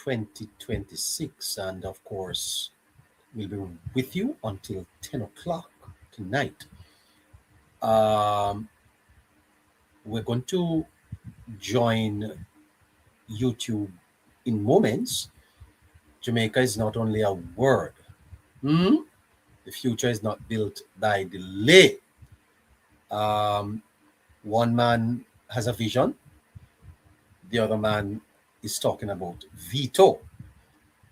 2026. And of course, we'll be with you until 10 o'clock tonight. We're going to join YouTube in moments. Jamaica is not only a word. The future is not built by delay. One man has a vision. The other man is talking about veto,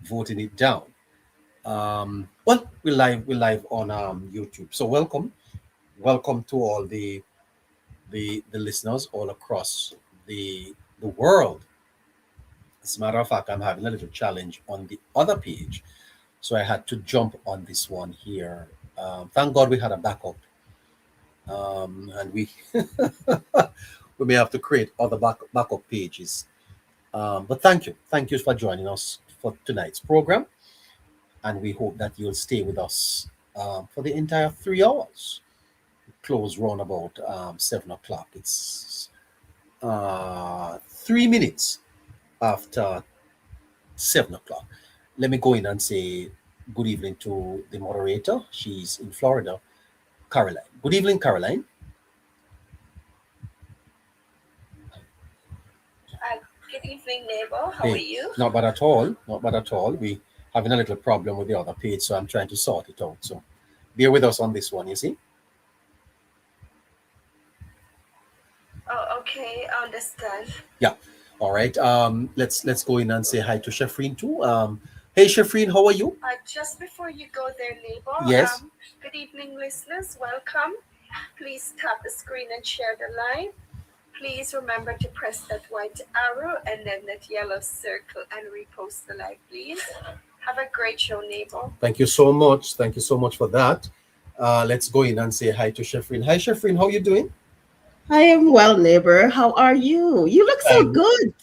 voting it down. Well, we're live on YouTube. So welcome to all the listeners all across the world. As a matter of fact, I'm having a little challenge on the other page, so I had to jump on this one here. Thank God we had a backup, and we we may have to create other backup pages. But thank you for joining us for tonight's program, and we hope that you'll stay with us for the entire 3 hours. Close round about 7 o'clock. It's 3 minutes after 7 o'clock. Let me go in and say good evening to the moderator. She's in Florida, Caroline. Good evening, Caroline. Good evening, neighbor. How are you? Not bad at all. Not bad at all. We having a little problem with the other page, so I'm trying to sort it out. So bear with us on this one, you see. Oh, okay. I understand. Yeah. All right. Let's go in and say hi to Shefreen too. Hey Shefreen, how are you? Just before you go there, neighbor. Yes. Good evening, listeners. Welcome. Please tap the screen and share the live. Please remember to press that white arrow and then that yellow circle and repost the live, please. Have a great show, neighbor. Thank you so much. Thank you so much for that. Let's go in and say hi to Shefreen. Hi Shefreen, how are you doing? I am well, neighbor. How are you? You look so good.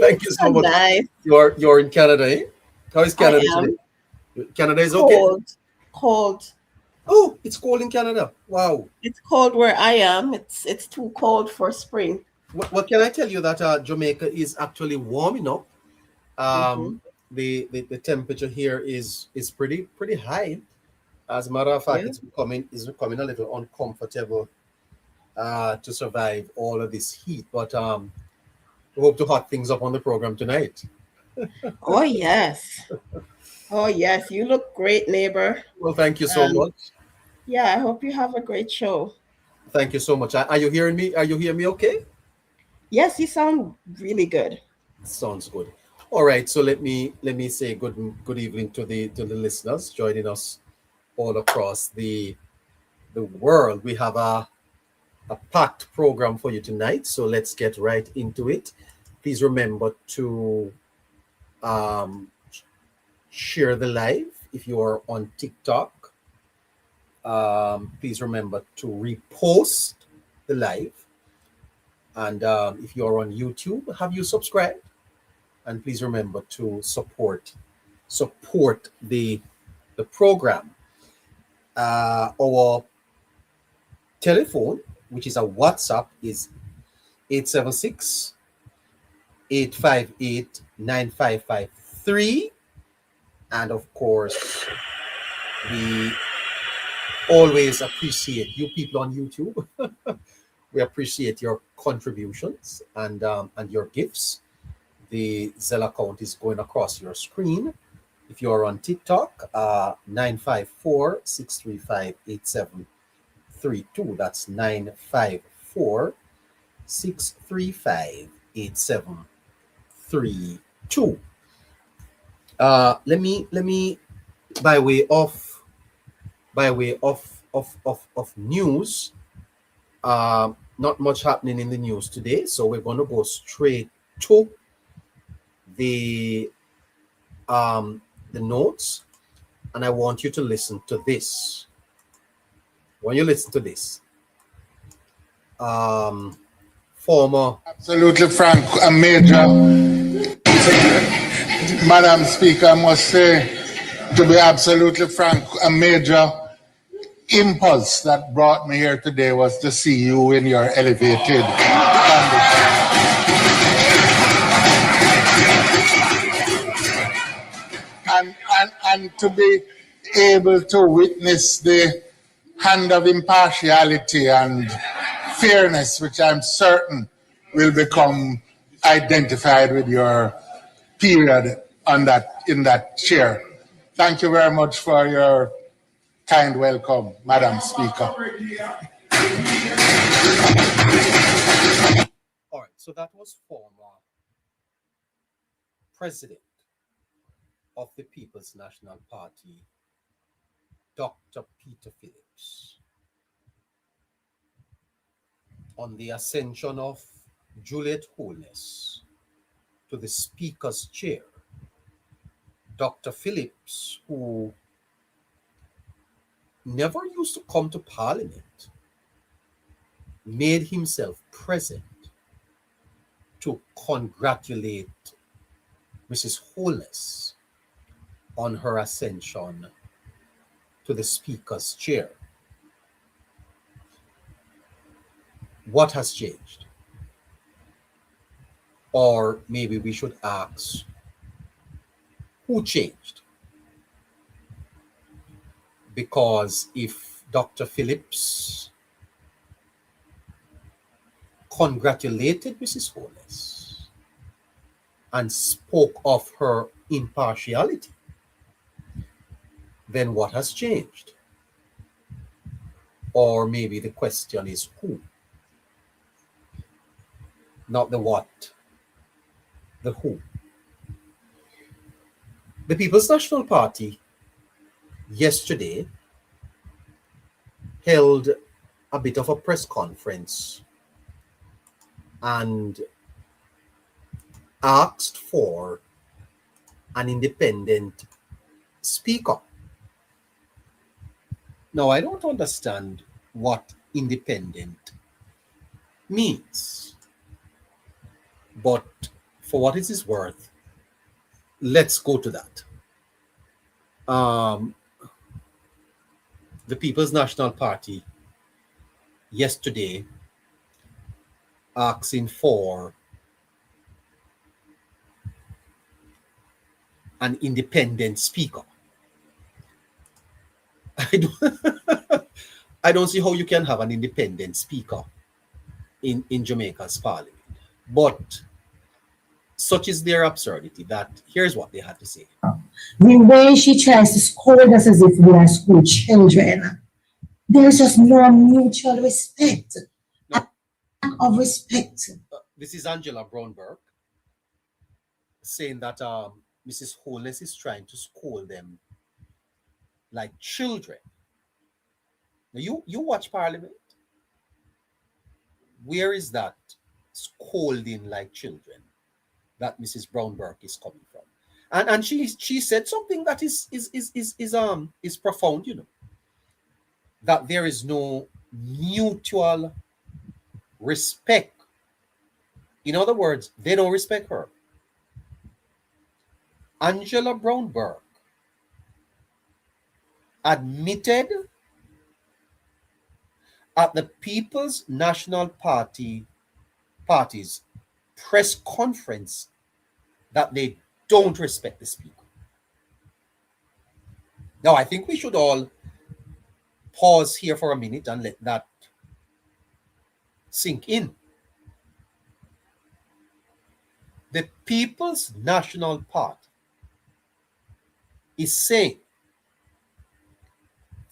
Thank you so much. Nice. You're in Canada, eh? How is Canada today? Canada is okay? Cold. Oh, it's cold in Canada. Wow. It's cold where I am. It's too cold for spring. What can I tell you that Jamaica is actually warming up. The temperature here is pretty high. As a matter of fact, it's becoming a little uncomfortable to survive all of this heat. But we hope to hot things up on the program tonight. Oh yes. Oh yes. You look great, neighbor. Well, thank you so much. Yeah, I hope you have a great show. Thank you so much. Are you hearing me? Are you hearing me okay? Yes, you sound really good. Sounds good. All right. So let me say good evening to the listeners joining us all across the world. We have a packed program for you tonight, so let's get right into it. Please remember to share the live if you are on TikTok. Please remember to repost the live, and if you are on YouTube, have you subscribed? And please remember to support the program. Our telephone, which is a WhatsApp, is 876-858-9553. And of course, we always appreciate you people on YouTube. We appreciate your contributions and your gifts. The Zelle account is going across your screen. If you are on TikTok, 954-635-8732. That's 954-635-8732. Let me by way of news. Not much happening in the news today, so we're going to go straight to the notes, and I want you to listen to this. When you listen to this, former absolutely frank and major, Madam Speaker, I must say, to be absolutely frank, a major impulse that brought me here today was to see you in your elevated condition. and to be able to witness the hand of impartiality and fairness, which I'm certain will become identified with your period on that in that chair. Thank you very much for your kind welcome, Madam Speaker. All right, so that was former president of the People's National Party, Dr. Peter Phillips, on the ascension of Juliet Holness to the Speaker's chair. Dr. Phillips, who never used to come to Parliament, made himself present to congratulate Mrs. Holness on her ascension to the Speaker's chair. What has changed? Or maybe we should ask, who changed? Because if Dr. Phillips congratulated Mrs. Holness and spoke of her impartiality, then what has changed? Or maybe the question is who? Not the what, the who. The People's National Party yesterday held a bit of a press conference and asked for an independent speaker. Now, I don't understand what independent means, but for what it is worth, let's go to that. The People's National Party yesterday asking for an independent speaker. I don't see how you can have an independent speaker in Jamaica's parliament. But such is their absurdity that here's what they had to say. The way she tries to scold us as if we are school children, there's just no mutual respect. No. Lack of respect. This is Angela Brownberg saying that Mrs. Holness is trying to scold them like children. Now you watch Parliament. Where is that scolding like children that Mrs. Brownberg is coming from? And she said something that is profound, you know, that there is no mutual respect. In other words, they don't respect her. Angela Brownberg admitted at the People's National Party's press conference that they don't respect the speaker. Now, I think we should all pause here for a minute and let that sink in. The People's National Party is saying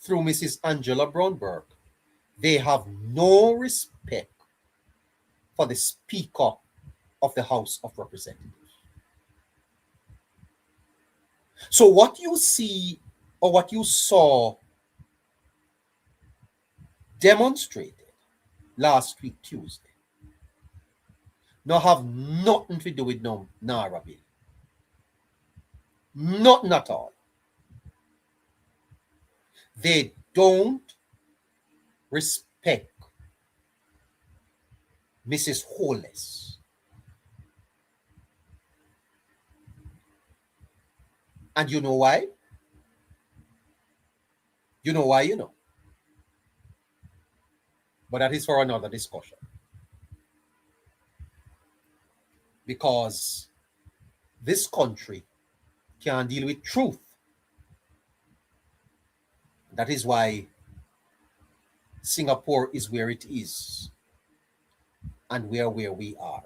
through Mrs. Angela Brownberg, they have no respect for the Speaker of the House of Representatives. So what you see or what you saw demonstrated last week Tuesday now have nothing to do with no NaRRA bill. Nothing at all. They don't respect Mrs. Holness. And you know why? You know why, you know. But that is for another discussion. Because this country can deal with truth That is why Singapore is where it is, and we are where we are.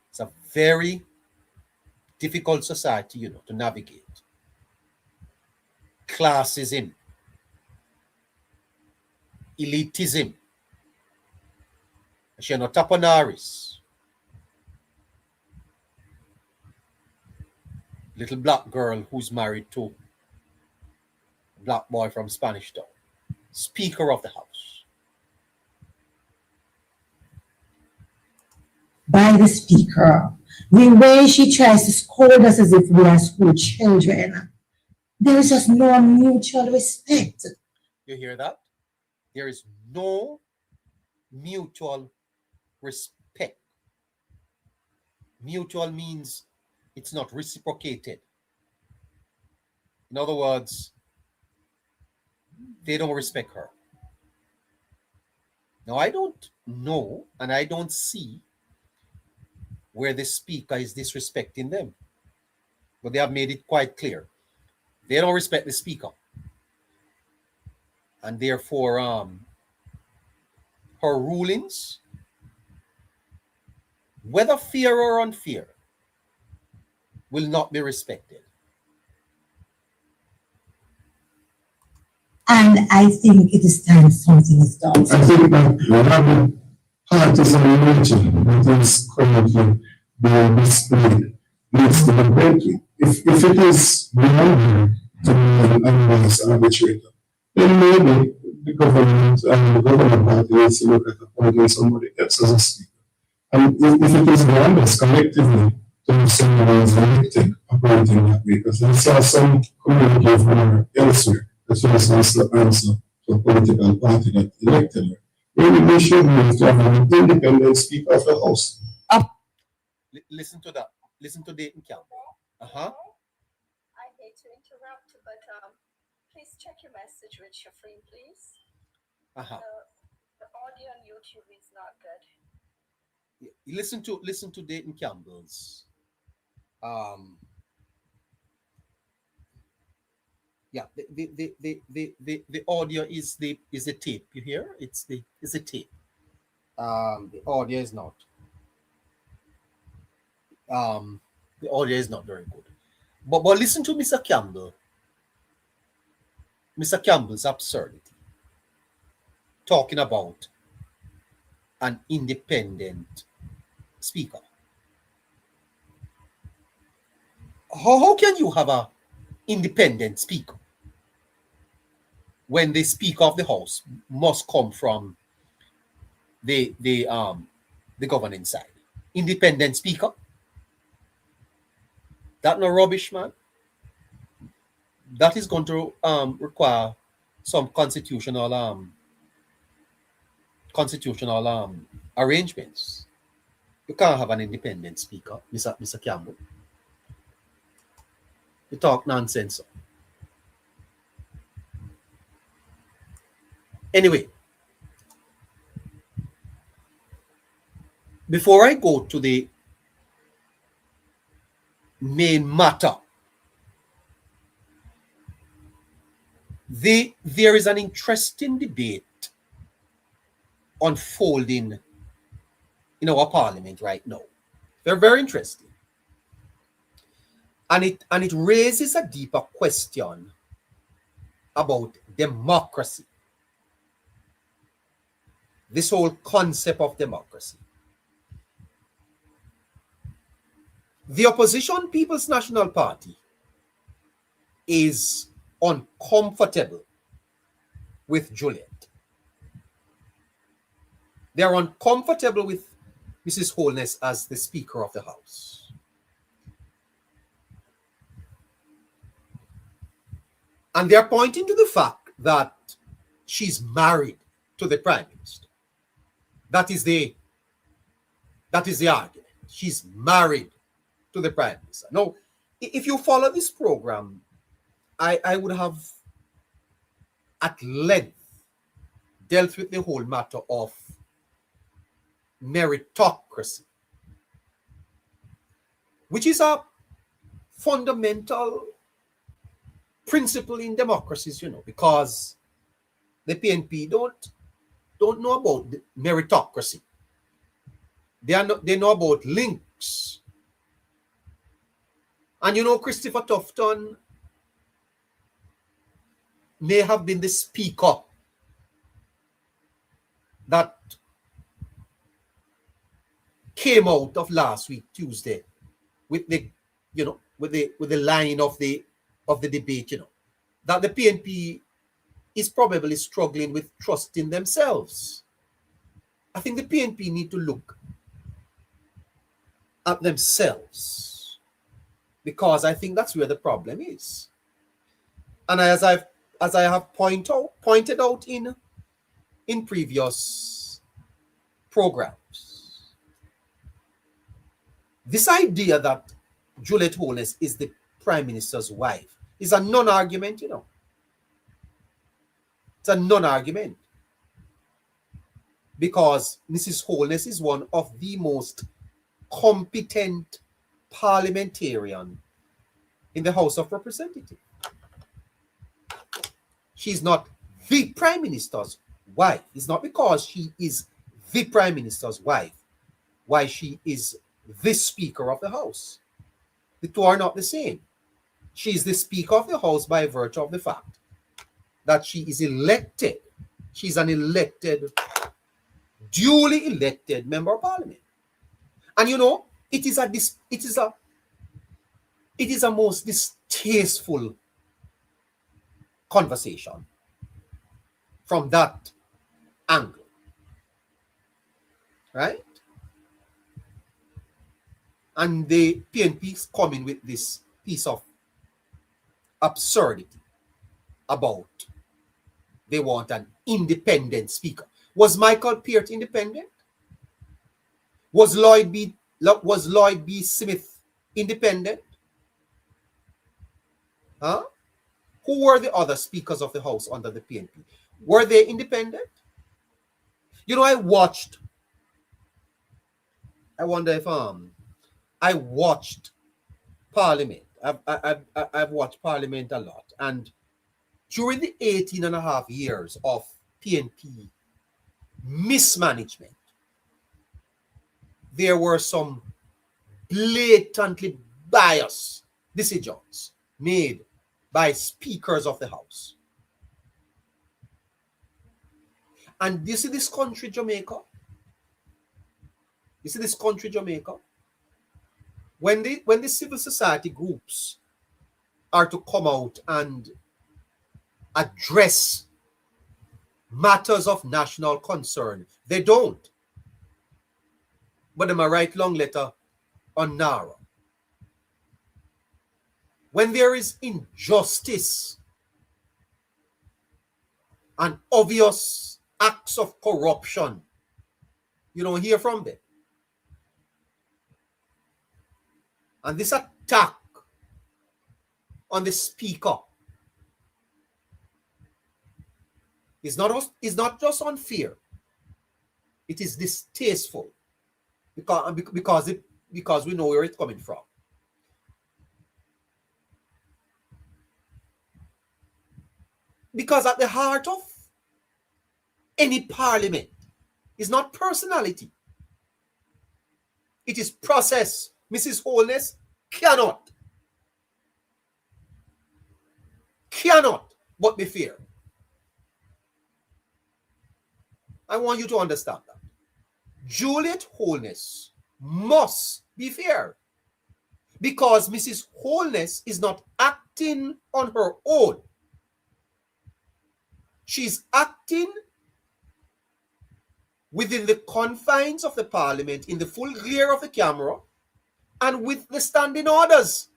It's a very difficult society, to navigate. Classism, elitism, taponaris, little black girl who's married to a black boy from Spanish Town, Speaker of the House. By the speaker, the way she tries to scold us as if we are school children. There is just no mutual respect. You hear that? There is no mutual respect. Mutual means it's not reciprocated. In other words, they don't respect her. Now, I don't know and I don't see where the speaker is disrespecting them, but they have made it quite clear. They don't respect the speaker. And therefore, her rulings, whether fair or unfair, will not be respected. And I think it is time something is done. I think that we have a partisan nature that is currently being displayed needs to be broken. If it is beyond to be an unbiased arbitrator, then maybe the government and the government party needs to look at appointing somebody else as a speaker. And if it is beyond us collectively to have someone who is elected appointing that way, because I saw some community from elsewhere that she was also answer to a political party that elected her. Maybe we should move to have an independent speaker of the house. Listen to that. Listen to Dayton Campbell. I hate to interrupt, but please check your message with Shafreen, please. The audio on YouTube is not good. Listen to Dayton Campbell's. The audio is the tape. You hear? It's the tape. The audio is not. The audio is not very good. But listen to Mr. Campbell. Mr. Campbell's absurdity. Talking about an independent speaker. How can you have an independent speaker when the Speaker of the House must come from the governing side? Independent speaker? That no rubbish, man. That is going to require some constitutional arrangements. You can't have an independent speaker, Mr. Campbell. You talk nonsense. Anyway, before I go to the main matter, there is an interesting debate unfolding in our parliament right now. They're very interesting. And it raises a deeper question about democracy. This whole concept of democracy. The opposition People's National Party is uncomfortable with Juliet. They are uncomfortable with Mrs. Holness as the Speaker of the House. And they are pointing to the fact that she's married to the Prime Minister. That is the argument. She's married to the Prime Minister. Now, if you follow this program, I would have at length dealt with the whole matter of meritocracy, which is a fundamental principle in democracies, because the PNP don't know about the meritocracy. They know about links. And Christopher Tufton may have been the speaker that came out of last week, Tuesday, with the line of the debate, that the PNP is probably struggling with trusting themselves. I think the PNP need to look at themselves, because I think that's where the problem is. And as I have pointed out in previous programs, this idea that Juliet Holness is the Prime Minister's wife is a non-argument, It's a non-argument. Because Mrs. Holness is one of the most competent parliamentarian in the House of Representatives. She's not the Prime Minister's wife. It's not because she is the Prime Minister's wife why she is the Speaker of the House. The two are not the same. She is the Speaker of the House by virtue of the fact that she is elected. She's an elected, duly elected member of Parliament. And it is a most distasteful conversation from that angle, right? And the PNP is coming with this piece of absurdity about they want an independent speaker. Was Michael Peart independent? Was Lloyd B. Smith independent? Huh? Who were the other speakers of the House under the PNP? Were they independent? I watched. I wonder if I watched Parliament. I've watched Parliament a lot, and during the 18 and a half years of PNP mismanagement, there were some blatantly biased decisions made by speakers of the House. And you see this country, Jamaica? You see this country, Jamaica? When the civil society groups are to come out and address matters of national concern, they don't. But they might write long letter on NaRRA. When there is injustice and obvious acts of corruption, you don't hear from them. And this attack on the speaker is not just unfair. It is distasteful because we know where it's coming from. Because at the heart of any parliament is not personality. It is process. Mrs. Holness cannot but be fair. I want you to understand that. Juliet Holness must be fair, because Mrs. Holness is not acting on her own. She's acting within the confines of the parliament, in the full glare of the camera, and with the standing orders.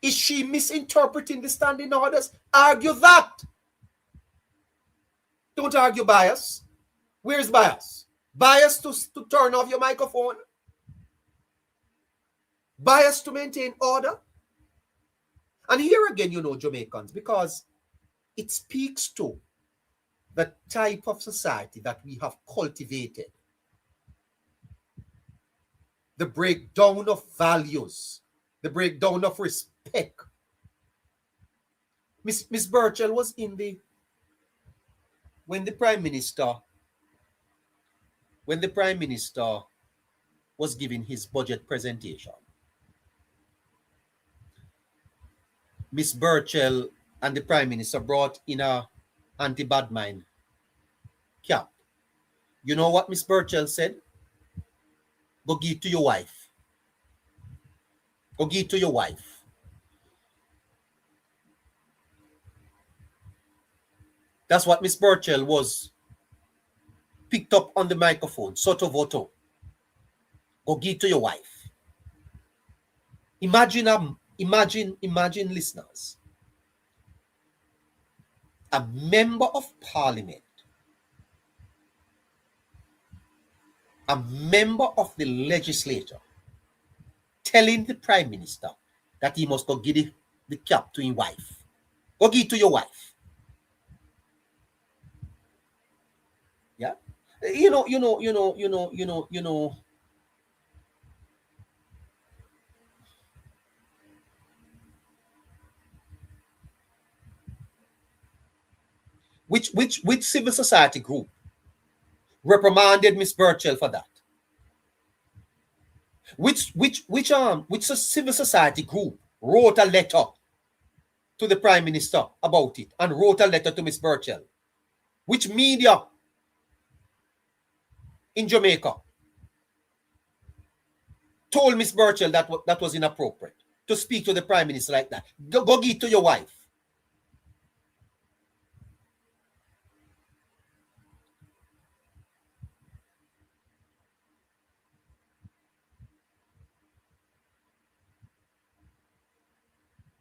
Is she misinterpreting the standing orders? Argue that. Don't argue bias. Where's bias? Bias to turn off your microphone? Bias to maintain order? And here again, Jamaicans, because it speaks to the type of society that we have cultivated. The breakdown of values, the breakdown of peck. Miss Burchell was in when the Prime Minister was giving his budget presentation. Miss Burchell and the Prime Minister brought in a anti-bad mind cap. You know what Miss Burchell said? Go give it to your wife. Go give it to your wife. That's what Miss Burchell was picked up on the microphone. Sotto voto. Go give it to your wife. Imagine, listeners, a member of parliament, a member of the legislature, telling the Prime Minister that he must go give the cap to his wife. Go give it to your wife. Yeah, you know. Which civil society group reprimanded Miss Burchell for that? Which civil society group wrote a letter to the Prime Minister about it and wrote a letter to Miss Burchell? Which media in Jamaica told Miss Burchell that was inappropriate to speak to the Prime Minister like that? Go give it to your wife.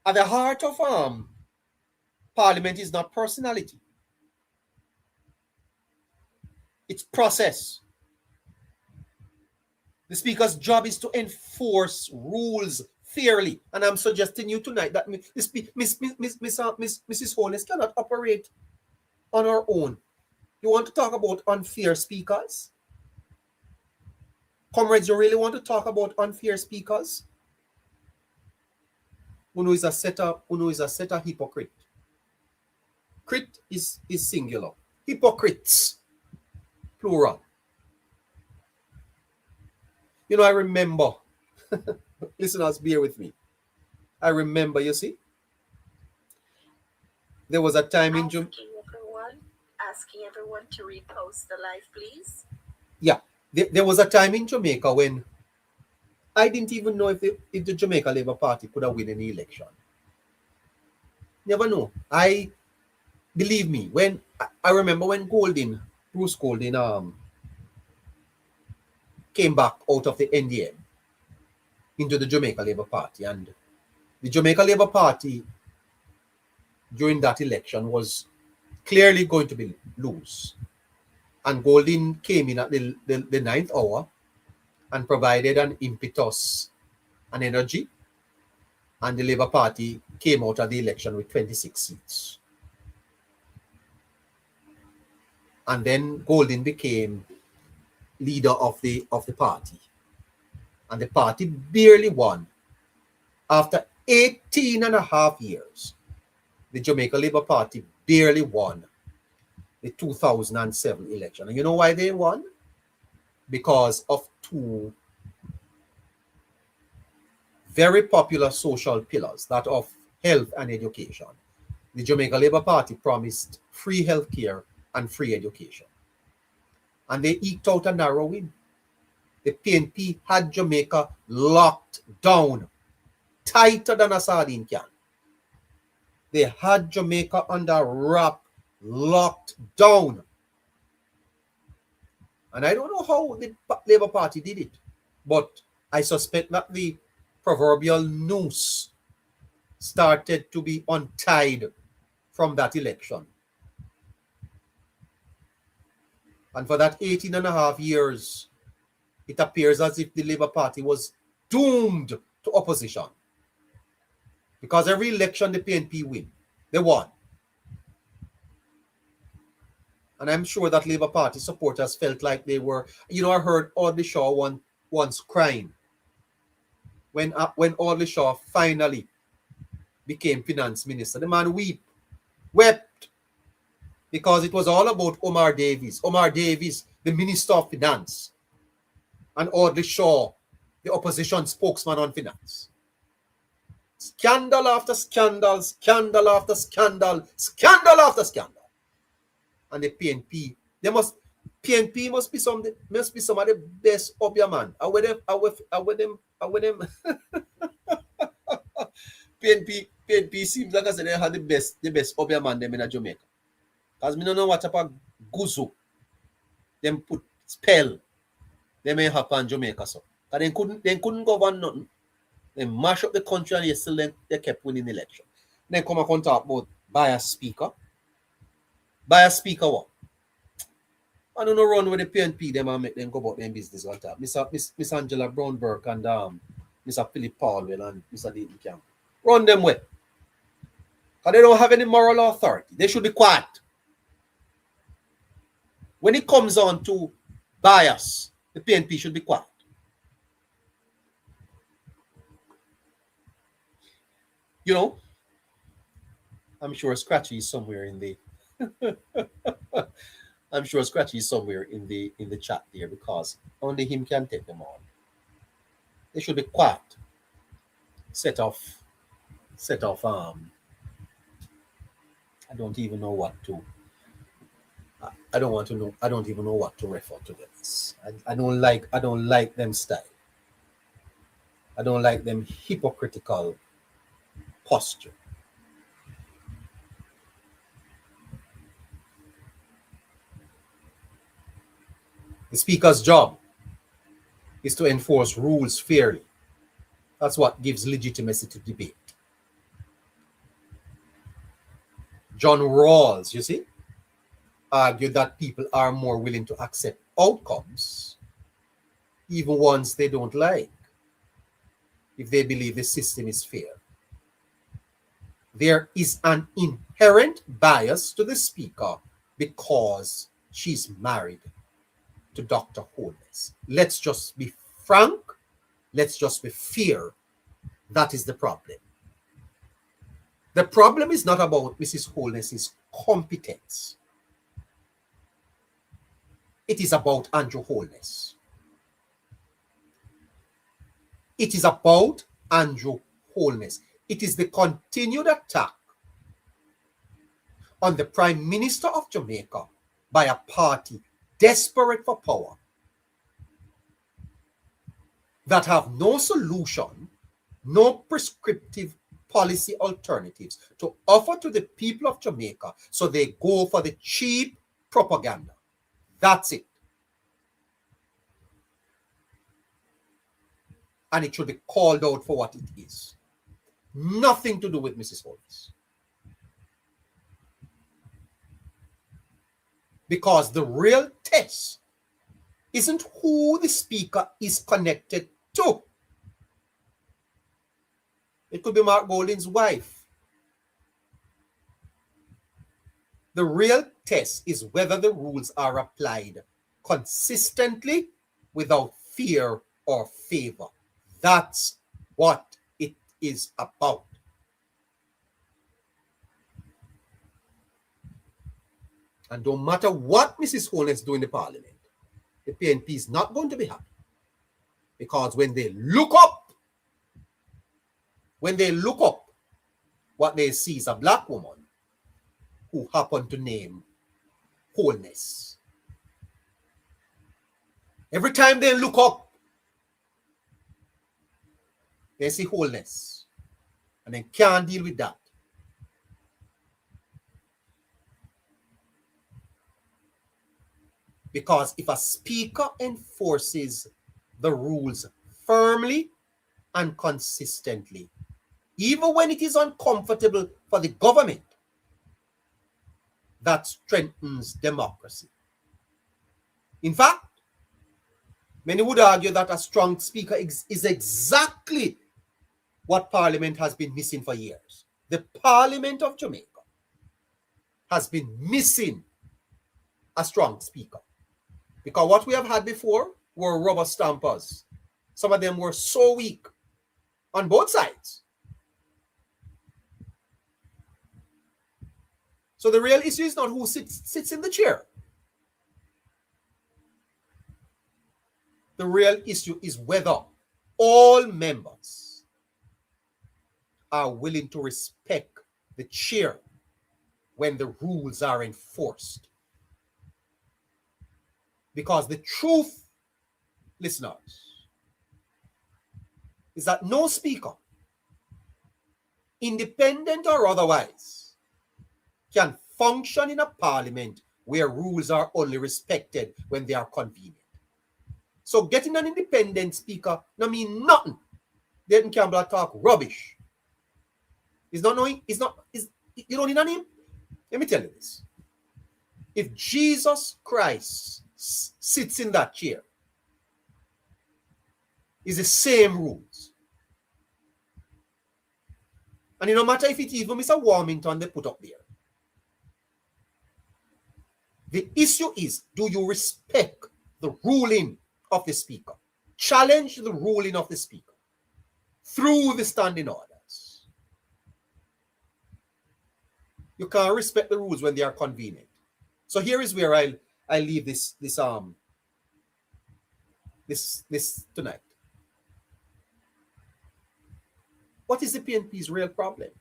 At the heart of Parliament is not personality. It's process. The Speaker's job is to enforce rules fairly. And I'm suggesting you tonight that Mrs. Holness cannot operate on her own. You want to talk about unfair speakers? Comrades, you really want to talk about unfair speakers? Uno is a setter hypocrite. Crit is singular. Hypocrites, plural. You know, I remember, listeners, bear with me. I remember, you see, there was a time in Jamaica. Asking everyone to repost the live, please. Yeah, there was a time in Jamaica when I didn't even know if the Jamaica Labour Party could have won any election. Never know. Believe me, when I remember when Bruce Golding came back out of the NDM into the Jamaica Labour Party, and the Jamaica Labour Party during that election was clearly going to be lose. And Golding came in at the ninth hour and provided an impetus and energy, and the Labour Party came out of the election with 26 seats. And then Golding became leader of the party. And the party barely won. After 18 and a half years, the Jamaica Labour Party barely won the 2007 election. And you know why they won? Because of two very popular social pillars, that of health and education. The Jamaica Labour Party promised free health care and free education. And they eked out a narrow win. The PNP had Jamaica locked down, tighter than a sardine can. They had Jamaica under wrap, locked down. And I don't know how the Labour Party did it, but I suspect that the proverbial noose started to be untied from that election. And for that 18 and a half years, it appears as if the Labour Party was doomed to opposition. Because every election the PNP win, they won. And I'm sure that Labour Party supporters felt like they were, I heard Audley Shaw once crying when Audley Shaw finally became finance minister, the man wept, because it was all about Omar Davies. Omar Davies, the Minister of Finance, and Audley Shaw, the opposition spokesman on finance. Scandal after scandal, scandal after scandal, scandal after scandal. And the PNP, PNP must be some of the best of your man. I with them. PNP seems like I said they had the best of your man them in Jamaica. Because me don't know what type of guzu them put spell they may have on Jamaica. So they couldn't govern nothing. They mash up the country and still they kept winning the election. Then come and talk about bias speaker. Bias speaker what? I don't know run with the PNP them and make them go about their business all time. Miss Angela Brownberg and Mr. Philip Paulwell and Mr. David Camp. Run them way. Because they don't have any moral authority. They should be quiet. When it comes on to bias, the PNP should be quiet. You know, I'm sure Scratchy is somewhere in the I'm sure Scratchy is somewhere in the chat there, because only him can take them on. They should be quiet. Set off I don't even know what to I don't even know what to refer to this. I don't like them style. I don't like them hypocritical posture. The speaker's job is to enforce rules fairly. That's what gives legitimacy to debate. John Rawls, you see, argued that people are more willing to accept outcomes, even ones they don't like, if they believe the system is fair. There is an inherent bias to the speaker because she's married to Dr. Holness. Let's just be frank. Let's just be fair. That is the problem. The problem is not about Mrs. Holness's competence. It is about Andrew Holness. It is about Andrew Holness. It is the continued attack on the Prime Minister of Jamaica by a party desperate for power that have no solution, no prescriptive policy alternatives to offer to the people of Jamaica, so they go for the cheap propaganda. That's it. And it should be called out for what it is. Nothing to do with Mrs. Holmes. Because the real test isn't who the speaker is connected to. It could be Mark Golding's wife. The real test is whether the rules are applied consistently without fear or favor. That's what it is about. And no matter what Mrs. Holness do in the parliament, the PNP is not going to be happy. Because when they look up, what they see is a black woman who happened to name Holness. Every time they look up, they see Holness. And they can't deal with that. Because if a speaker enforces the rules firmly and consistently, even when it is uncomfortable for the government, that strengthens democracy. In fact, many would argue that a strong speaker is exactly what Parliament has been missing for years. The Parliament of Jamaica has been missing a strong speaker. Because what we have had before were rubber stampers. Some of them were so weak on both sides. So the real issue is not who sits in the chair. The real issue is whether all members are willing to respect the chair when the rules are enforced. Because the truth, listeners, is that no speaker, independent or otherwise, can function in a parliament where rules are only respected when they are convenient. So getting an independent speaker no mean nothing. Dayton Campbell talk rubbish. You don't need a name? Let me tell you this. If Jesus Christ sits in that chair, it's the same rules. And it no matter if it even Mr. Warmington they put up there. The issue is, do you respect the ruling of the speaker? Challenge the ruling of the speaker through the standing orders. You can't respect the rules when they are convenient. So here is where I leave this tonight. What is the PNP's real problem?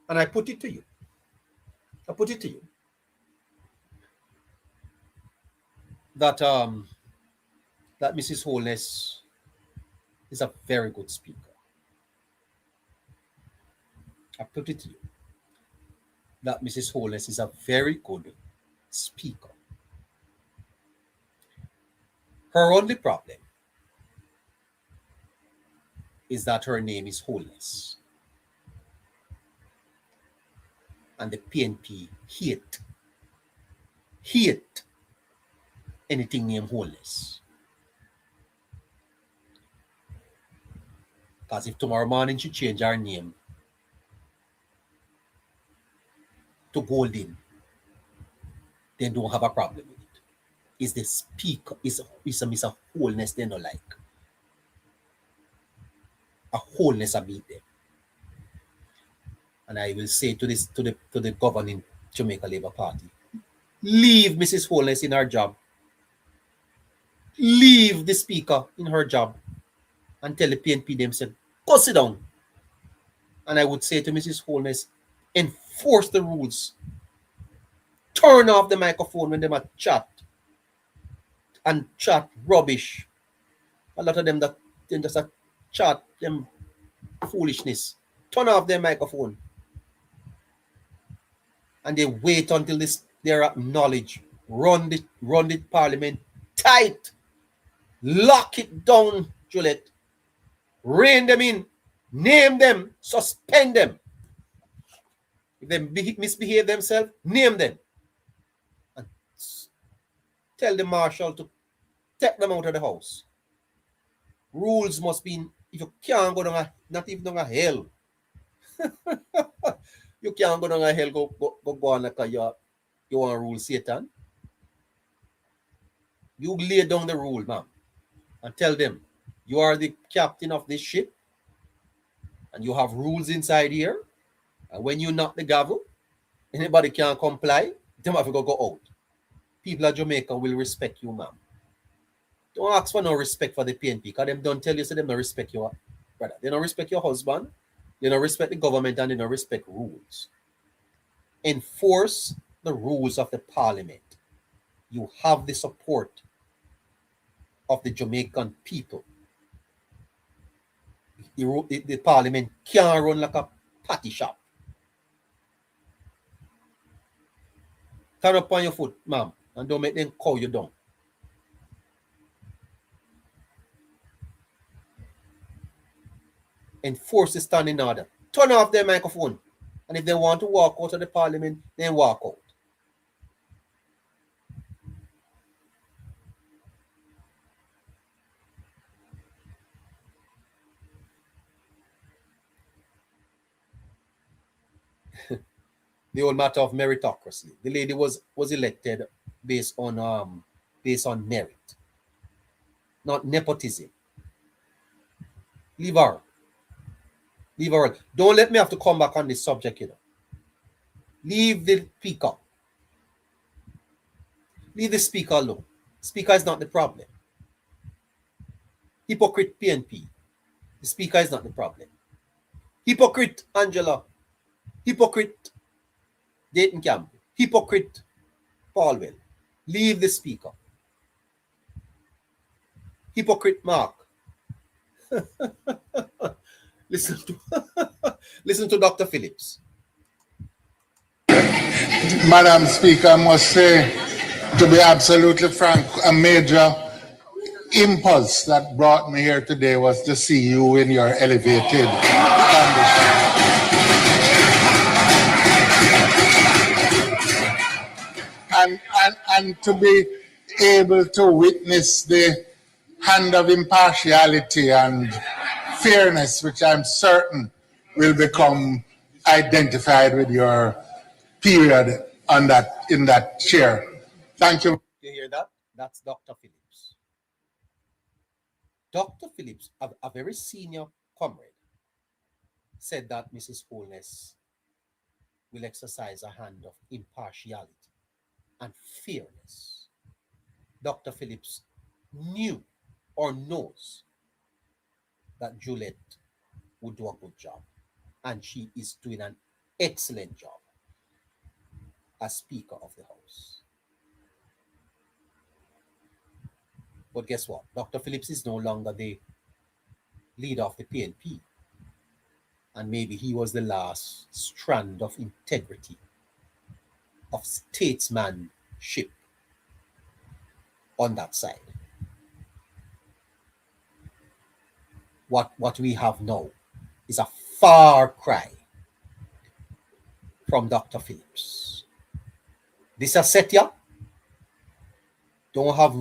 And I put it to you. That that Mrs. Holness is a very good speaker. I put it to you. That Mrs. Holness is a very good speaker. Her only problem is that her name is Holness. And the PNP hate anything named Holness. Because if tomorrow morning she change her name to Golden, they don't have a problem with it. Is the speaker, is a Mr. Holness they don't like. A Holness I beat them. And I will say to the governing Jamaica Labour Party, leave Mrs. Holness in her job. Leave the speaker in her job and tell the PNP them said, go sit down. And I would say to Mrs. Holness, enforce the rules. Turn off the microphone when they might chat and chat rubbish. A lot of them that they just chat them foolishness. Turn off their microphone. And they wait until they're acknowledged. Run the parliament tight. Lock it down, Juliet. Rein them in. Name them. Suspend them. If they misbehave themselves, name them. And tell the marshal to take them out of the house. Rules must be, if you can't go down not even down a hell. You can't go down a hell, go on like you want to rule Satan. You lay down the rule, ma'am, and tell them you are the captain of this ship and you have rules inside here. And when you knock the gavel, anybody can comply, they have to go out. People of Jamaica will respect you, ma'am. Don't ask for no respect for the PNP, because them don't tell you, so they don't respect your brother. They don't respect your husband, they don't respect the government, and they don't respect rules. Enforce the rules of the parliament. You have the support of the Jamaican people. The parliament can't run like a patty shop. Stand up on your foot, ma'am, and don't make them call you down. Enforce the standing order. Turn off their microphone. And if they want to walk out of the parliament, then walk out. The whole matter of meritocracy. The lady was elected based on merit, not nepotism. Leave her. Don't let me have to come back on this subject, you know. Leave the speaker. Leave the speaker alone. Speaker is not the problem. Hypocrite PNP. The speaker is not the problem. Hypocrite Angela. Hypocrite Dayton Campbell. Hypocrite Paulwell. Leave the speaker. Hypocrite Mark. Listen to Dr. Phillips. Madam Speaker, I must say, to be absolutely frank, a major impulse that brought me here today was to see you in your elevated condition. And to be able to witness the hand of impartiality and fairness, which I'm certain will become identified with your period on that in that chair. Thank you. You hear that? That's Dr. Phillips. Dr. Phillips, a very senior comrade, said that Mrs. Holness will exercise a hand of impartiality and fairness. Dr. Phillips knew or knows that Juliet would do a good job, and she is doing an excellent job as Speaker of the House. But guess what? Dr. Phillips is no longer the leader of the PNP, and maybe he was the last strand of integrity, of statesmanship on that side. What we have now is a far cry from Dr. Phillips. This is Setia. Don't have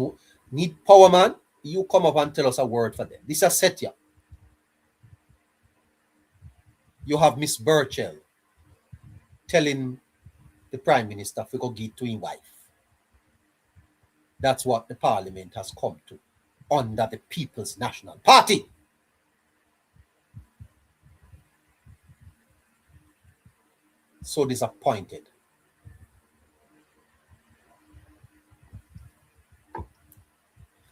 need power man. You come up and tell us a word for them. This is Setia. You have Miss Burchell telling the Prime Minister to go give to his wife. That's what the Parliament has come to under the People's National Party. So disappointed.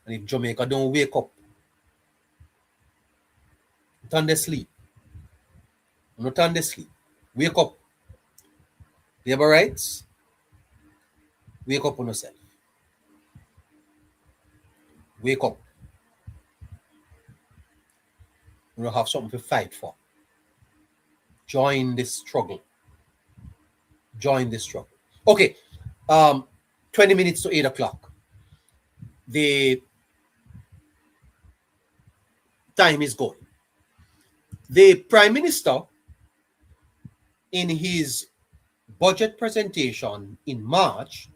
And if Jamaica don't wake up, turn they sleep. Not turn they sleep. Wake up. Labor rights. Wake up on yourself. Wake up. You have something to fight for. Join this struggle. Join this struggle. Okay. 20 minutes to 8 o'clock. The time is going. The Prime Minister, in his budget presentation in March,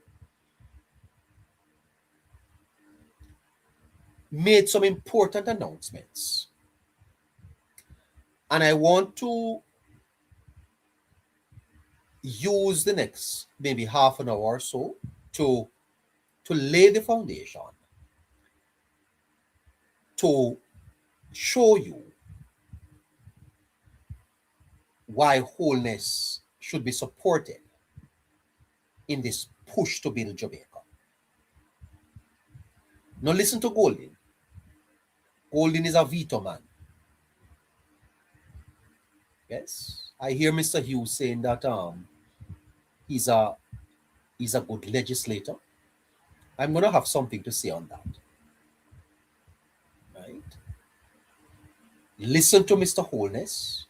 made some important announcements. And I want to use the next maybe half an hour or so to lay the foundation, to show you why wholeness should be supported in this push to build Jamaica. Now listen to Golden. Golden is a veto man. Yes, I hear Mr. Hughes saying that he's a good legislator. I'm going to have something to say on that. Right? Listen to Mr. Wholeness,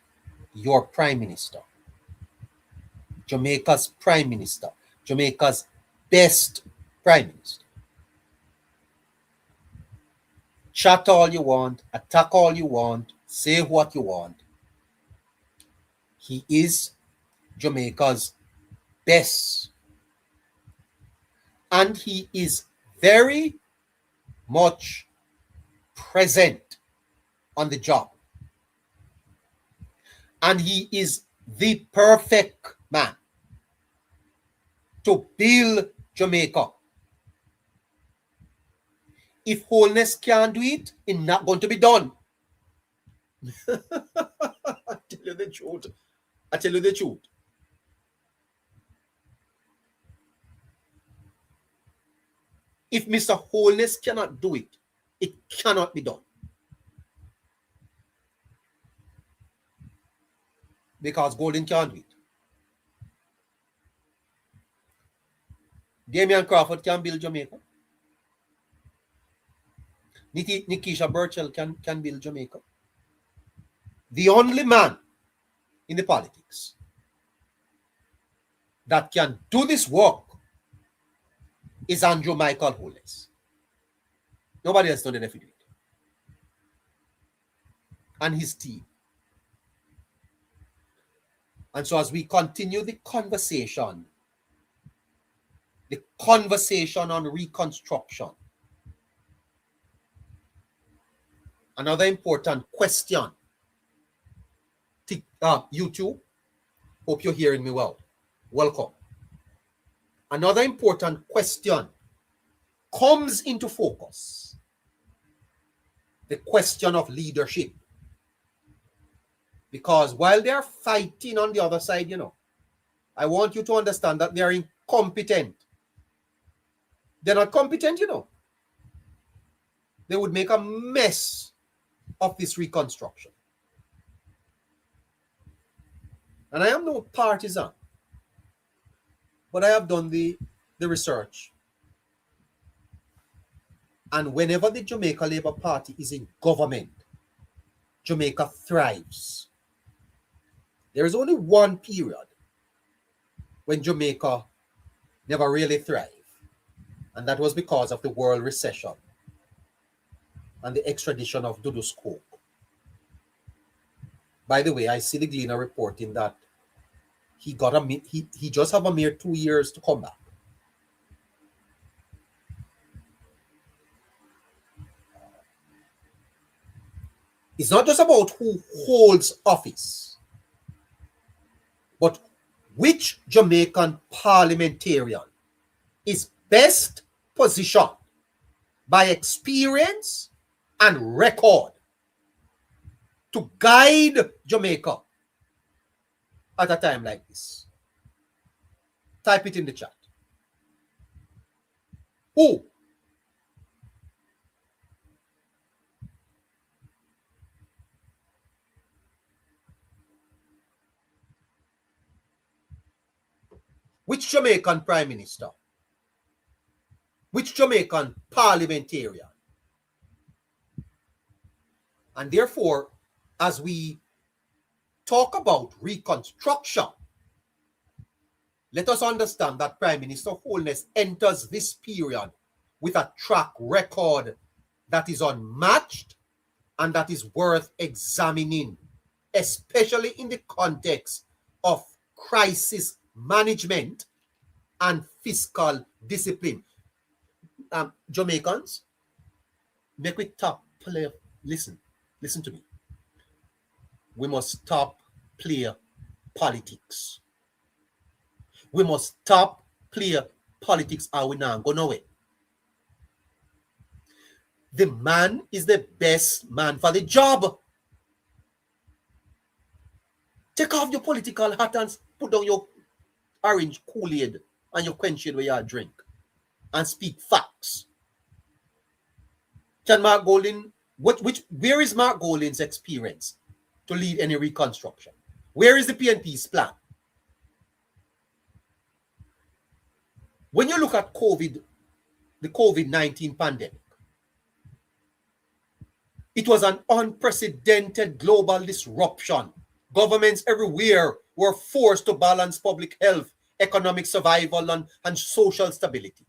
your Prime Minister, Jamaica's Prime Minister, Jamaica's best Prime Minister. Chat all you want, attack all you want, say what you want. He is Jamaica's best. And he is very much present on the job. And he is the perfect man to build Jamaica. If wholeness can't do it, it's not going to be done. I tell you the truth. If Mr. Wholeness cannot do it, it cannot be done. Because Golden can't do it. Damian Crawford can build Jamaica. Nikisha Burchell can build Jamaica. The only man in the politics that can do this work is Andrew Michael Holness. Nobody else done it. And his team. And so as we continue the conversation on reconstruction, another important question. YouTube, hope you're hearing me well. Welcome. Another important question comes into focus. The question of leadership. Because while they're fighting on the other side, I want you to understand that they're incompetent. They're not competent, They would make a mess of this reconstruction. And I am no partisan, but I have done the research. And whenever the Jamaica Labour Party is in government, Jamaica thrives. There is only one period when Jamaica never really thrived. And that was because of the world recession and the extradition of Dudu Scope. By the way, I see the Gleaner reporting that he just have a mere 2 years to come back. It's not just about who holds office, but which Jamaican parliamentarian is best positioned by experience and record to guide Jamaica at a time like this. Type it in the chat. Who? Which Jamaican Prime Minister? Which Jamaican parliamentarian? And therefore, as we talk about reconstruction, let us understand that Prime Minister Holness enters this period with a track record that is unmatched and that is worth examining, especially in the context of crisis management and fiscal discipline. Jamaicans, make we top play. Listen to me. We must stop play politics. We must stop play politics or we not go nowhere. The man is the best man for the job. Take off your political hat and put down your orange Kool-Aid and your quench where you drink and speak facts. Can Mark Golding, where is Mark Golding's experience to lead any reconstruction? Where is the PNP's plan? When you look at the COVID-19 pandemic, it was an unprecedented global disruption. Governments everywhere were forced to balance public health, economic survival, and social stability.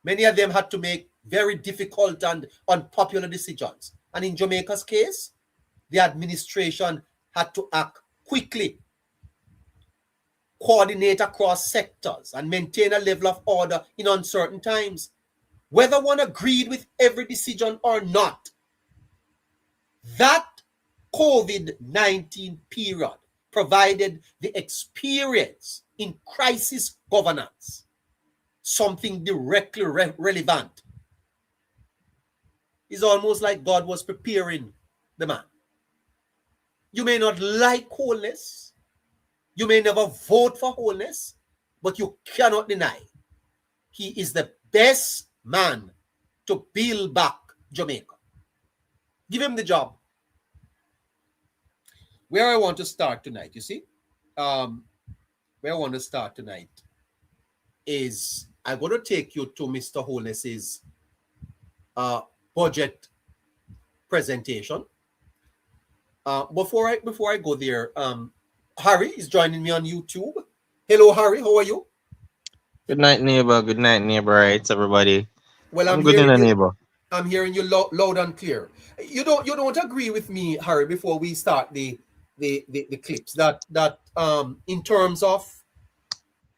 Many of them had to make very difficult and unpopular decisions. And in Jamaica's case, the administration had to act quickly, coordinate across sectors, and maintain a level of order in uncertain times. Whether one agreed with every decision or not, that COVID-19 period provided the experience in crisis governance, something directly relevant. It's almost like God was preparing the man. You may not like Wholeness, you may never vote for Wholeness, but you cannot deny he is the best man to build back Jamaica. Give him the job. Where I want to start tonight, you see, where I want to start tonight is I'm going to take you to Mr. Holness's budget presentation. Before I go there, Harry is joining me on YouTube. Hello, Harry. How are you? Good night, neighbor. Good night, neighborites, everybody. Well, I'm good in a neighbor. I'm hearing you loud and clear. You don't agree with me, Harry, before we start the clips that in terms of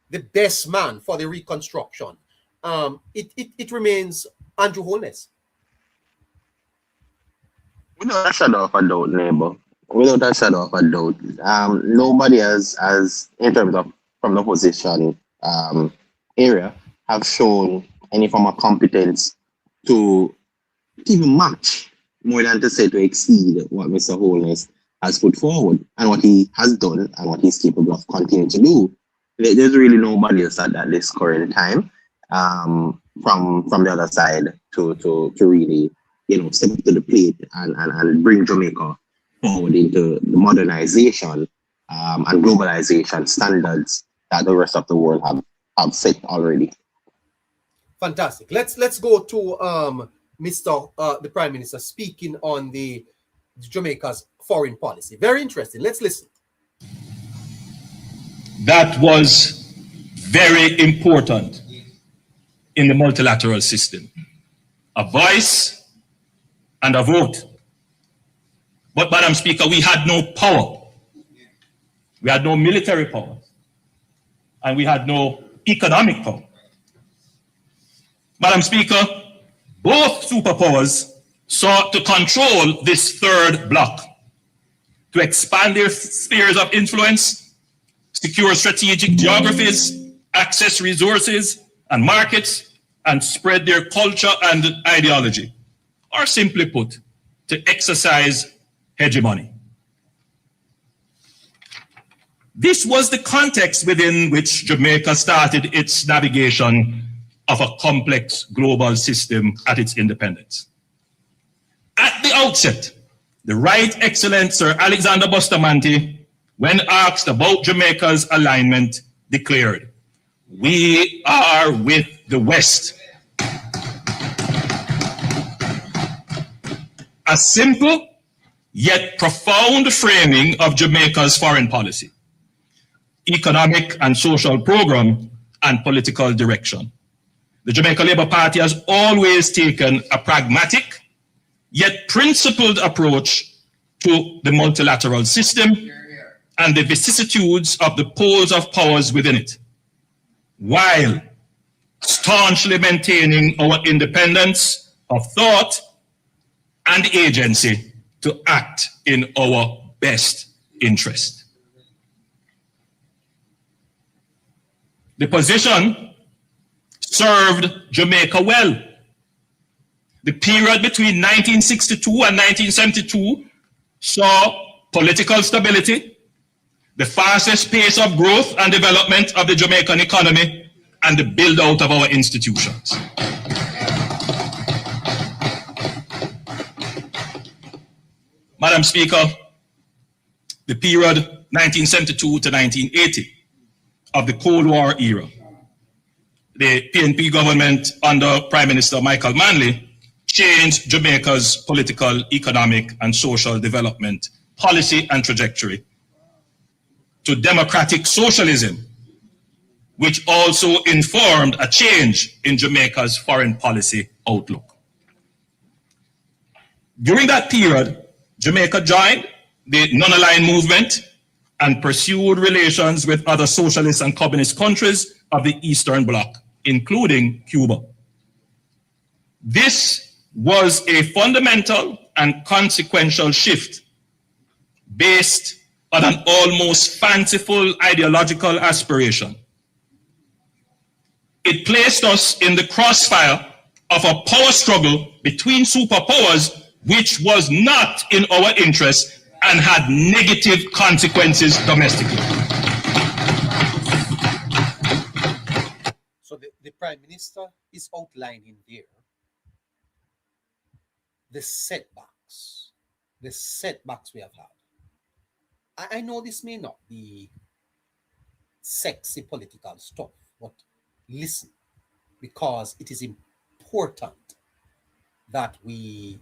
the best man for the reconstruction, it remains Andrew Holness. Without a shadow of a doubt, neighbor. Without a shadow of a doubt. Nobody has in terms of from the position area have shown any form of competence to even match, more than to say to exceed what Mr. Holness has put forward and what he has done and what he's capable of continuing to do. There's really nobody else at this current time from the other side to really, step up to the plate and bring Jamaica forward into the modernization and globalization standards that the rest of the world have set already. Fantastic. Let's go to the Prime Minister speaking on the Jamaica's foreign policy. Very interesting. Let's listen. That was very important in the multilateral system. A voice and a vote. But, Madam Speaker, we had no power. We had no military power. And we had no economic power. Madam Speaker, both superpowers sought to control this third bloc, to expand their spheres of influence, secure strategic geographies, access resources and markets, and spread their culture and ideology, or simply put, to exercise hegemony. This was the context within which Jamaica started its navigation of a complex global system at its independence. At the outset, the Right Excellent Sir Alexander Bustamante, when asked about Jamaica's alignment, declared, "We are with the West." A simple yet profound framing of Jamaica's foreign policy, economic and social program, and political direction. The Jamaica Labour Party has always taken a pragmatic yet principled approach to the multilateral system and the vicissitudes of the poles of powers within it, while staunchly maintaining our independence of thought and agency to act in our best interest. The position served Jamaica well. The period between 1962 and 1972 saw political stability, the fastest pace of growth and development of the Jamaican economy, and the build out of our institutions. Madam Speaker, the period 1972 to 1980 of the Cold War era, the PNP government under Prime Minister Michael Manley changed Jamaica's political, economic, and social development policy and trajectory to democratic socialism, which also informed a change in Jamaica's foreign policy outlook. During that period, Jamaica joined the non-aligned movement and pursued relations with other socialist and communist countries of the Eastern Bloc, including Cuba. This was a fundamental and consequential shift based on an almost fanciful ideological aspiration. It placed us in the crossfire of a power struggle between superpowers which was not in our interest and had negative consequences domestically. So the Prime Minister is outlining there the setbacks, we have had. I know this may not be sexy political stuff, but listen, because it is important that we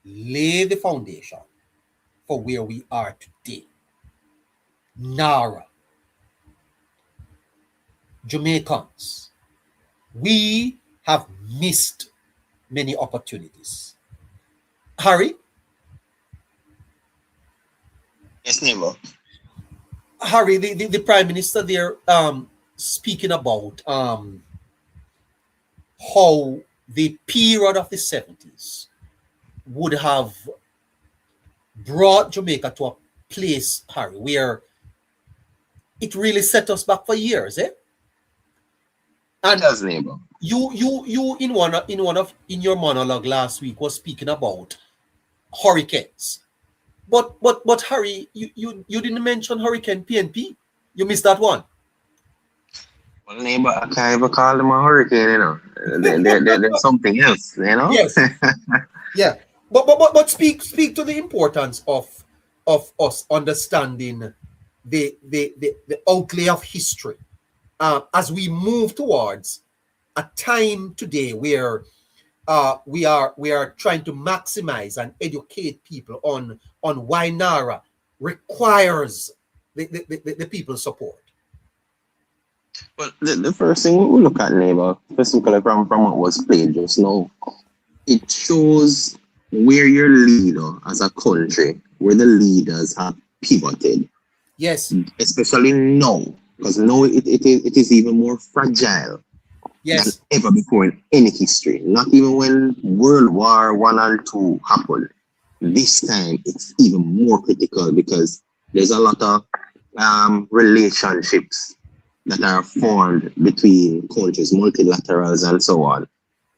lay the foundation for where we are today. NaRRA, Jamaicans, we have missed many opportunities. Harry? Yes, neighbor. Harry, the Prime Minister there speaking about how the period of the 70s would have brought Jamaica to a place, Harry, where it really set us back for years, eh? And Yes, neighbor. you in your monologue last week was speaking about hurricanes. But Harry, you didn't mention Hurricane PNP. You missed that one. Well, neighbor, I can't even call them a hurricane, you know. There's something else, you know. Yes. Yeah. But speak to the importance of us understanding the outlay of history as we move towards a time today where we are trying to maximize and educate people on why NaRRA requires the people's support. Well, the first thing we look at, neighbor, specifically from what was played just now, it shows where your leader as a country, where the leaders have pivoted. Yes. Especially now, because now it is even more fragile yes. than ever before in any history. Not even when World War I and II happened. This time it's even more critical because there's a lot of relationships that are formed between countries, multilaterals and so on.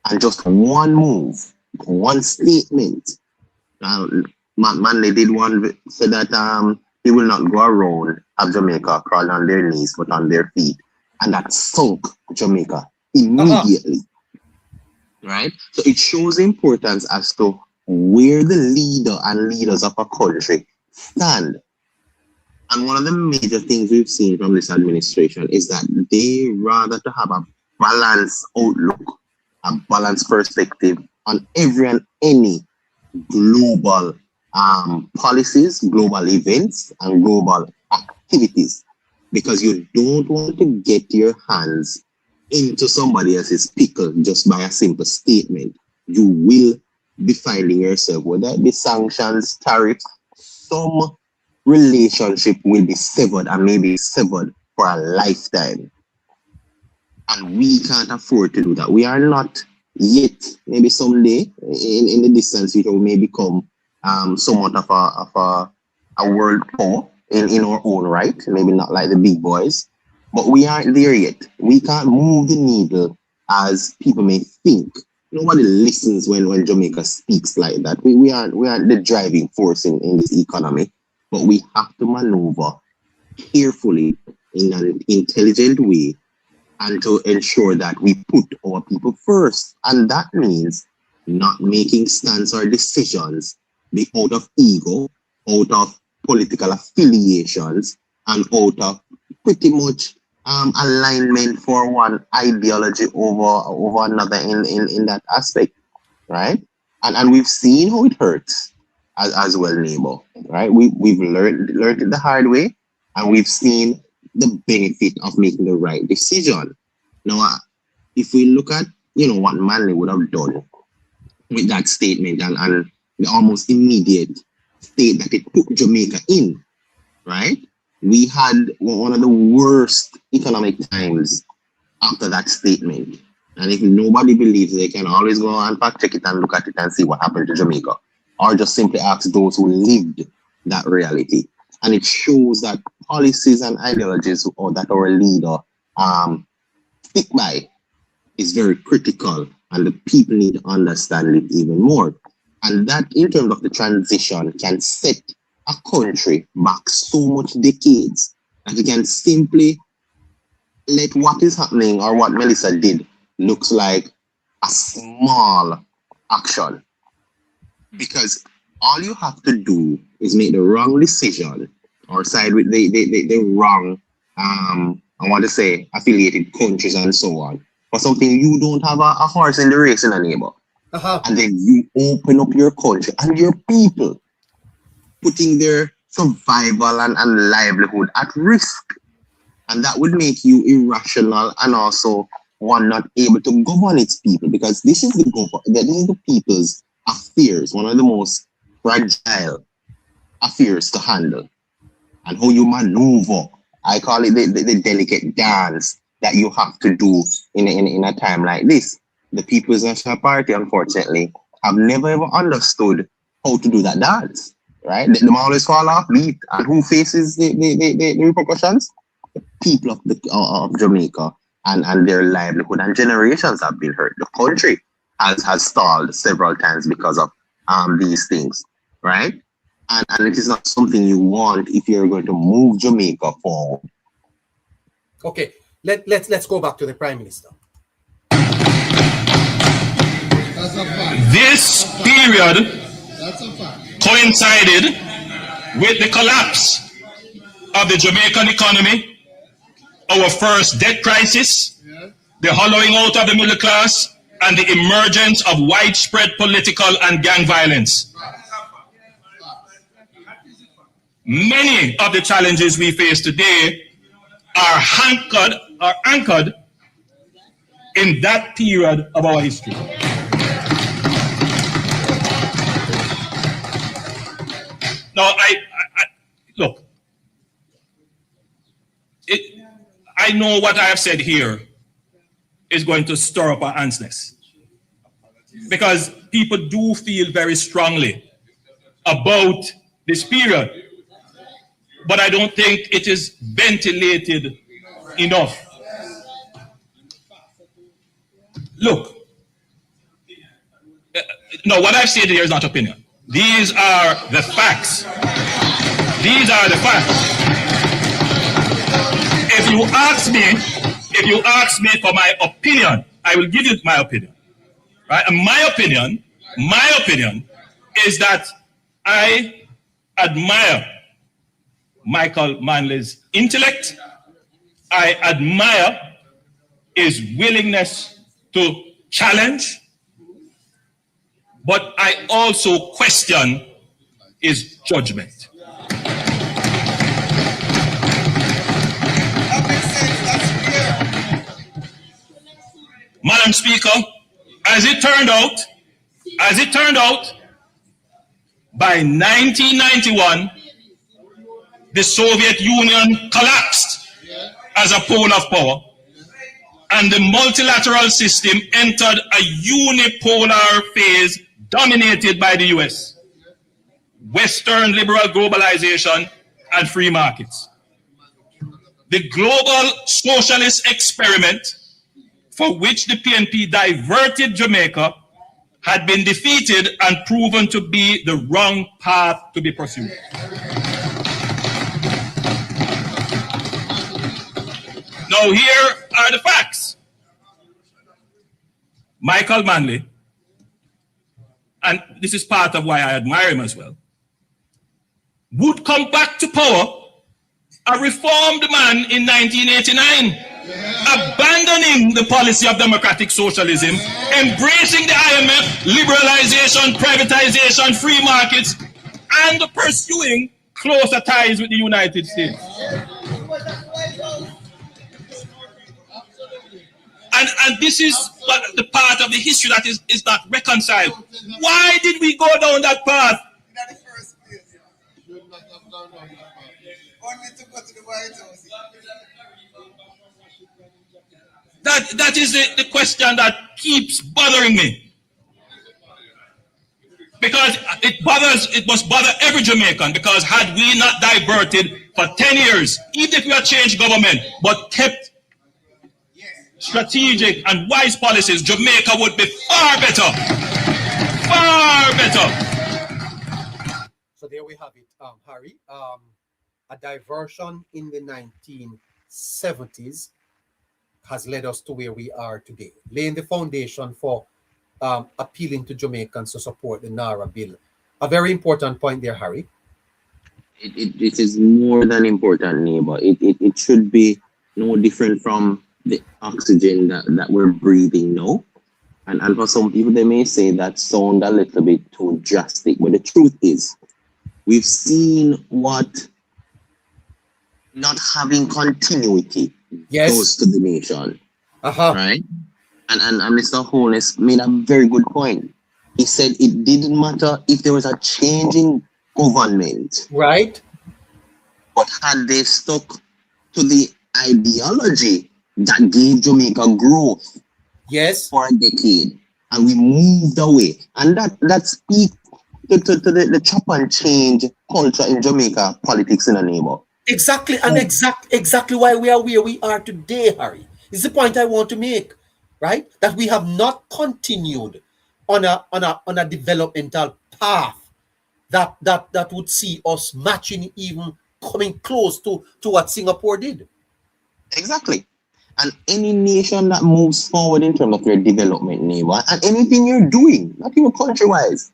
And just one move, one statement. Manley did one say that he will not go around of Jamaica crawling on their knees but on their feet. And that sunk Jamaica immediately. Right? So it shows the importance as to where the leader and leaders of a country stand. And one of the major things we've seen from this administration is that they rather to have a balanced outlook, a balanced perspective on every and any global policies, global events, and global activities. Because you don't want to get your hands into somebody else's pickle just by a simple statement. You will be finding yourself, whether it be sanctions, tariffs, some relationship will be severed and maybe severed for a lifetime. And we can't afford to do that. We are not yet, maybe someday in the distance, we may become somewhat of a world power in our own right, maybe not like the big boys, but we aren't there yet. We can't move the needle as people may think. Nobody listens when Jamaica speaks like that. We aren't the driving force in this economy. But we have to maneuver carefully in an intelligent way and to ensure that we put our people first. And that means not making stands or decisions out of ego, out of political affiliations, and out of pretty much alignment for one ideology over another in that aspect, right? And we've seen how it hurts. As well, neighbor, right? We've learned it the hard way, and we've seen the benefit of making the right decision. Now, if we look at what Manley would have done with that statement and the almost immediate state that it took Jamaica in, right? We had one of the worst economic times after that statement, and if nobody believes, they can always go and fact check it and look at it and see what happened to Jamaica. Or just simply ask those who lived that reality. And it shows that policies and ideologies or that our leader stick by is very critical, and the people need to understand it even more. And that, in terms of the transition, can set a country back so much decades that you can simply let what is happening or what Melissa did looks like a small action, because all you have to do is make the wrong decision or side with the wrong, I want to say, affiliated countries and so on, for something you don't have a horse in the race in a neighbor. And then you open up your country and your people, putting their survival and livelihood at risk. And that would make you irrational and also one not able to govern its people, because this is the people's affairs, one of the most fragile affairs to handle. And how you maneuver, I call it the delicate dance that you have to do in a time like this. The People's National Party, unfortunately, have never ever understood how to do that dance, right? They always fall off beat. And who faces the repercussions? The people of Jamaica and their livelihood, and generations have been hurt. The country has stalled several times because of these things, right? And it is not something you want if you're going to move Jamaica forward. Okay, let's go back to the Prime Minister. This period coincided with the collapse of the Jamaican economy, our first debt crisis, the hollowing out of the middle class, and the emergence of widespread political and gang violence. Many of the challenges we face today are anchored in that period of our history. Now, look, I know what I have said here is going to stir up our antsness, because people do feel very strongly about this period, but I don't think it is ventilated enough. Look, no, what I've said here is not opinion. These are the facts. These are the facts. If you ask me for my opinion, I will give you my opinion. Right? And my opinion is that I admire Michael Manley's intellect. I admire his willingness to challenge, but I also question his judgment. Madam Speaker, as it turned out, by 1991, the Soviet Union collapsed as a pole of power, and the multilateral system entered a unipolar phase dominated by the US, Western liberal globalization, and free markets. The global socialist experiment for which the PNP diverted Jamaica had been defeated and proven to be the wrong path to be pursued. Now, here are the facts. Michael Manley, and this is part of why I admire him as well, would come back to power a reformed man in 1989, abandoning the policy of democratic socialism, embracing the IMF, liberalization, privatization, free markets, and pursuing closer ties with the United States. And this is the part of the history that is not reconciled. Why did we go down that path? That is the question that keeps bothering me. Because it must bother every Jamaican, because had we not diverted for 10 years, even if we had changed government, but kept strategic and wise policies, Jamaica would be far better. Far better. So there we have it, Harry. A diversion in the 1970s has led us to where we are today, laying the foundation for appealing to Jamaicans to support the NaRRA bill. A very important point there, Harry. It is more than important, neighbor. It should be no different from the oxygen that we're breathing now. And for some people, they may say that sound a little bit too drastic. But the truth is, we've seen what not having continuity does to the nation. Right? And Mr. Holness made a very good point. He said it didn't matter if there was a change in government. Right. But had they stuck to the ideology that gave Jamaica growth for a decade, and we moved away, and that speaks to the chop and change culture in Jamaica politics in a neighbor. Exactly, and exactly why we are where we are today, Harry. Is the point I want to make, right? That we have not continued on a developmental path that would see us matching, even coming close to what Singapore did. Exactly. And any nation that moves forward in terms of your development, neighbor, and anything you're doing, not even country-wise,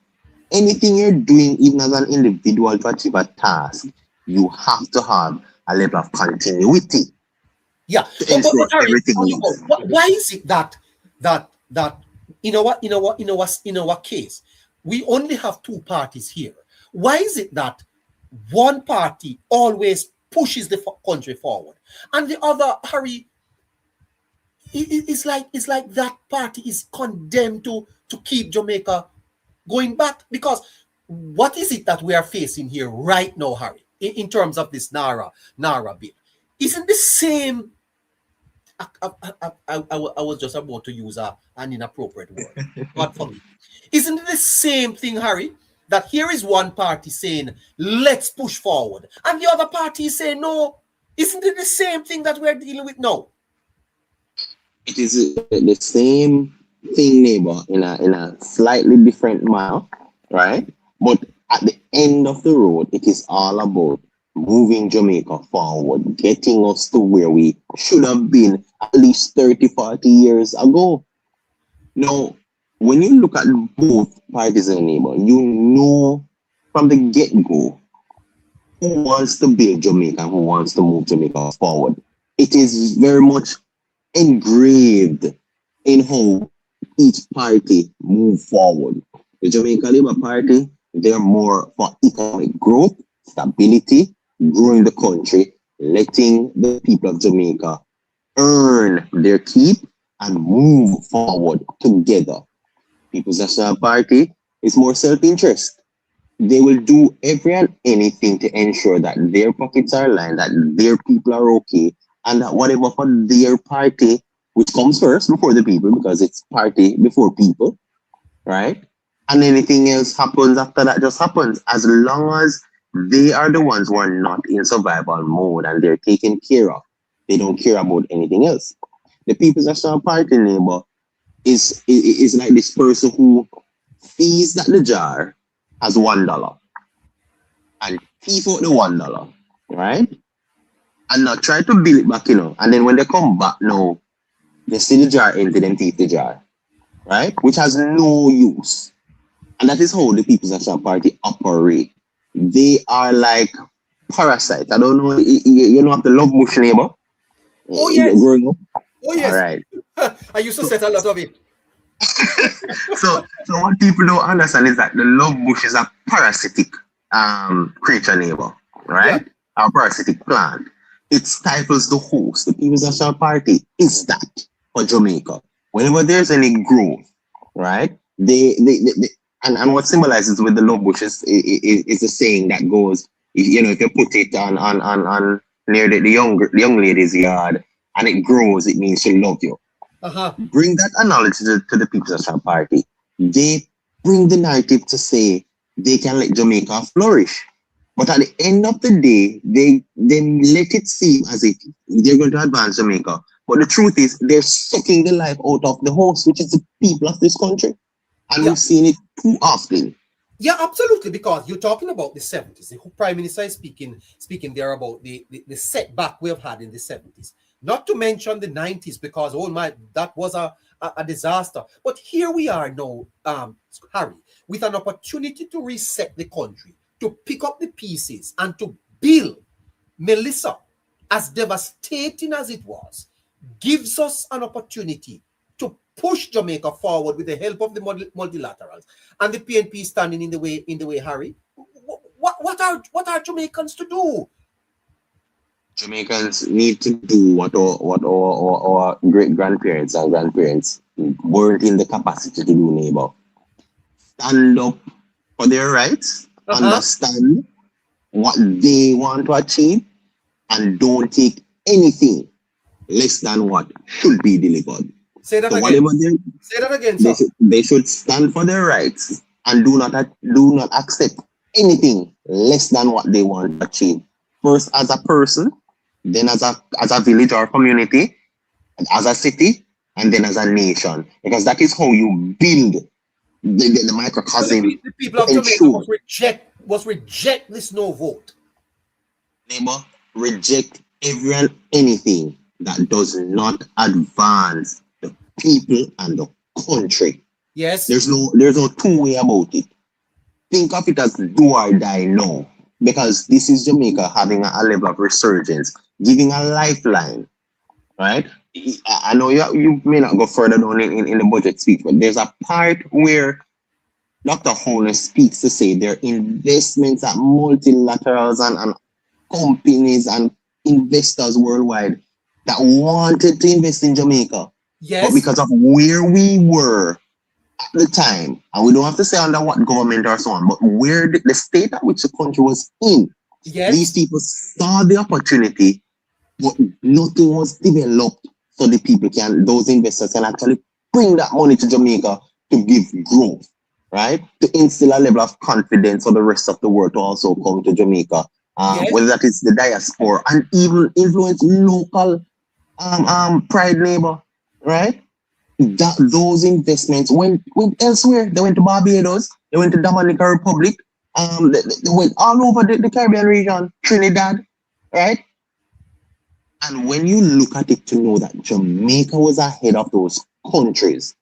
anything you're doing, even as an individual to achieve a task, you have to have a level of continuity. Yeah. But everything why is it that in our case, we only have two parties here? Why is it that one party always pushes the country forward, and the other, Harry, it's like that party is condemned to keep Jamaica going back? Because what is it that we are facing here right now, Harry, in terms of this NaRRA bill? Isn't the same? I was just about to use an inappropriate word. God for me. Isn't it the same thing, Harry? That here is one party saying, let's push forward, and the other party is saying, no. Isn't it the same thing that we're dealing with now? It is the same thing, neighbor, in a slightly different manner, right? But at the end of the road, it is all about moving Jamaica forward, getting us to where we should have been at least 30, 40 years ago. Now, when you look at both parties in the neighbor, you know from the get-go who wants to build Jamaica and who wants to move Jamaica forward. It is very much engraved in how each party move forward. The Jamaica Labour Party, they're more for economic growth, stability, growing the country, letting the people of Jamaica earn their keep and move forward together. People's National Party is more self-interest. They will do every and anything to ensure that their pockets are lined, that their people are okay, and that whatever for their party, which comes first before the people, because it's party before people, right? And anything else happens after that just happens, as long as they are the ones who are not in survival mode and they're taken care of. They don't care about anything else. The People's National Party, neighbor, is like this person who sees that the jar has $1 and thief out the $1, right? And now try to build it back, and then when they come back now, they see the jar empty, then thief the jar, right? Which has no use. And that is how the People's National Party operate. They are like parasites. I don't know, you know what the love bush, neighbor? Oh, yes. Growing up? Oh, yes. All right. I used to set a lot of it. So what people don't understand is that the love bush is a parasitic creature, neighbor, right? Yeah. A parasitic plant. It stifles the host. The People's National Party is that for Jamaica. Whenever there's any growth, right? And what symbolizes with the love bush is the saying that goes, if you put it on near the young lady's yard and it grows, it means she loves you. Bring that analogy to the People's National Party. They bring the narrative to say they can let Jamaica flourish. But at the end of the day, they let it seem as if they're going to advance Jamaica. But the truth is, they're sucking the life out of the host, which is the people of this country. And we've seen it too often. Yeah, absolutely, because you're talking about the 70s. The Prime Minister is speaking there about the setback we have had in the 70s. Not to mention the 90s, because oh my, that was a disaster. But here we are now, Harry, with an opportunity to reset the country, to pick up the pieces and to build. Melissa, as devastating as it was, gives us an opportunity to push Jamaica forward with the help of the multilaterals, and the PNP standing in the way, Harry. What are Jamaicans to do? Jamaicans need to do what our great grandparents and grandparents weren't in the capacity to do, neighbor. Stand up for their rights, understand what they want to achieve, and don't take anything less than what should be delivered. Say that So again. Say that again, sir. They should stand for their rights and do not accept anything less than what they want to achieve. First as a person, then as a village or community, and as a city, and then as a nation. Because that is how you build the microcosm. The people of Jamaica must reject this no vote. Neighbor, reject every and anything that does not advance the people and the country. Yes. There's no two-way about it. Think of it as do or die now. Because this is Jamaica having a level of resurgence, giving a lifeline, right? I know you may not go further down in the budget speech, but there's a part where Dr. Horner speaks to say there are investments at multilaterals and companies and investors worldwide that wanted to invest in Jamaica. Yes. But because of where we were at the time, and we don't have to say under what government or so on, but where the state at which the country was in, yes, these people saw the opportunity, but nothing was developed so those investors can actually bring that money to Jamaica to give growth, right? To instill a level of confidence for the rest of the world to also come to Jamaica, whether that is the diaspora and even influence local pride neighbor, right? Those investments went elsewhere. They went to Barbados, they went to Dominican Republic, they went all over the Caribbean region, Trinidad, right? And when you look at it to know that Jamaica was ahead of those countries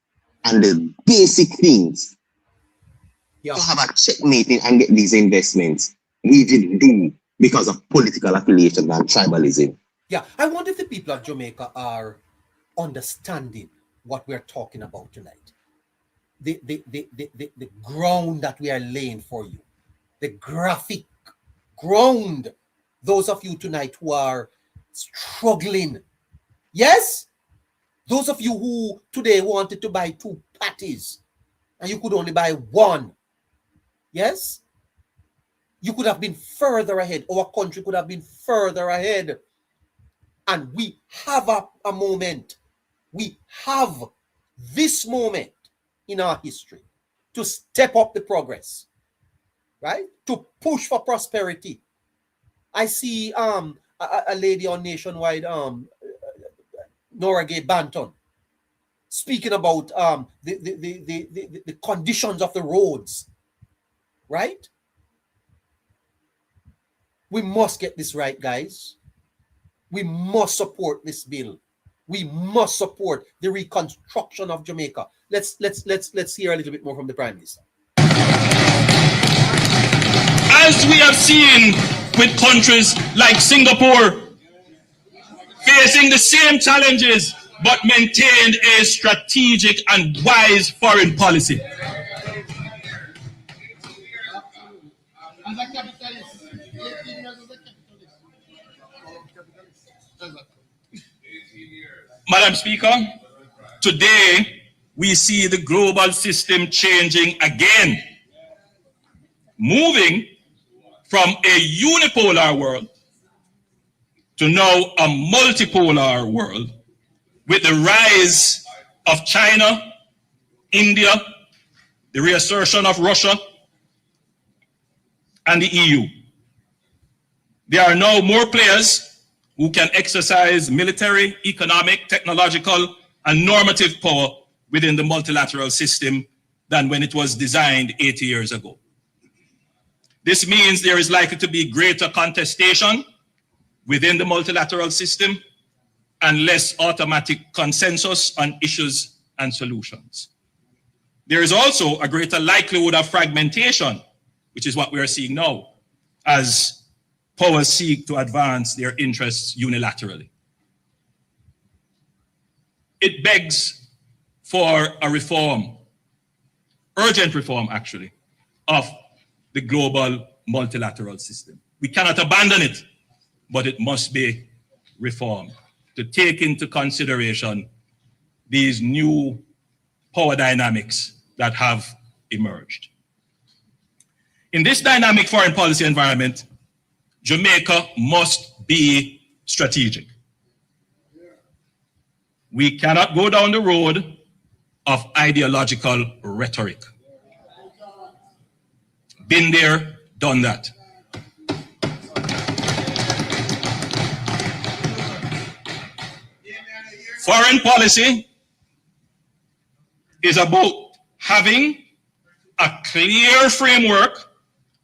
and the basic things to have a checkmating and get these investments, we didn't do because of political affiliation and tribalism. Yeah, I wonder if the people of Jamaica are understanding what we're talking about tonight. The ground that we are laying for you. The graphic ground. Those of you tonight who are struggling. Yes? Those of you who today wanted to buy 2 patties and you could only buy 1. Yes? You could have been further ahead. Our country could have been further ahead. And we have a moment. We have this moment in our history to step up the progress, right? To push for prosperity. I see a lady on Nationwide, NaRRA Gay Banton, speaking about the conditions of the roads, right? We must get this right, guys. We must support this bill. We must support the reconstruction of Jamaica. Let's hear a little bit more from the Prime Minister. As we have seen with countries like Singapore facing the same challenges but maintained a strategic and wise foreign policy. Madam Speaker, today we see the global system changing again, moving from a unipolar world to now a multipolar world with the rise of China, India, the reassertion of Russia, and the EU. There are now more players who can exercise military, economic, technological, and normative power within the multilateral system than when it was designed 80 years ago. This means there is likely to be greater contestation within the multilateral system, and less automatic consensus on issues and solutions. There is also a greater likelihood of fragmentation, which is what we are seeing now, as powers seek to advance their interests unilaterally. It begs for a reform, urgent reform actually, of the global multilateral system. We cannot abandon it, but it must be reformed to take into consideration these new power dynamics that have emerged. In this dynamic foreign policy environment, Jamaica must be strategic. We cannot go down the road of ideological rhetoric. Been there, done that. Foreign policy is about having a clear framework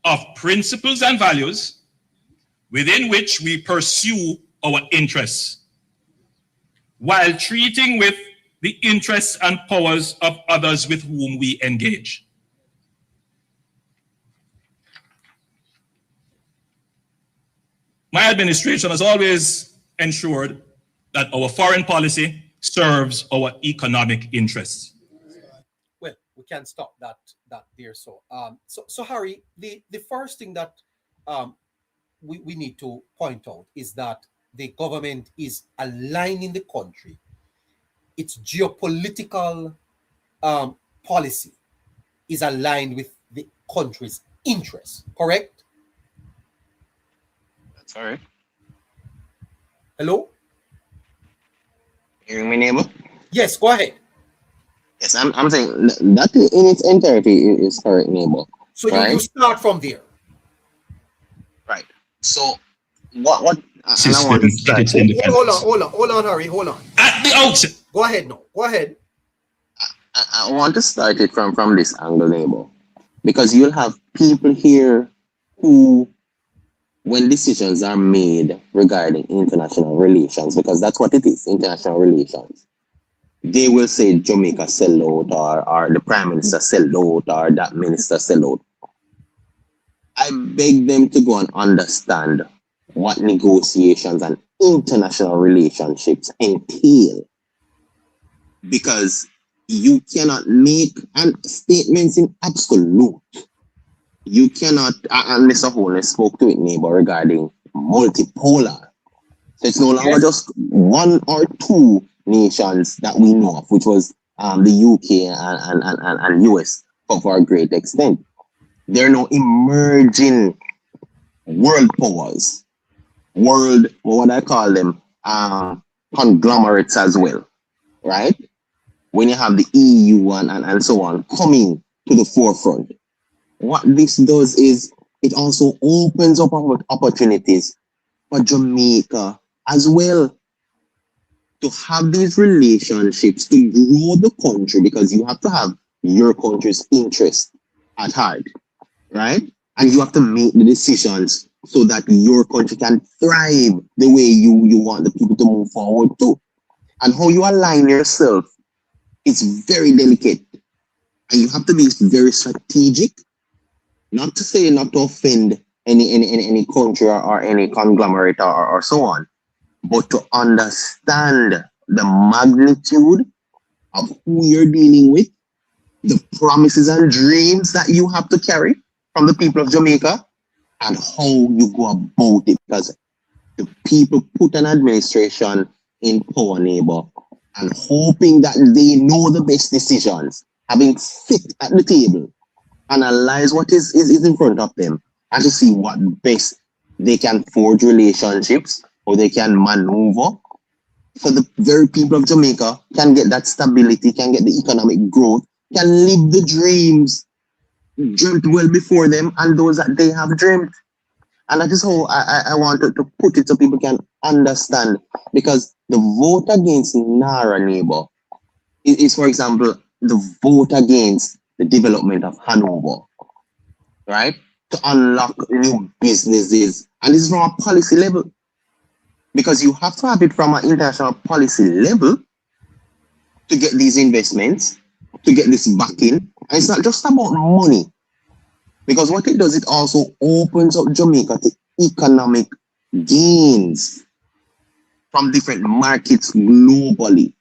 of principles and values within which we pursue our interests, while treating with the interests and powers of others with whom we engage. My administration has always ensured that our foreign policy serves our economic interests. Well, we can't stop that there. So Harry, the first thing that we need to point out is that the government is aligning the country, its geopolitical policy is aligned with the country's interests, correct? Sorry. Hello? Hearing me, neighbor? Yes, go ahead. Yes, I'm saying that in its entirety is correct, neighbor. So right? you start from there. Right. So what and I System want to get start. its independence. Hold on, Harry, hold on. At the outset, Go ahead now. Go ahead. I want to start it from this angle, neighbor, because you'll have people here who, when decisions are made regarding international relations, because that's what it is, international relations, they will say Jamaica sell out, or the Prime Minister sell out, or that minister sell out. I beg them to go and understand what negotiations and international relationships entail, because you cannot make statements in absolute. You cannot, and Mr. Holness spoke to it, neighbor, regarding multipolar. So it's no longer just one or two nations that we know of, which was the UK and US for a great extent. There are now emerging world powers, what I call them, conglomerates as well, right? When you have the EU and so on coming to the forefront. What this does is it also opens up opportunities for Jamaica as well to have these relationships, to grow the country, because you have to have your country's interest at heart, right? And you have to make the decisions so that your country can thrive the way you want the people to move forward too. And how you align yourself is very delicate. And you have to be very strategic. Not to say not to offend any country or any conglomerate or so on, but to understand the magnitude of who you're dealing with, the promises and dreams that you have to carry from the people of Jamaica, and how you go about it. Because the people put an administration in power, neighbor, and hoping that they know the best decisions, having sit at the table, analyze what is in front of them, and to see what best they can forge relationships or they can maneuver so the very people of Jamaica can get that stability, can get the economic growth, can live the dreams dreamt well before them and those that they have dreamt. And that is how I wanted to put it so people can understand. Because the vote against NaRRA, neighbor, is, for example, the vote against the development of Hanover, right? To unlock new businesses. And this is from a policy level. because you have to have it from an international policy level to get these investments, to get this backing. And it's not just about money, because what it does, it also opens up Jamaica to economic gains from different markets globally.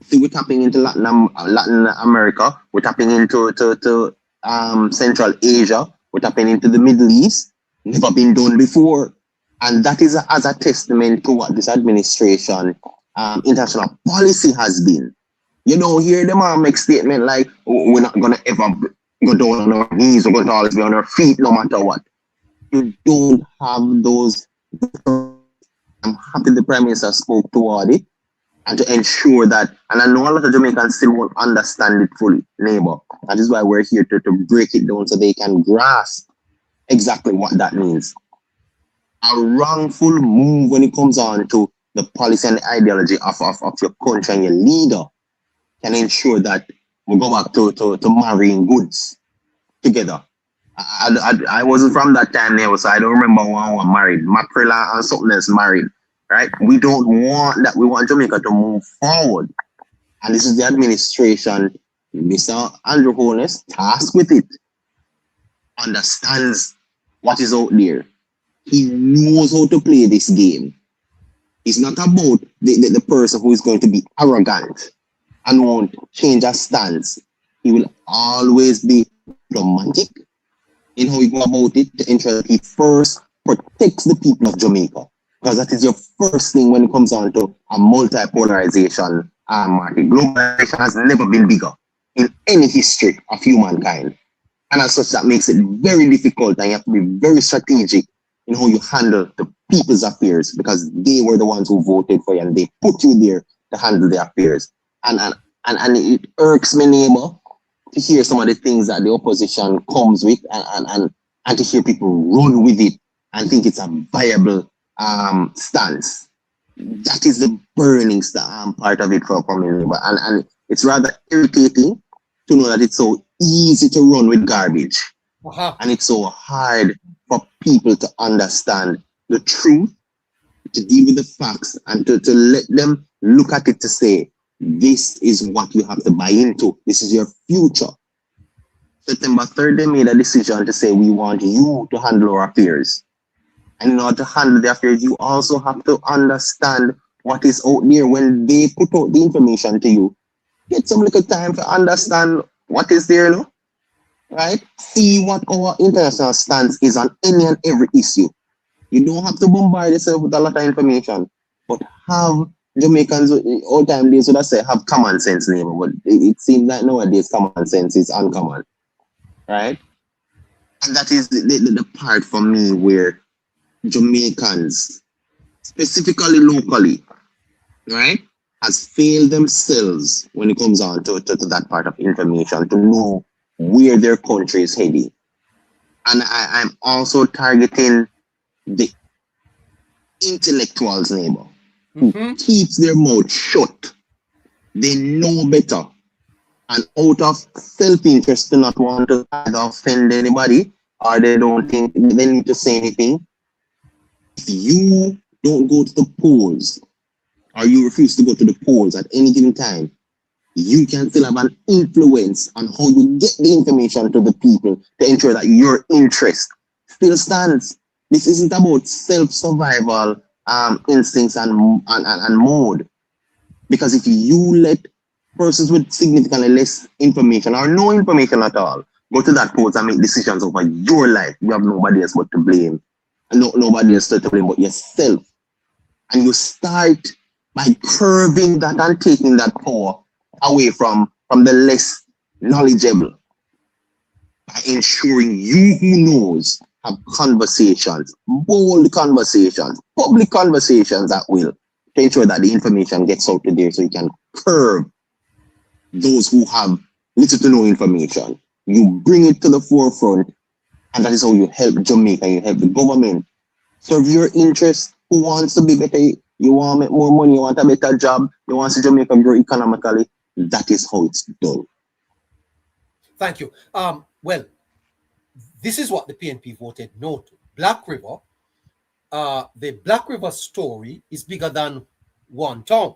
See, we're tapping into Latin America, we're tapping into Central Asia, we're tapping into the Middle East. Never been done before. And that is as a testament to what this administration international policy has been. You don't hear them make statement like, oh, we're not going to ever go down on our knees, we're going to always be on our feet no matter what. You don't have those. I'm happy the Prime Minister spoke toward it and to ensure that, and I know a lot of Jamaicans still won't understand it fully, neighbor. That is why we're here to break it down so they can grasp exactly what that means. A wrongful move when it comes on to the policy and the ideology of your country and your leader can ensure that we go back to marrying goods together. I wasn't from that time there, so I don't remember when I was married. Mackerel and something else married, right? We don't want that. We want Jamaica to move forward. And this is the administration, Mr. Andrew Holness, tasked with it, understands what is out there. He knows how to play this game. It's not about the person who is going to be arrogant and won't change a stance. He will always be diplomatic in how he go about it to ensure that he first protects the people of Jamaica. Because that is your first thing when it comes on to a multi-polarization market. Globalization has never been bigger in any history of humankind. And as such, that makes it very difficult, and you have to be very strategic in how you handle the people's affairs, because they were the ones who voted for you and they put you there to handle their affairs. And it irks me, neighbor, to hear some of the things that the opposition comes with and to hear people run with it and think it's a viable stance. That is the burning part of it for me, neighbor. And it's rather irritating to know that it's so easy to run with garbage. And it's so hard for people to understand the truth, to deal with the facts, and to let them look at it to say, this is what you have to buy into. This is your future. September 3rd, they made a decision to say, we want you to handle our affairs. And in order to handle the affairs, you also have to understand what is out there. When they put out the information to you, get some little time to understand what is there, no? Right? See what our international stance is on any and every issue. You don't have to bombard yourself with a lot of information, but have Jamaicans, all time days would I say, have common sense, neighbor. But it seems like nowadays common sense is uncommon, right? And that is the part for me where Jamaicans, specifically locally, right, has failed themselves when it comes on to that part of information, to know where their country is heading. And I'm also targeting the intellectuals, neighbor, who keeps their mouth shut. They know better. And out of self-interest to not want to either offend anybody, or they don't think they need to say anything. If you don't go to the polls, or you refuse to go to the polls at any given time, you can still have an influence on how you get the information to the people to ensure that your interest still stands. This isn't about self-survival instincts and mode. Because if you let persons with significantly less information or no information at all go to that post and make decisions over your life, you have nobody else but to blame. And nobody else to blame but yourself. And you start by curbing that and taking that power away from the less knowledgeable, by ensuring you who knows have conversations, bold conversations, public conversations at will, to ensure that the information gets out there so you can curb those who have little to no information. You bring it to the forefront, and that is how you help Jamaica, you help the government serve your interests. Who wants to be better? You want to make more money, you want a better job, you want to see Jamaica grow economically. That is how it's done. Thank you. Well, this is what the PNP voted no to. Black River the Black River story is bigger than one town.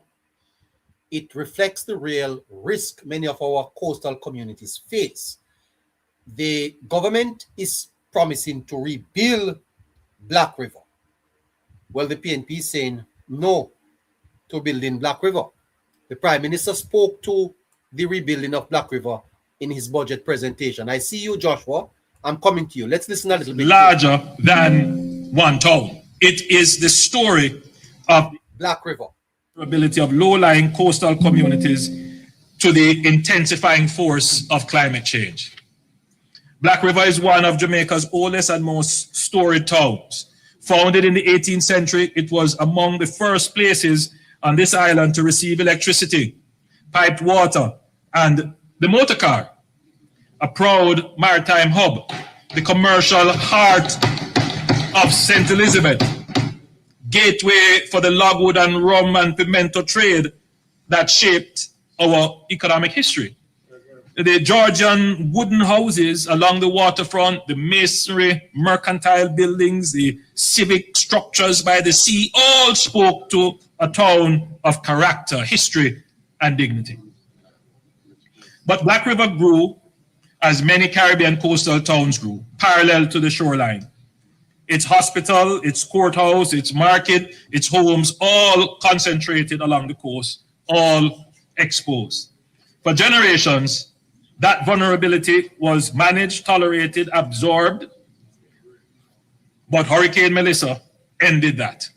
It reflects the real risk many of our coastal communities face. The government is promising to rebuild Black River. Well, the PNP is saying no to building Black River. The Prime Minister spoke to the rebuilding of Black River in his budget presentation. I see you, Joshua. I'm coming to you. Let's listen a little bit. Larger than one town. It is the story of Black River. Ability of low-lying coastal communities to the intensifying force of climate change. Black River is one of Jamaica's oldest and most storied towns. Founded in the 18th century, it was among the first places on this island to receive electricity, piped water, and the motor car, a proud maritime hub, the commercial heart of St. Elizabeth, gateway for the logwood and rum and pimento trade that shaped our economic history. The Georgian wooden houses along the waterfront, the masonry, mercantile buildings, the civic structures by the sea, all spoke to a town of character, history, and dignity. But Black River grew as many Caribbean coastal towns grew, parallel to the shoreline. Its hospital, its courthouse, its market, its homes, all concentrated along the coast, all exposed. For generations, that vulnerability was managed, tolerated, absorbed, but Hurricane Melissa ended that.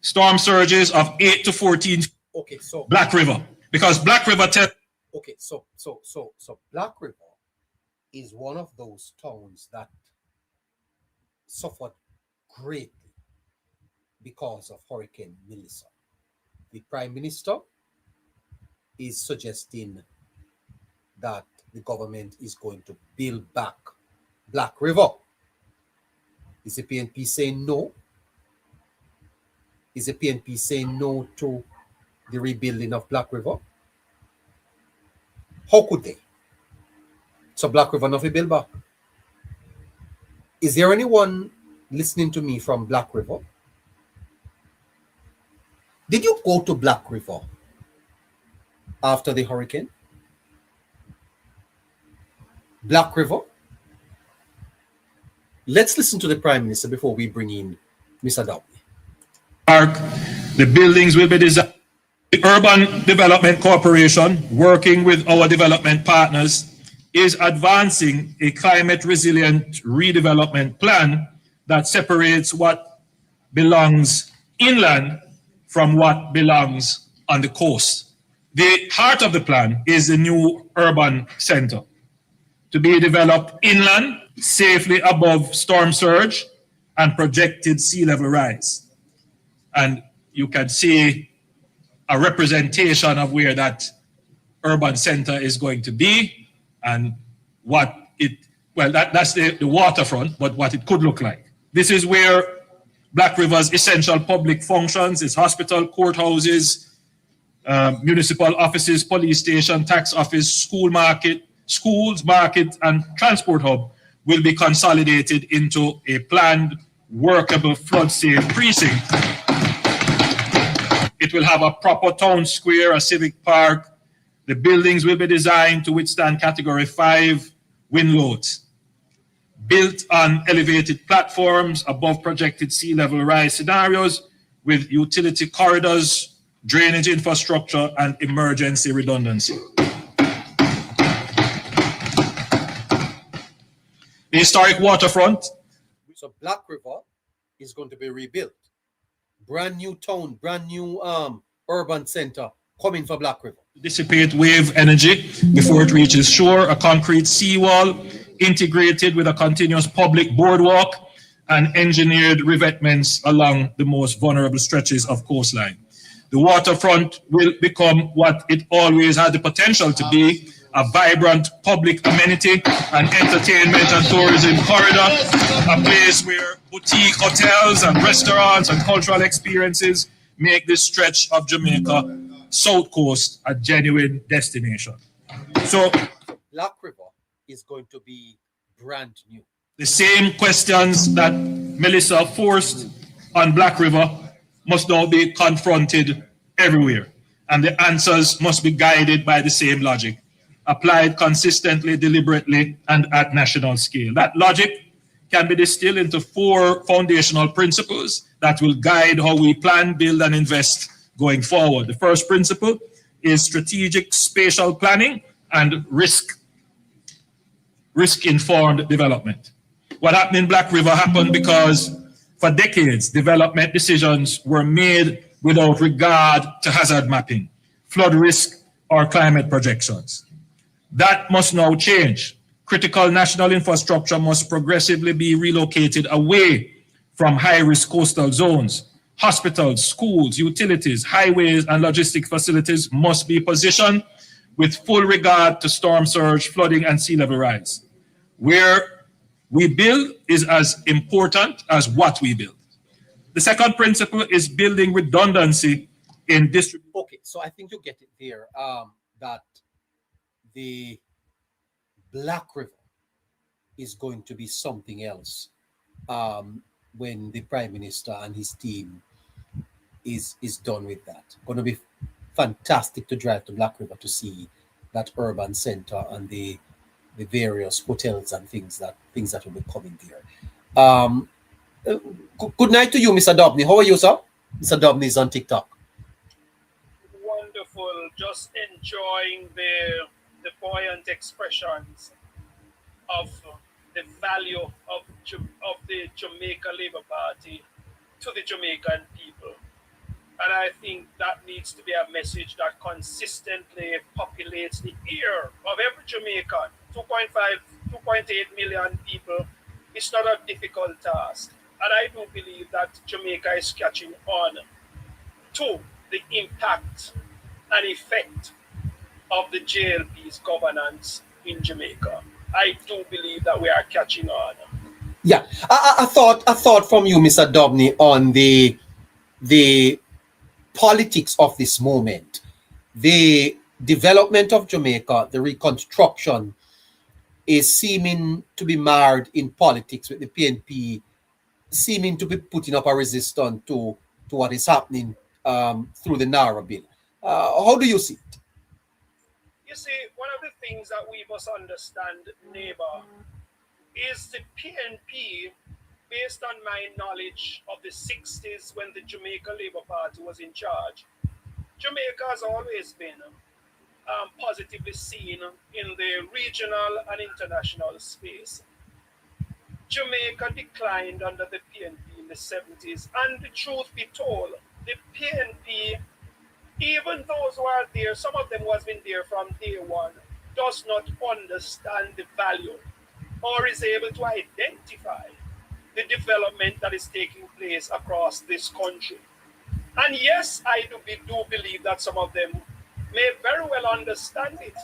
Storm surges of 8 to 14. Okay, so Black River, because Black River. Okay, so Black River is one of those towns that suffered greatly because of Hurricane Melissa. The Prime Minister is suggesting that the government is going to build back Black River. Is the PNP saying no? Is the PNP saying no to the rebuilding of Black River? How could they? So Black River not be built back. Is there anyone listening to me from Black River? Did you go to Black River after the hurricane? Black River? Let's listen to the Prime Minister before we bring in Mr. Downey. Park, the buildings will be designed. The Urban Development Corporation, working with our development partners, is advancing a climate resilient redevelopment plan that separates what belongs inland from what belongs on the coast. The heart of the plan is the new urban center to be developed inland, safely above storm surge and projected sea level rise. And you can see a representation of where that urban center is going to be and what it, well, that's the waterfront, but what it could look like. This is where Black River's essential public functions, its hospital, courthouses, municipal offices, police station, tax office, schools, market, and transport hub will be consolidated into a planned, workable, flood-safe precinct. It will have a proper town square, a civic park. The buildings will be designed to withstand Category 5 wind loads. Built on elevated platforms above projected sea level rise scenarios with utility corridors, drainage infrastructure, and emergency redundancy. The historic waterfront. So Black River is going to be rebuilt. Brand new town, brand new urban center coming for Black River. Dissipate wave energy before it reaches shore, a concrete seawall integrated with a continuous public boardwalk and engineered revetments along the most vulnerable stretches of coastline. The waterfront will become what it always had the potential to be, a vibrant public amenity, an entertainment and tourism corridor, a place where boutique hotels and restaurants and cultural experiences make this stretch of Jamaica South Coast a genuine destination. So Black River is going to be brand new. The same questions that Melissa forced on Black River must now be confronted everywhere, and the answers must be guided by the same logic, applied consistently, deliberately, and at national scale. That logic can be distilled into 4 foundational principles that will guide how we plan, build, and invest going forward. The first principle is strategic spatial planning and risk-informed development. What happened in Black River happened because for decades, development decisions were made without regard to hazard mapping, flood risk, or climate projections. That must now change. Critical national infrastructure must progressively be relocated away from high-risk coastal zones. Hospitals, schools, utilities, highways, and logistic facilities must be positioned with full regard to storm surge, flooding, and sea level rise. Where we build is as important as what we build. The second principle is building redundancy in distribution. Okay, so I think you get it there. That the Black River is going to be something else when the Prime Minister and his team is done with that. Going to be fantastic to drive to Black River to see that urban center and the various hotels and things that will be coming there. Good night to you, Mr. Dobney. How are you, sir? Mr. Dobney is on TikTok. Wonderful. Just enjoying the buoyant expressions of the value of the Jamaica Labour Party to the Jamaican people. And I think that needs to be a message that consistently populates the ear of every Jamaican. 2.8 million people. It's not a difficult task. And I do believe that Jamaica is catching on to the impact and effect of the JLP's governance in Jamaica. I do believe that we are catching on. Yeah, I thought from you, Mr. Dobney, on the politics of this moment, the development of Jamaica, the reconstruction is seeming to be marred in politics, with the PNP seeming to be putting up a resistance to what is happening through the NaRRA bill. How do you see it? You see, one of the things that we must understand, neighbor, is the PNP, based on my knowledge of the 60s when the Jamaica Labour Party was in charge, Jamaica has always been positively seen in the regional and international space. Jamaica declined under the PNP in the 70s, and the truth be told, the PNP, even those who are there, some of them who has been there from day one, does not understand the value or is able to identify the development that is taking place across this country. And yes, I do believe that some of them may very well understand it.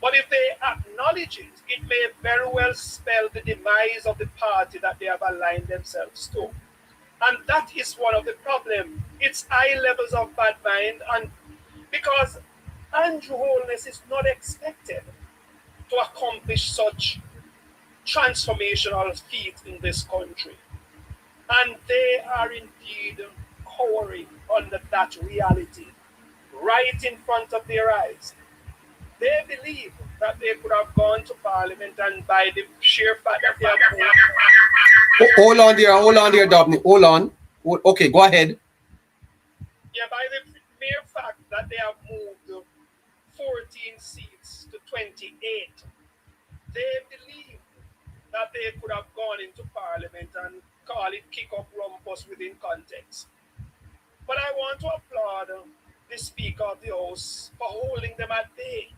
But if they acknowledge it, it may very well spell the demise of the party that they have aligned themselves to. And that is one of the problems. It's high levels of bad mind, and because Andrew Holness is not expected to accomplish such transformational feat in this country. And they are indeed cowering under that reality right in front of their eyes. They believe that they could have gone to Parliament, and by the sheer fact that they have Hold on there, Dobney. Hold on. Okay, go ahead. Yeah, by the mere fact that they have moved 14 seats to 28, they believe that they could have gone into Parliament and call it kick up rumpus within context. But I want to applaud the Speaker of the House for holding them at bay,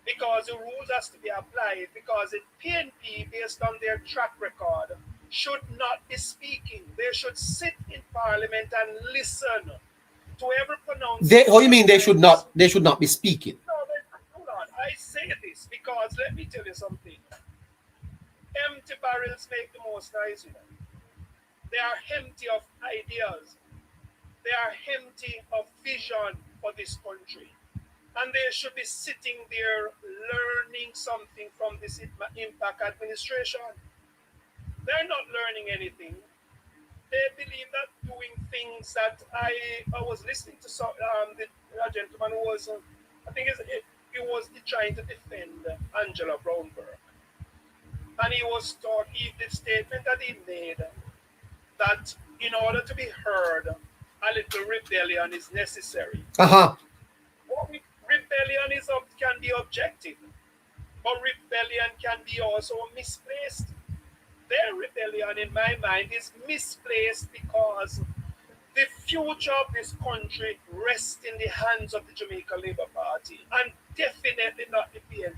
because the rules has to be applied, because the PNP, based on their track record, should not be speaking. They should sit in Parliament and listen to every pronouncement. How you mean they should not be speaking? No, hold on. I say this because let me tell you something. Empty barrels make the most noise, you know. They are empty of ideas. They are empty of vision for this country. And they should be sitting there learning something from this impact administration. They're not learning anything. they believe that doing things that I was listening to the gentleman who was, I think he was trying to defend Angela Brownberg. And he was taught, the statement that he made, that in order to be heard, a little rebellion is necessary. Uh-huh. Rebellion can be objective, but rebellion can be also misplaced. Their rebellion, in my mind, is misplaced because the future of this country rests in the hands of the Jamaica Labour Party and definitely not the PNP.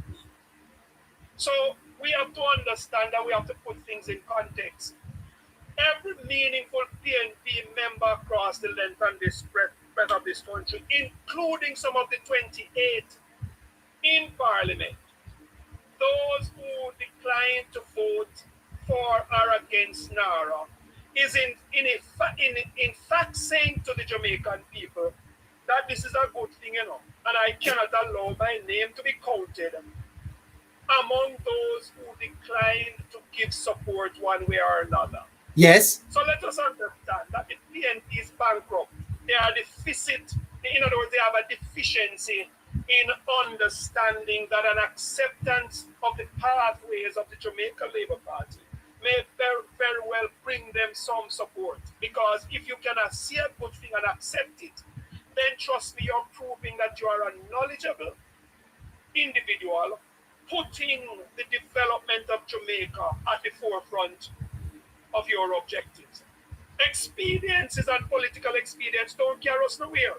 So we have to understand that we have to put things in context. Every meaningful PNP member across the length and the breadth of this country, including some of the 28 in Parliament, those who decline to vote for or against NaRRA, is in fact saying to the Jamaican people that this is a good thing, and I cannot allow my name to be quoted among those who declined to give support one way or another. Yes. So let us understand that the PNP is bankrupt. They are deficit. In other words, they have a deficiency in understanding that an acceptance of the pathways of the Jamaica Labour Party may very, very well bring them some support. Because if you cannot see a good thing and accept it, then trust me, you're proving that you are a knowledgeable individual, putting the development of Jamaica at the forefront of your objectives. Expediences and political expedience don't carry us nowhere.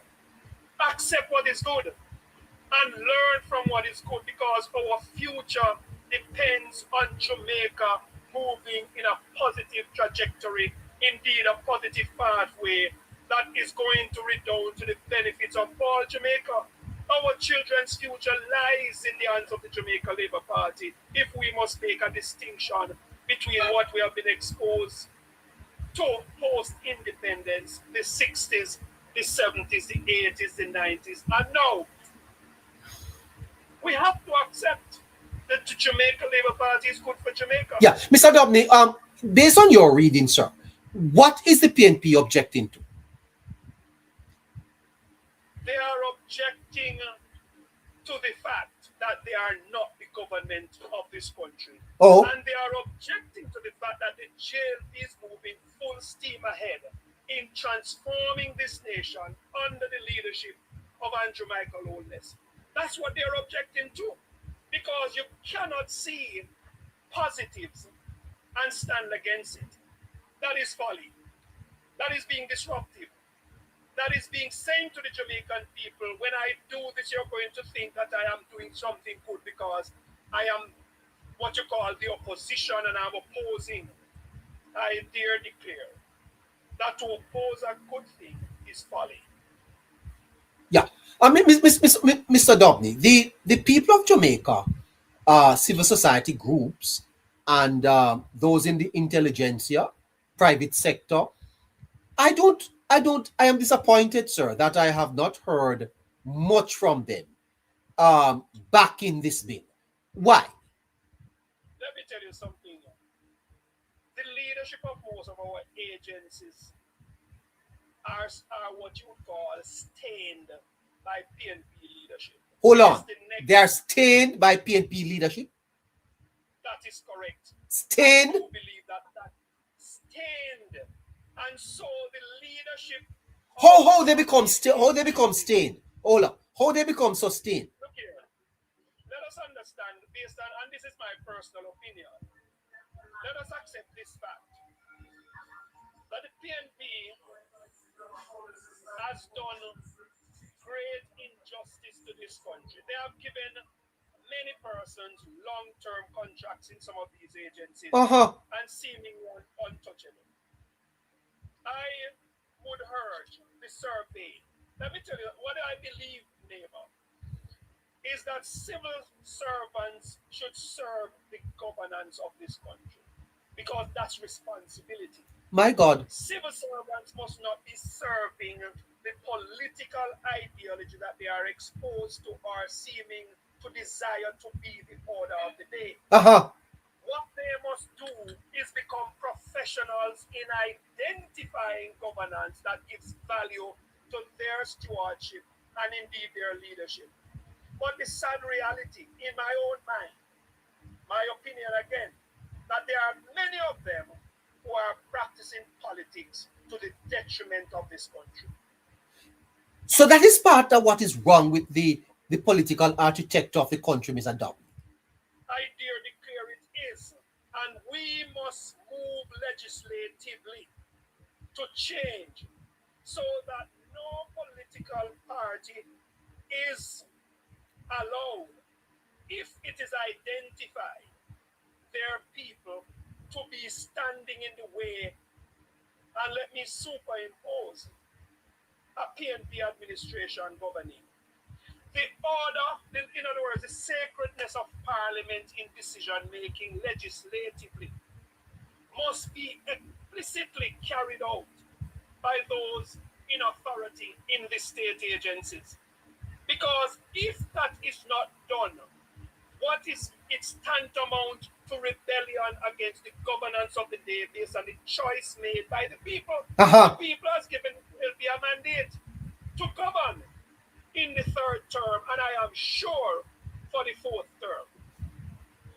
Accept what is good and learn from what is good, because our future depends on Jamaica moving in a positive trajectory, indeed a positive pathway that is going to redound to the benefits of all Jamaica. Our children's future lies in the hands of the Jamaica Labour Party if we must make a distinction between what we have been exposed to post-independence, the 60s, the 70s, the 80s, the 90s, and now we have to accept that the Jamaica Labour Party is good for Jamaica. Yeah, Mr. Dobney, based on your reading, sir, what is the PNP objecting to? They are objecting to the fact that they are not the government of this country. Oh. And they are objecting to the fact that the jail is moving full steam ahead in transforming this nation under the leadership of Andrew Michael Holness. That's what they're objecting to. Because you cannot see positives and stand against it. That is folly. That is being disruptive. That is being saying to the Jamaican people, when I do this, you're going to think that I am doing something good because I am what you call the opposition and I'm opposing. I dare declare that to oppose a good thing is folly. Yeah. I mean, Mr. Dobney, the people of Jamaica, civil society groups, and those in the intelligentsia, private sector, I am disappointed, sir, that I have not heard much from them backing this bill. Why? Let me tell you something. The leadership of most of our agencies are what you would call stained by PNP leadership. Hold on. They are stained by PNP leadership? That is correct. Stained? I do believe that stained. And so the leadership... How they become stained? Hold on. How they become sustained? Look here. Let us understand, based on, and this is my personal opinion, let us accept this fact, that the PNP has done great injustice to this country. They have given many persons long-term contracts in some of these agencies and seemingly untouchable. I would urge the survey. Let me tell you, what I believe, neighbor, is that civil servants should serve the governance of this country because that's responsibility. My God. Civil servants must not be serving the political ideology that they are exposed to or seeming to desire to be the order of the day. What they must do is become professionals in identifying governance that gives value to their stewardship and indeed their leadership. But the sad reality, in my own mind, my opinion again, that there are many of them who are practicing politics to the detriment of this country. So that is part of what is wrong with the political architecture of the country, Mr. Dobbs. I dare declare it is. And we must move legislatively to change so that no political party is allowed, if it is identified, their people to be standing in the way and let me superimpose a PNP administration governing. The order, in other words, the sacredness of parliament in decision making legislatively must be explicitly carried out by those in authority in the state agencies. Because if that is not done, what is its tantamount to rebellion against the governance of the day based on the choice made by the people? The people has given LP a mandate to govern in the third term, and I am sure for the fourth term.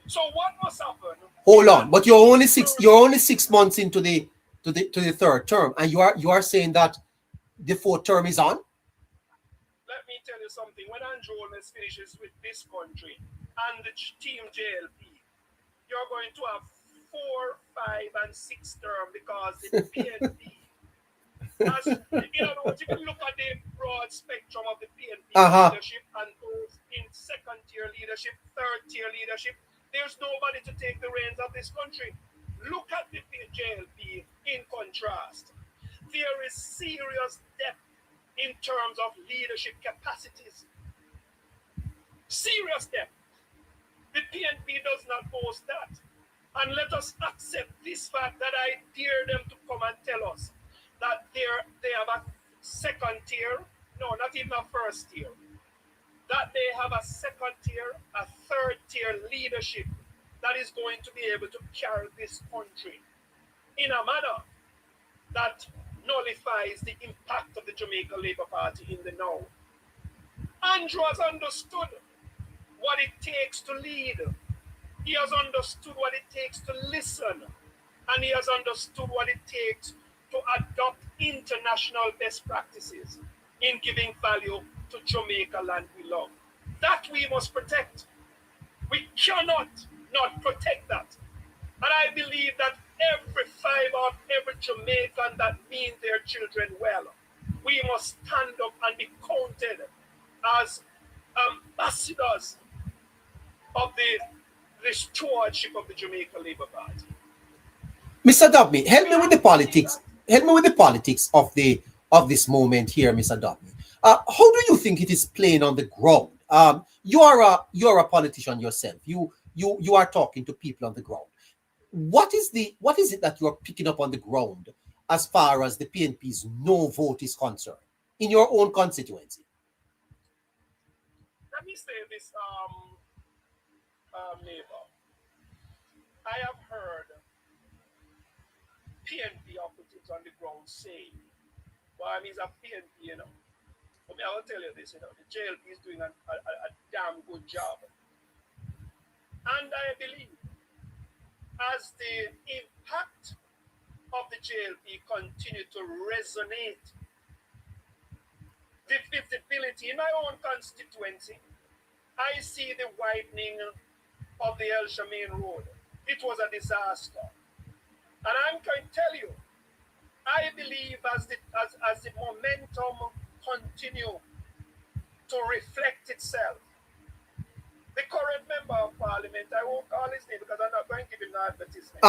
So what must happen? Hold on, but you're only 6 months into the third term, and you are saying that the fourth term is on? Let me tell you something. When Andrew Holmes finishes with this country and the team JLP, you're going to have 4, 5, and 6 term because the PNP has, in other words, if you look at the broad spectrum of the PNP leadership and those in second-tier leadership, third-tier leadership, there's nobody to take the reins of this country. Look at the JLP in contrast. There is serious depth in terms of leadership capacities. Serious depth. The PNP does not boast that. And let us accept this fact that I dare them to come and tell us that they have a second tier, no, not even a first tier, that they have a second tier, a third tier leadership that is going to be able to carry this country in a manner that nullifies the impact of the Jamaica Labour Party in the now. Andrew has understood what it takes to lead. He has understood what it takes to listen. And he has understood what it takes to adopt international best practices in giving value to Jamaica land we love. That we must protect. We cannot not protect that. And I believe that every fiber of every Jamaican that means their children well, we must stand up and be counted as ambassadors of the stewardship of the Jamaica Labour Party. Mr. Dobby, help me with the politics. Help me with the politics of this moment here, Mr. Dobby. How do you think it is playing on the ground? You are a politician yourself. You are talking to people on the ground. What is it that you are picking up on the ground as far as the PNP's no vote is concerned in your own constituency? Let me say this, neighbor. I have heard PNP operatives on the ground say, well, I mean, it's a PNP, I will tell you this, the JLP is doing a damn good job. And I believe as the impact of the JLP continue to resonate, the visibility in my own constituency, I see the widening of the El Shamain Road. It was a disaster. And I'm going to tell you, I believe as the momentum continue to reflect itself, the current member of parliament, I won't call his name because I'm not going to give him an advertisement.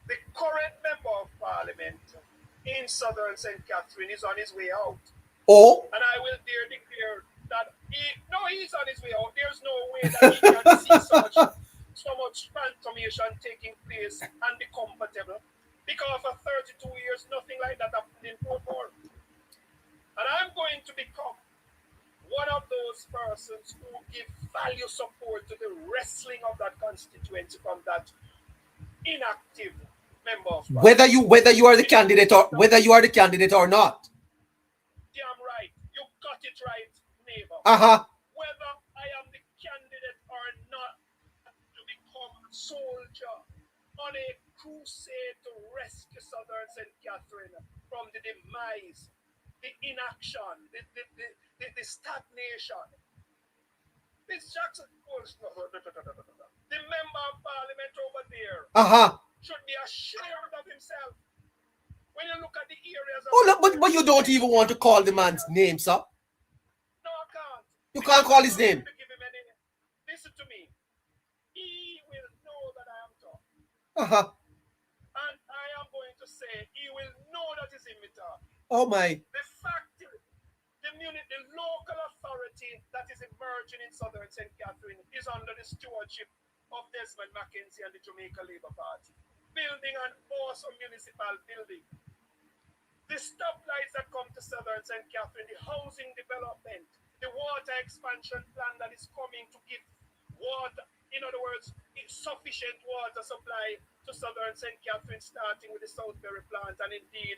The current member of parliament in Southern St. Catherine is on his way out. Oh. And I will dare declare that he's on his way out. There's no way that he can see so much transformation taking place and be comfortable. Because for 32 years, nothing like that happened in Port Moore. And I'm going to become one of those those persons who give value support to the wrestling of that constituency from that inactive member of whether you are the candidate or not. Damn right, you got it right, neighbor. Whether I am the candidate or not, to become a soldier on a crusade to rescue Southern St. Catherine from the demise, the inaction, the stagnation. Miss Jackson, the member of parliament over there, should be ashamed of himself. When you look at the areas of but you don't even want to call the man's name, sir. No, I can't. You can't call his name. Give him any. Listen to me. He will know that I am talking. And I am going to say he will know that is him talking. Oh my. The fact is, the local authority that is emerging in Southern St. Catherine is under the stewardship of Desmond Mackenzie and the Jamaica Labour Party. Building an awesome municipal building. The stoplights that come to Southern St. Catherine, the housing development, the water expansion plan that is coming to give water, in other words, sufficient water supply to Southern St. Catherine, starting with the Southbury plant, and indeed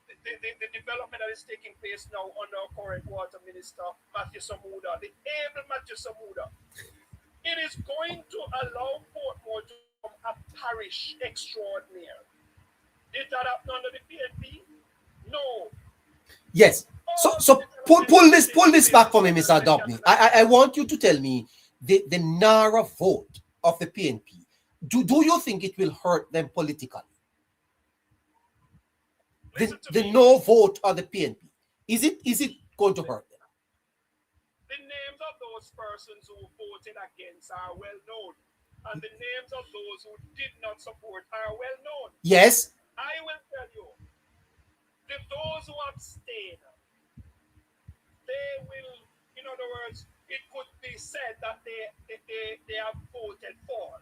the development that is taking place now under our current water minister, Matthew Samuda, the able Matthew Samuda. It is going to allow Portmore to become a parish extraordinaire. Did that happen under the PNP? No. Yes. So pull this back for me, Mr. Dobney. I want you to tell me the NaRRA vote of the PNP. Do you think it will hurt them politically? The no vote of the PNP. Is it going to hurt them? The names of those persons who voted against are well known. And the names of those who did not support are well known. Yes. I will tell you. Those who abstain, they will, in other words, it could be said that they have voted for.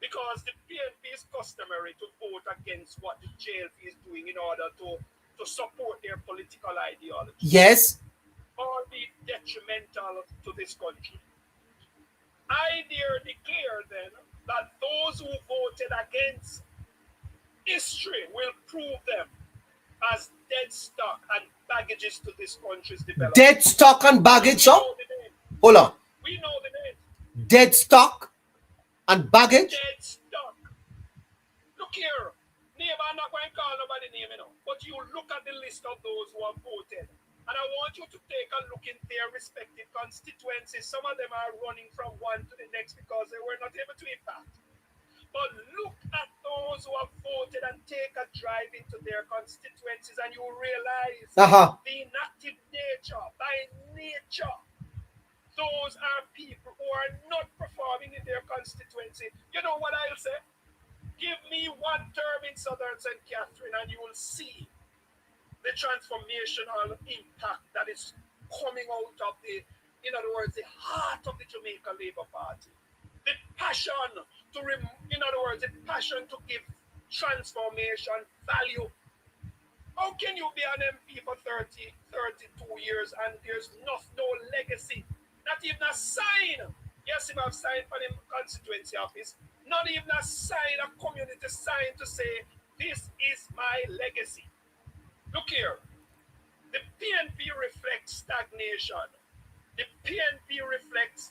Because the PNP is customary to vote against what the JLP is doing in order to support their political ideology. Yes. Or be detrimental to this country. I dare declare then that those who voted against, history will prove them as dead stock and baggages to this country's development. Dead stock and baggage, sir? Hold on. We know the name. Dead stock and baggage? Dead stock. Look here. Name, I'm not going to call nobody name, but you look at the list of those who have voted. And I want you to take a look in their respective constituencies. Some of them are running from one to the next because they were not able to impact. But look at those who have voted and take a drive into their constituencies, and you realize the inactive nature, by nature, those are people who are not performing in their constituency. You know what I'll say? Give me one term in Southern St. Catherine and you will see the transformational impact that is coming out of the, in other words, the heart of the Jamaica Labour Party. The passion in other words, the passion to give transformation value. How can you be an MP for 32 years and there's no legacy? Not even a sign. Yes, if I've signed for the constituency office, not even a sign, a community sign to say, this is my legacy. Look here. The PNP reflects stagnation. The PNP reflects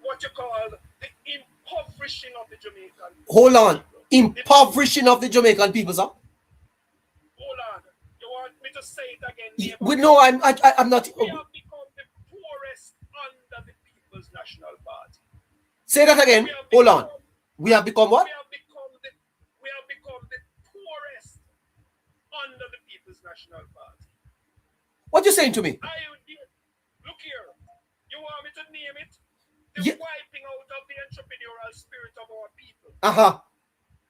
what you call the impoverishing of the Jamaican people. Hold on. Impoverishing of the Jamaican people, sir? Hold on. You want me to say it again? No, I'm not. We have become the poorest under the People's National Party. Say that again. Hold on. We have become what? We have become the poorest under the People's National Party. What you saying to me? Look here. You want me to name it? The wiping out of the entrepreneurial spirit of our people.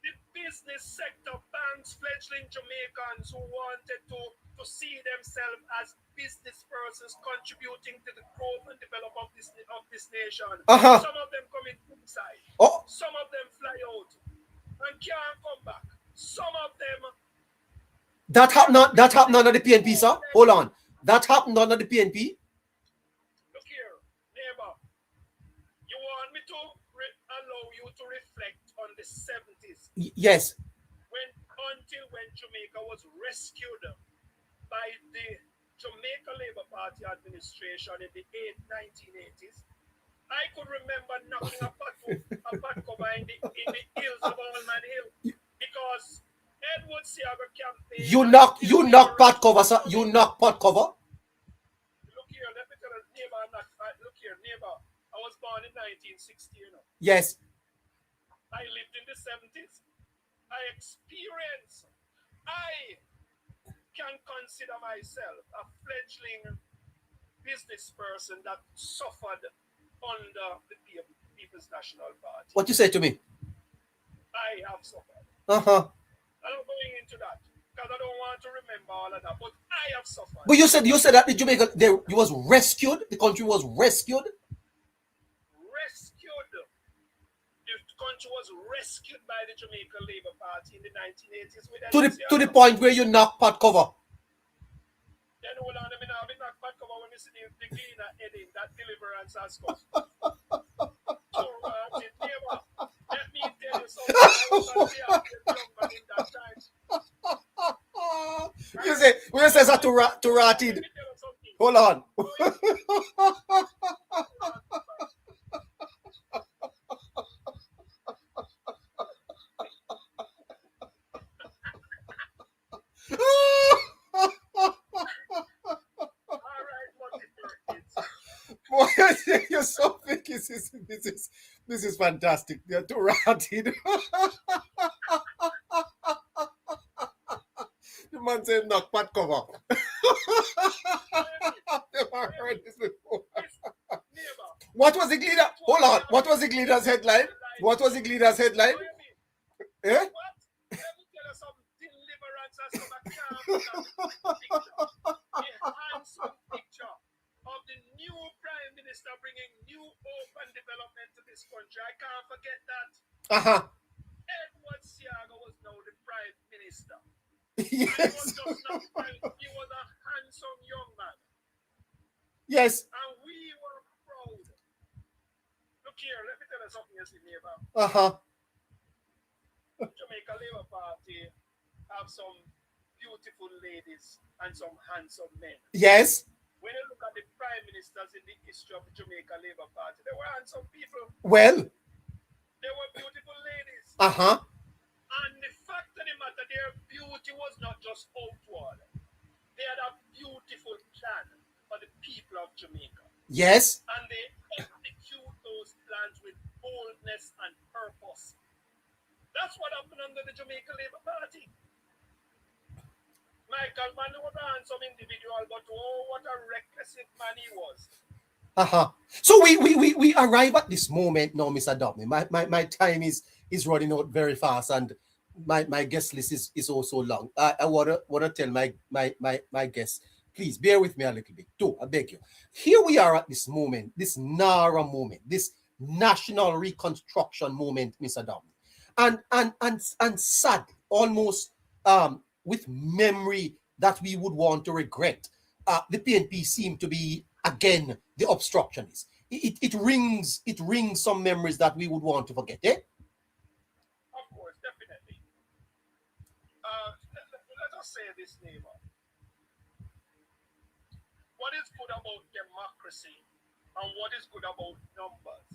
The business sector, banks, fledgling Jamaicans who wanted to see themselves as business persons contributing to the growth and development of this nation. Some of them come inside. Some of them fly out and can't come back. Some of them. That happened under the PNP, sir? Hold on. That happened under the PNP? Look here. the 70s. Yes. Until when Jamaica was rescued by the Jamaica Labour Party administration in the 1980s. I could remember knocking a pot cover in the hills of Allman Hill because Edward Seager campaign. You knock pot cover, sir. You knock pot cover. Look here, let me tell you, neighbor. Look here, neighbor. I was born in 1960. You know. Yes. I lived in the 70s. I experienced. I can consider myself a fledgling business person that suffered under the People's National Party. What you say to me? I have suffered. Uh-huh. I'm not going into that because I don't want to remember all of that, but I have suffered. But you said that the Jamaica you was rescued. The country was rescued. The country was rescued by the Jamaica Labour Party in the 1980s. To the point where you knock pot cover. Then hold on, I mean, I've been knocked pot cover when you see the cleaner heading that deliverance has come. Let me tell you something. I was a young man in that time. You say, when you say that to Ratid. Hold on. You're so big. This is fantastic. They're too ratted. The man said knock pot cover. Never heard this before. What was the leader? Hold on. What was the leader's headline? What was the leader's headline? Eh? Let me tell you some deliverance as some handsome picture of the new prime minister bringing new hope and development to this country. I can't forget that. Uh-huh. Edward Seager was now the prime minister. Yes. He was a handsome young man. Yes. And we were proud. Look here, let me tell you something else, neighbor. Uh-huh. Jamaica Labour Party have some beautiful ladies and some handsome men. Yes. When you look at the prime ministers in the history of the Jamaica Labour Party, they were handsome people. Well. They were beautiful ladies. Uh-huh. And the fact of the matter, their beauty was not just outward. They had a beautiful plan for the people of Jamaica. Yes. And they execute those plans with boldness and purpose. That's what happened under the Jamaica Labour Party. Michael Mann was a handsome individual, but oh, what a reckless man he was. Uh-huh. So we arrive at this moment now, Mr. Dobney. My time is running out very fast, and my guest list is also long. I wanna tell my guests, please bear with me a little bit. I beg you. Here we are at this moment, this NaRRA moment, this national reconstruction moment, Mr. Dobney. And sad, almost with memory that we would want to regret. The PNP seem to be again the obstructionists. It rings some memories that we would want to forget, eh? Of course, definitely. Let us say this, neighbor. What is good about democracy and what is good about numbers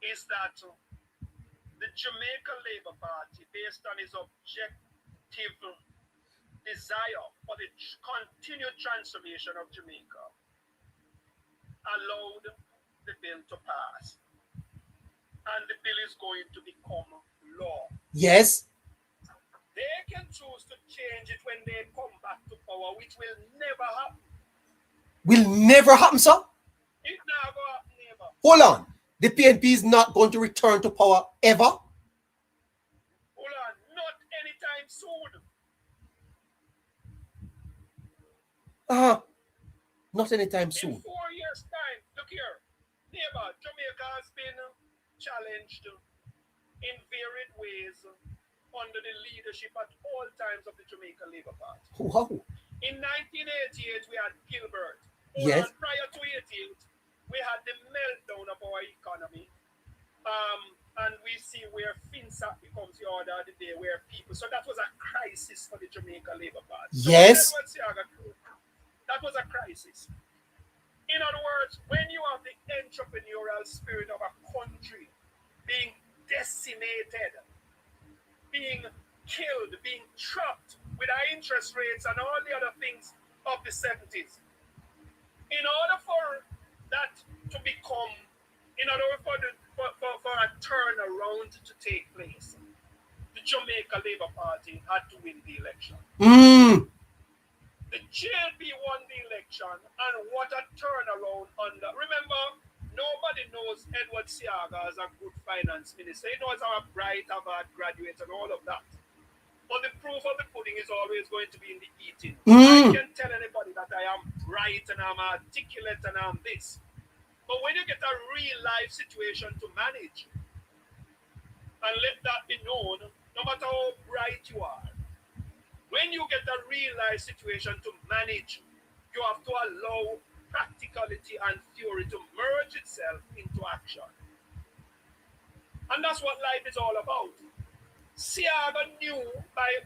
is that the Jamaica Labour Party, based on its objective desire for the continued transformation of Jamaica, allowed the bill to pass. And the bill is going to become law. Yes. They can choose to change it when they come back to power, which will never happen. Will never happen, sir? It never happen, never. Hold on. The PNP is not going to return to power ever? Hold on. Not anytime soon. Not anytime soon. In 4 years' time, look here, neighbor, Jamaica has been challenged in varied ways under the leadership at all times of the Jamaica Labour Party. Wow. In 1988, we had Gilbert. Yes. Prior to 88, we had the meltdown of our economy. and we see where FinSAC becomes the order of the day, where people. So that was a crisis for the Jamaica Labour Party. So Yes. Edward Seaga, that was a crisis. In other words, when you have the entrepreneurial spirit of a country being decimated, being killed, being trapped with high interest rates and all the other things of the 70s, in order for that to become, in order for a turnaround to take place, the Jamaica Labour Party had to win the election. The JLP won the election, and what a turnaround under. Remember, nobody knows Edward Seaga as a good finance minister. He knows I'm a bright, Harvard graduate, and all of that. But the proof of the pudding is always going to be in the eating. I can tell anybody that I am bright and I'm articulate and I'm this. But when you get a real life situation to manage, and let that be known, no matter how bright you are, when you get a real life situation to manage, you have to allow practicality and theory to merge itself into action. And that's what life is all about. Seaga knew,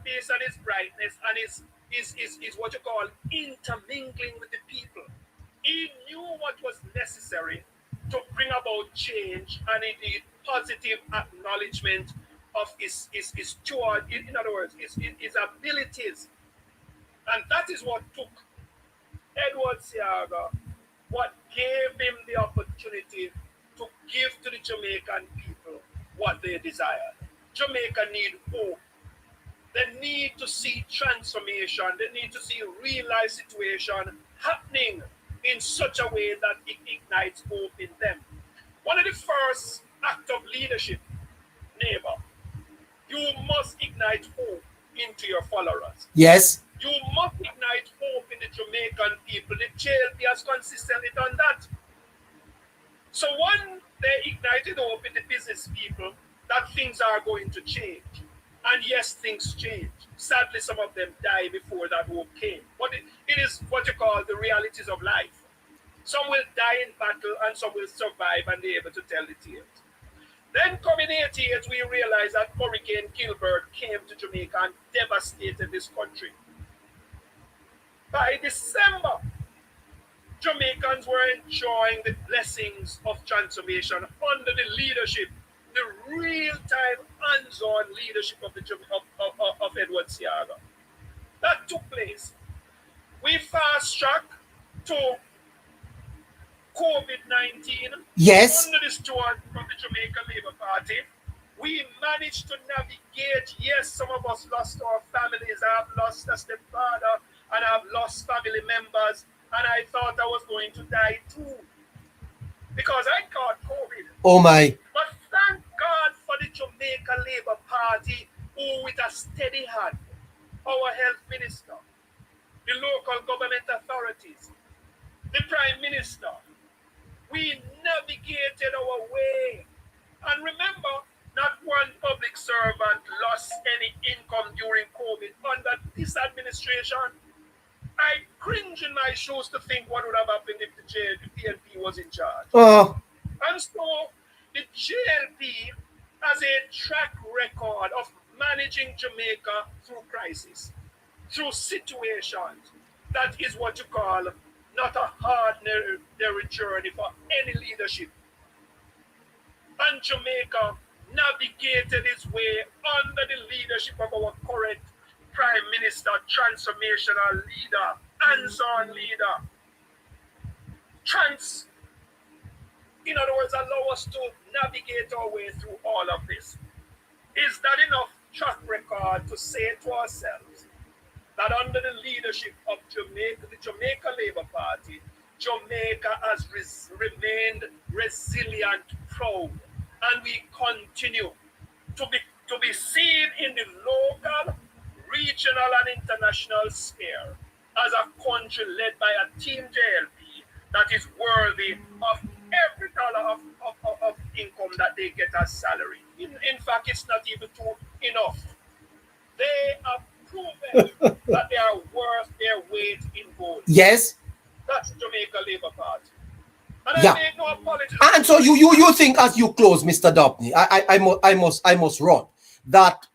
based on his brightness and his what you call intermingling with the people, he knew what was necessary to bring about change and indeed positive acknowledgement of his steward, in other words, his abilities. And that is what took Edward Seaga, what gave him the opportunity to give to the Jamaican people what they desired. Jamaica need hope. They need to see transformation. They need to see real life situation happening in such a way that it ignites hope in them. One of the first acts of leadership, neighbor, you must ignite hope into your followers. Yes. You must ignite hope in the Jamaican people. The JLP has consistently done that. So when they ignited hope in the business people that things are going to change, and yes, things change. Sadly, some of them die before that hope came. But it is what you call the realities of life. Some will die in battle and some will survive and be able to tell the tales. Then coming 88, we realized that Hurricane Gilbert came to Jamaica and devastated this country. By December, Jamaicans were enjoying the blessings of transformation under the leadership, the real-time, hands-on leadership of Edward Seaga. That took place. We fast-tracked to COVID-19. Yes. Under the steward of the Jamaica Labour Party, we managed to navigate. Yes, some of us lost our families. I have lost a stepfather, and I've lost family members, and I thought I was going to die too, because I caught COVID. Oh my. But thank God for the Jamaica Labour Party, who with a steady hand, our health minister, the local government authorities, the Prime Minister, we navigated our way. And remember, not one public servant lost any income during COVID under this administration. I cringe in my shoes to think what would have happened if the PNP was in charge. Oh. And so the JLP has a track record of managing Jamaica through crisis, through situations. That is what you call not a ordinary journey for any leadership. And Jamaica navigated its way under the leadership of our current Prime Minister, transformational leader, hands-on leader. In other words, allow us to navigate our way through all of this. Is that enough track record to say to ourselves that under the leadership of Jamaica, the Jamaica Labour Party, Jamaica has remained resilient, proud, and we continue to be seen in the local, regional, and international sphere as a country led by a team JLP that is worthy of every dollar of income that they get as salary. In fact, it's not even enough. They have proven that they are worth their weight in gold. Yes. That's Jamaica Labour Party. And Yeah. I make no apology. And so you think as you close, Mr. Dobney, I must run that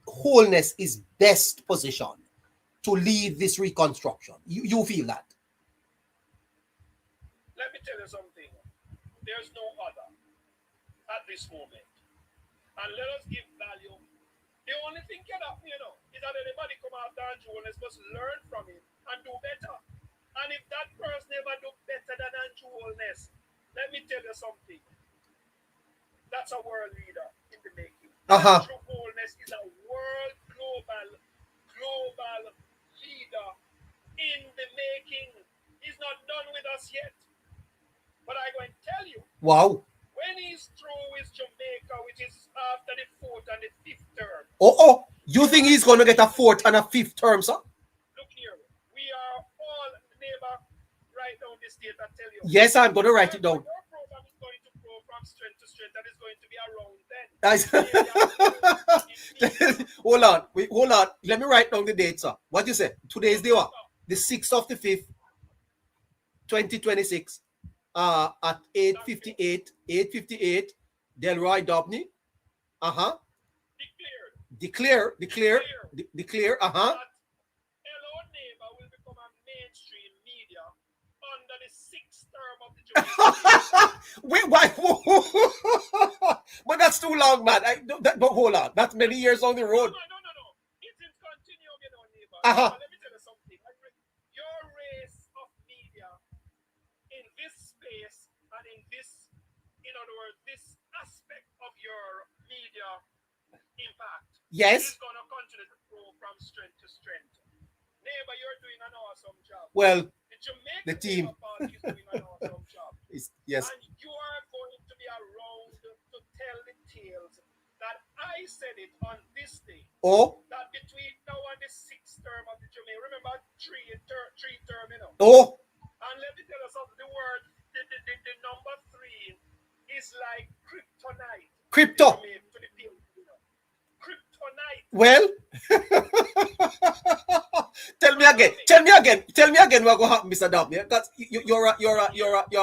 wholeness is best positioned to lead this reconstruction. You feel that? Let me tell you something. There's no other at this moment. And let us give value. The only thing can happen, is that anybody come out and Jones must learn from him and do better. And if that person never do better than Andrew Holness, let me tell you something. That's a world leader in the making. Andrew Holness is a world global leader in the making. He's not done with us yet. But I'm going to tell you. Wow. When he's through with Jamaica, which is after the 4th and the 5th term. You think he's going to get a 4th and a 5th term, sir? Look here. We are all neighbor. Write down this date and tell you. Yes, I'm going to write it down. Your program is going to grow from strength to strength and it's going to be around then. Hold on. Let me write down the date, sir. What you say? Today is the what? The 6th of the 5th, 2026. At 8:58, Delroy Dobney. Declare. Hello Neighbor will become a mainstream media under the 6th term of the Jamaican. Wait, why? But that's too long, man. But hold on. That's many years on the road. No. It is continuing, Neighbor. Let me tell you something. Your race of media in this space and in other words, this aspect of your media impact is going to continue to grow from strength to strength. Neighbor, you're doing an awesome job. Well, the team is doing an awesome job. Yes. And you are going to be around to tell the tales that I said it on this day. That between now and the 6th term of the Jamaica, remember three term, And let me tell you something. The word, the number 3 is like kryptonite. Crypto. Kryptonite. Well, tell me again what will happen, Mr. Dobney. Because you're a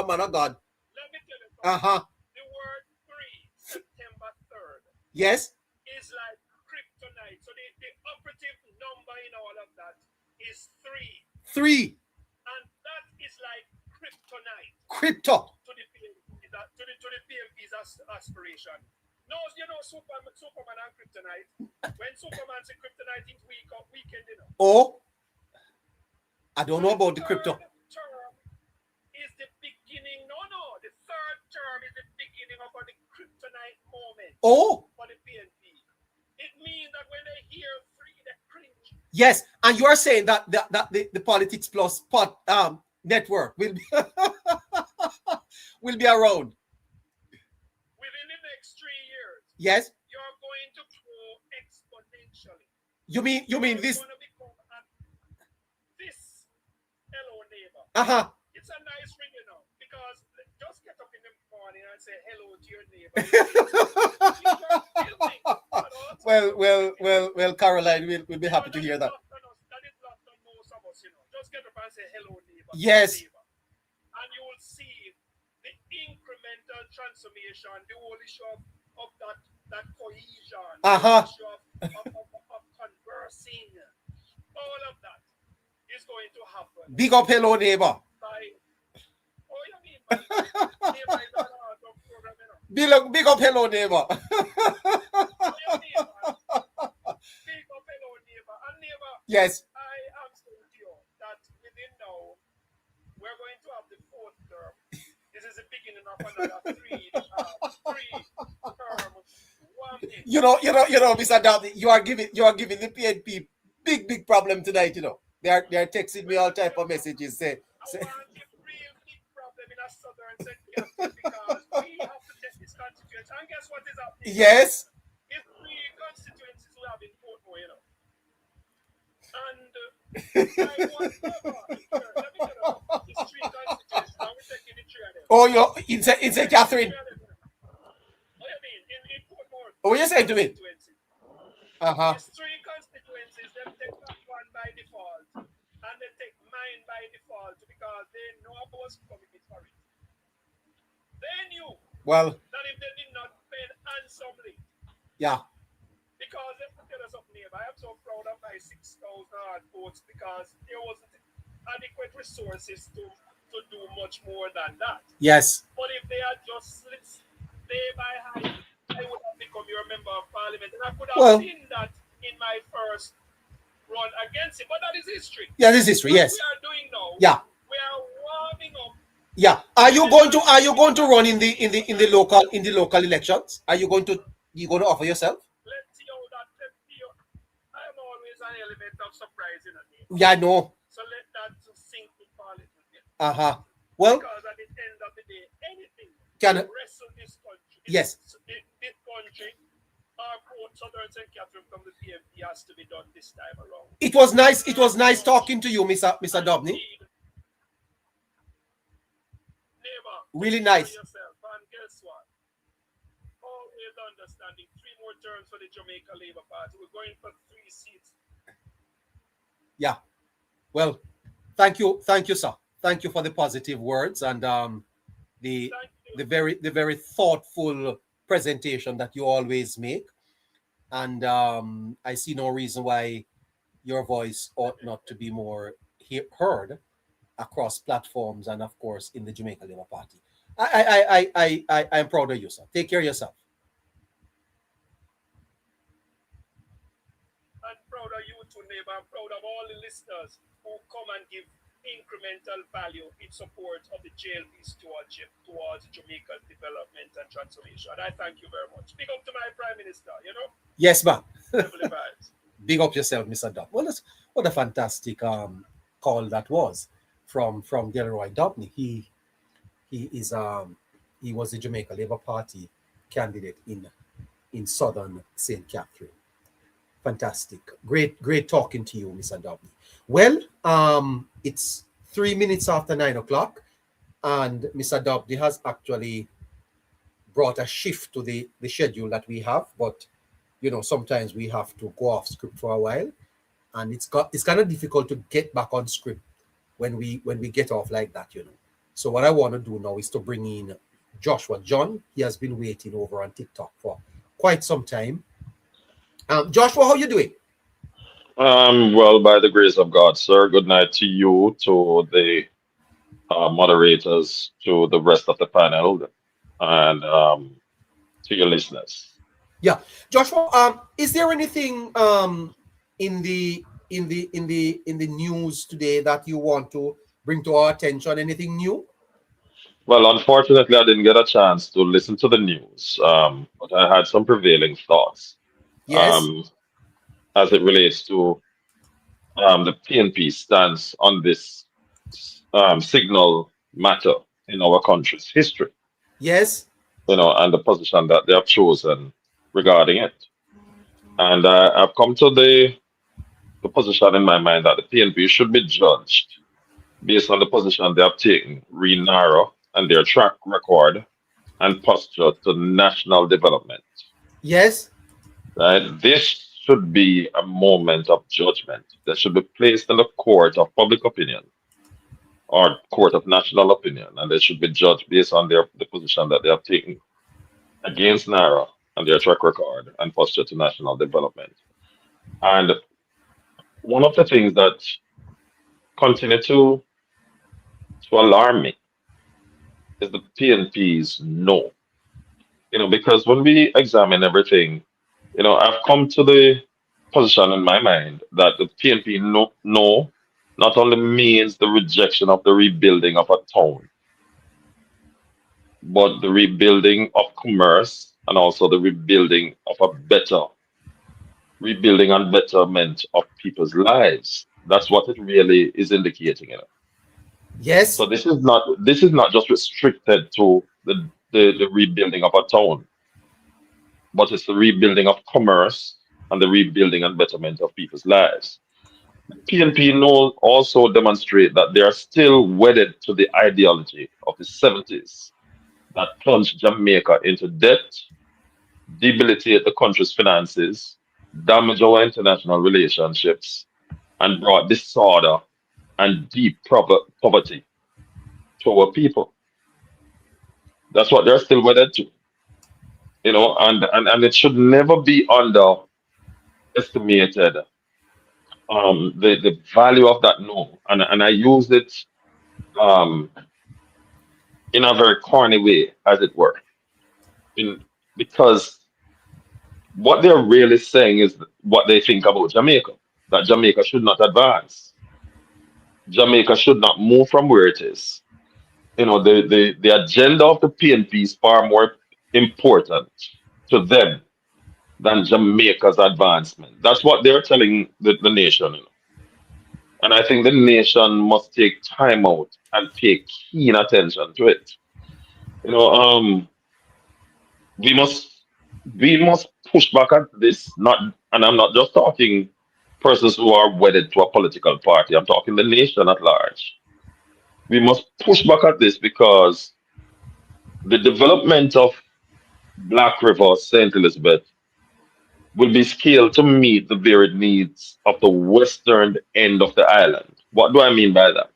man of God. Let me tell you something. The word 3, September 3rd. Yes. Is like kryptonite. So the operative number in all of that is 3. 3. And that is like kryptonite. Crypto. To the PMP's aspiration. No, Superman and kryptonite. When Superman says kryptonite, it's weekend, I don't know about the crypto. The third term is the beginning. No. The third term is the beginning of the kryptonite moment. For the PNP. It means that when they hear 3, they cringe. Yes, and you are saying that the Politics Plus network will be will be around within the next 3 years. Yes. You're going to grow exponentially. You mean this? Going to become this hello neighbor. It's a nice ring, because just get up in the morning and say hello to your neighbor. Well, Caroline, we'll be happy to hear that. That is not for most of us, Just get up and say hello, neighbor. Yes. Neighbor. And you will see the incremental transformation, the whole issue of that cohesion, the issue of conversing, all of that is going to happen. Big up, hello, neighbor. Neighbor is an awesome program, Big up, hello, neighbor. Big up, hello, neighbor. And neighbor, yes. I am saying to you that within now, we're going to have the 4th term. This is the beginning of another 3 term. You know, Mr. Dobney, you are giving the PNP big problem tonight. They are texting me all type of messages. Say. I want the real big problem in a southern sector because we have to take this constituency. And guess what is happening? Yes. It's 3 constituencies we have in Portmore, And I want let me tell you, it's 3 constituencies. Now we're taking the 3 of them. You're in Catherine. What do you mean? In Portmore. What you saying to me? It's 3 constituencies. They take that one by default. And they take mine by default because they know I was coming for it. Well, That if they did not pay handsomely. yeah. Because let me tell you something, neighbor. I am so proud of my 6,000 odd votes because there wasn't adequate resources to do much more than that. Yes. But if they had just slipped day by high, I would have become your member of parliament. And I could have Well, seen that in my first run against him. But that is history. yeah, this is history. What Yes. we are doing now, Yeah. we are warming up. Yeah. Are you going to run in the local elections? Are you going to offer yourself? Let's see how that. I am always an element of surprise in a name. Yeah, I know. So let that sink in parliament. Well, because at the end of the day, anything can wrestle this country. Yes. This country, our Port Southern St. Catherine from the PMP has to be done this time around. It was nice. It was nice talking to you, Mr. Dobney. Neighbor, really nice. Yourself, and guess what? Always understanding 3 more terms for the Jamaica Labour Party. We're going for 3 seats. Yeah. Well, thank you, sir. Thank you for the positive words and the very thoughtful presentation that you always make. And I see no reason why your voice ought not to be more heard across platforms and, of course, in the Jamaica Labour Party. I'm proud of you, sir. Take care of yourself. I'm proud of you too, neighbor. I'm proud of all the listeners who come and give incremental value in support of the JLP stewardship towards Jamaica's development and transformation. And I thank you very much. Big up to my Prime Minister, you know? Yes, ma'am. Big up yourself, Mr. Duff. Well, what a fantastic call that was from Delroy Dobney. He was the Jamaica Labour Party candidate in southern St. Catherine. Fantastic. Great talking to you, Mr. Dobney. Well, it's 3 minutes after 9 o'clock, and Mr. Dobney has actually brought a shift to the schedule that we have, but you know, sometimes we have to go off script for a while, and it's kind of difficult to get back on script when we get off like that, you know. So what I want to do now is to bring in Joshua John. He has been waiting over on TikTok for quite some time. Joshua, how you doing? Well, by the grace of God, sir. Good night to you, to the moderators, to the rest of the panel, and to your listeners. Yeah, Joshua. Is there anything in the news today that you want to bring to our attention? Anything new? Well, unfortunately, I didn't get a chance to listen to the news, but I had some prevailing thoughts. Yes. As it relates to the PNP stance on this signal matter in our country's history. Yes. You know, and the position that they have chosen regarding it. And I've come to the position in my mind that the PNP should be judged based on the position they have taken re NaRRA and their track record and posture to national development. Yes. Right? This should be a moment of judgment that should be placed in the court of public opinion or court of national opinion, and they should be judged based on the position that they have taken against NaRRA and their track record and posture to national development. And one of the things that continue to alarm me is the PNP's no. You know, because when we examine everything, you know, I've come to the position in my mind that the PNP no not only means the rejection of the rebuilding of a town, but the rebuilding of commerce and also the rebuilding of a better rebuilding and betterment of people's lives. That's what it really is indicating, you know. Yes. So this is not just restricted to the rebuilding of a town, but it's the rebuilding of commerce and the rebuilding and betterment of people's lives. PNP also demonstrate that they are still wedded to the ideology of the 70s that plunged Jamaica into debt, debilitate the country's finances, damage our international relationships, and brought disorder and deep poverty to our people. That's what they're still wedded to. And it should never be underestimated. The value of that no, and I use it um in a very corny way, as it were, in because what they're really saying is what they think about Jamaica, that Jamaica should not advance. Jamaica should not move from where it is. The agenda of the PNP is far more important to them than Jamaica's advancement. That's what they're telling the nation. And I think the nation must take time out and pay keen attention to it. You know, we must we must push back at this. Not, and I'm not just talking persons who are wedded to a political party. I'm talking the nation at large. We must push back at this because the development of Black River, St. Elizabeth, will be scaled to meet the varied needs of the western end of the island. What do I mean by that?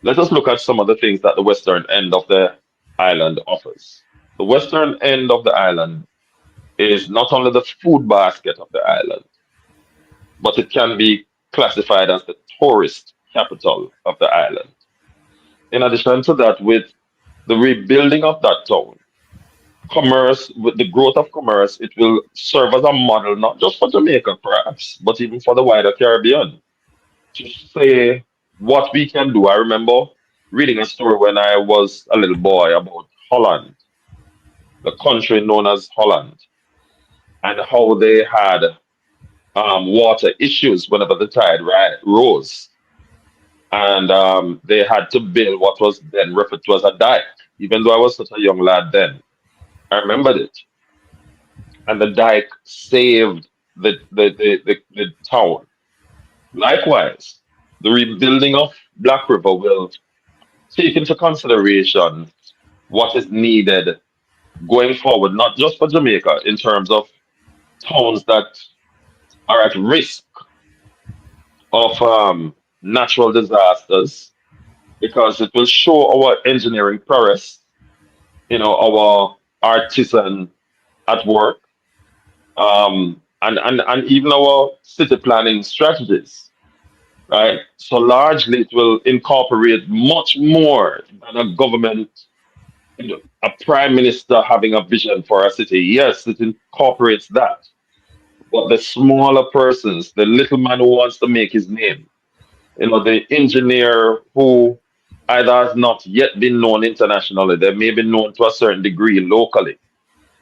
Let us look at some of the things that the western end of the island offers. The western end of the island is not only the food basket of the island, but it can be classified as the tourist capital of the island. In addition to that, with the rebuilding of that town, commerce, with the growth of commerce, it will serve as a model not just for Jamaica, perhaps, but even for the wider Caribbean. To say what we can do. I remember reading a story when I was a little boy about Holland, the country known as Holland, and how they had water issues whenever the rose. And they had to build what was then referred to as a dike, even though I was such a young lad then. I remembered it. And the dike saved the town. Likewise, the rebuilding of Black River will take into consideration what is needed going forward, not just for Jamaica, in terms of towns that are at risk of natural disasters, because it will show our engineering prowess, our artisan at work, and even our city planning strategies, right? So largely it will incorporate much more than a government, a prime minister having a vision for a city. Yes, it incorporates that. But the smaller persons, the little man who wants to make his name, the engineer who either has not yet been known internationally, they may be known to a certain degree locally,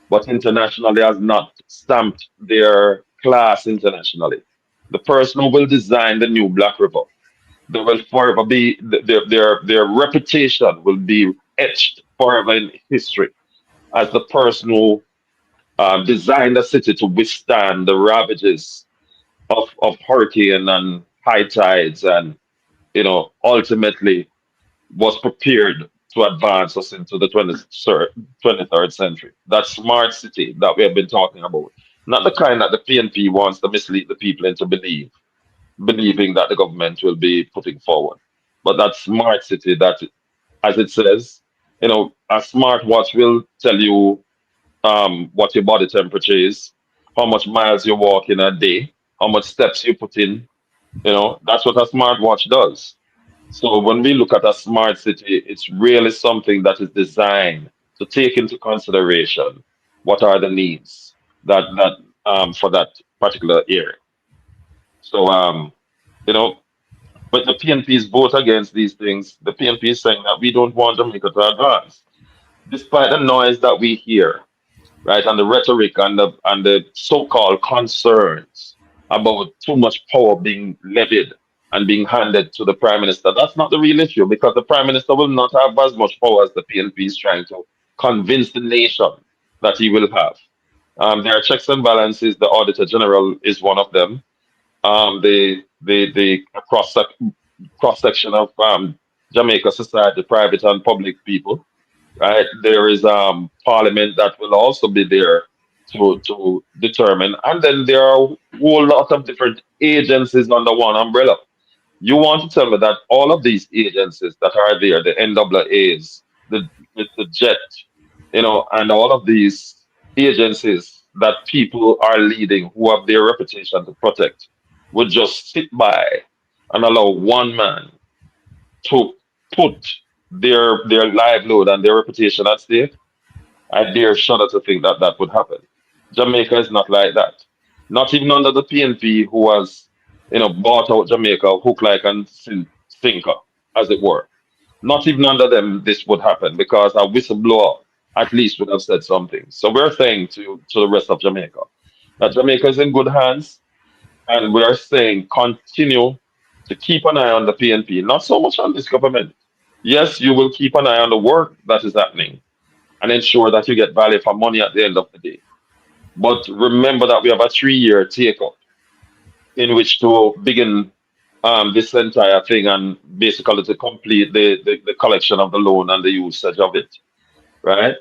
but internationally has not stamped their class internationally. The person who will design the new Black River, they will forever be their reputation will be etched forever in history as the person who designed the city to withstand the ravages of hurricane and high tides, and ultimately was prepared to advance us into the 23rd century. That smart city that we have been talking about, not the kind that the PNP wants to mislead the people into believing that the government will be putting forward, but that smart city that, as it says, a smartwatch will tell you what your body temperature is, how much miles you walk in a day, how much steps you put in. That's what a smartwatch does. So when we look at a smart city, it's really something that is designed to take into consideration what are the needs that for that particular area. So you know, but the PNP's vote against these things. The PNP is saying that we don't want Jamaica to advance, despite the noise that we hear, right, and the rhetoric and the so-called concerns about too much power being levied and being handed to the prime minister. That's not the real issue, because the prime minister will not have as much power as the PNP is trying to convince the nation that he will have. There are checks and balances. The Auditor General is one of them. The cross section of Jamaica society, private and public people, right? There is Parliament that will also be there to determine, and then there are a whole lot of different agencies under one umbrella. You want to tell me that all of these agencies that are there, the NAAs, the jet, and all of these agencies that people are leading who have their reputation to protect would just sit by and allow one man to put their livelihood and their reputation at stake. I dare shudder to think that that would happen. Jamaica is not like that. Not even under the PNP, who has, bought out Jamaica hook, like, and sinker, as it were. Not even under them, this would happen because a whistleblower at least would have said something. So we're saying to the rest of Jamaica that Jamaica is in good hands, and we are saying continue to keep an eye on the PNP, not so much on this government. Yes, you will keep an eye on the work that is happening and ensure that you get value for money at the end of the day. But remember that we have a 3-year take up in which to begin this entire thing and basically to complete the collection of the loan and the usage of it, right?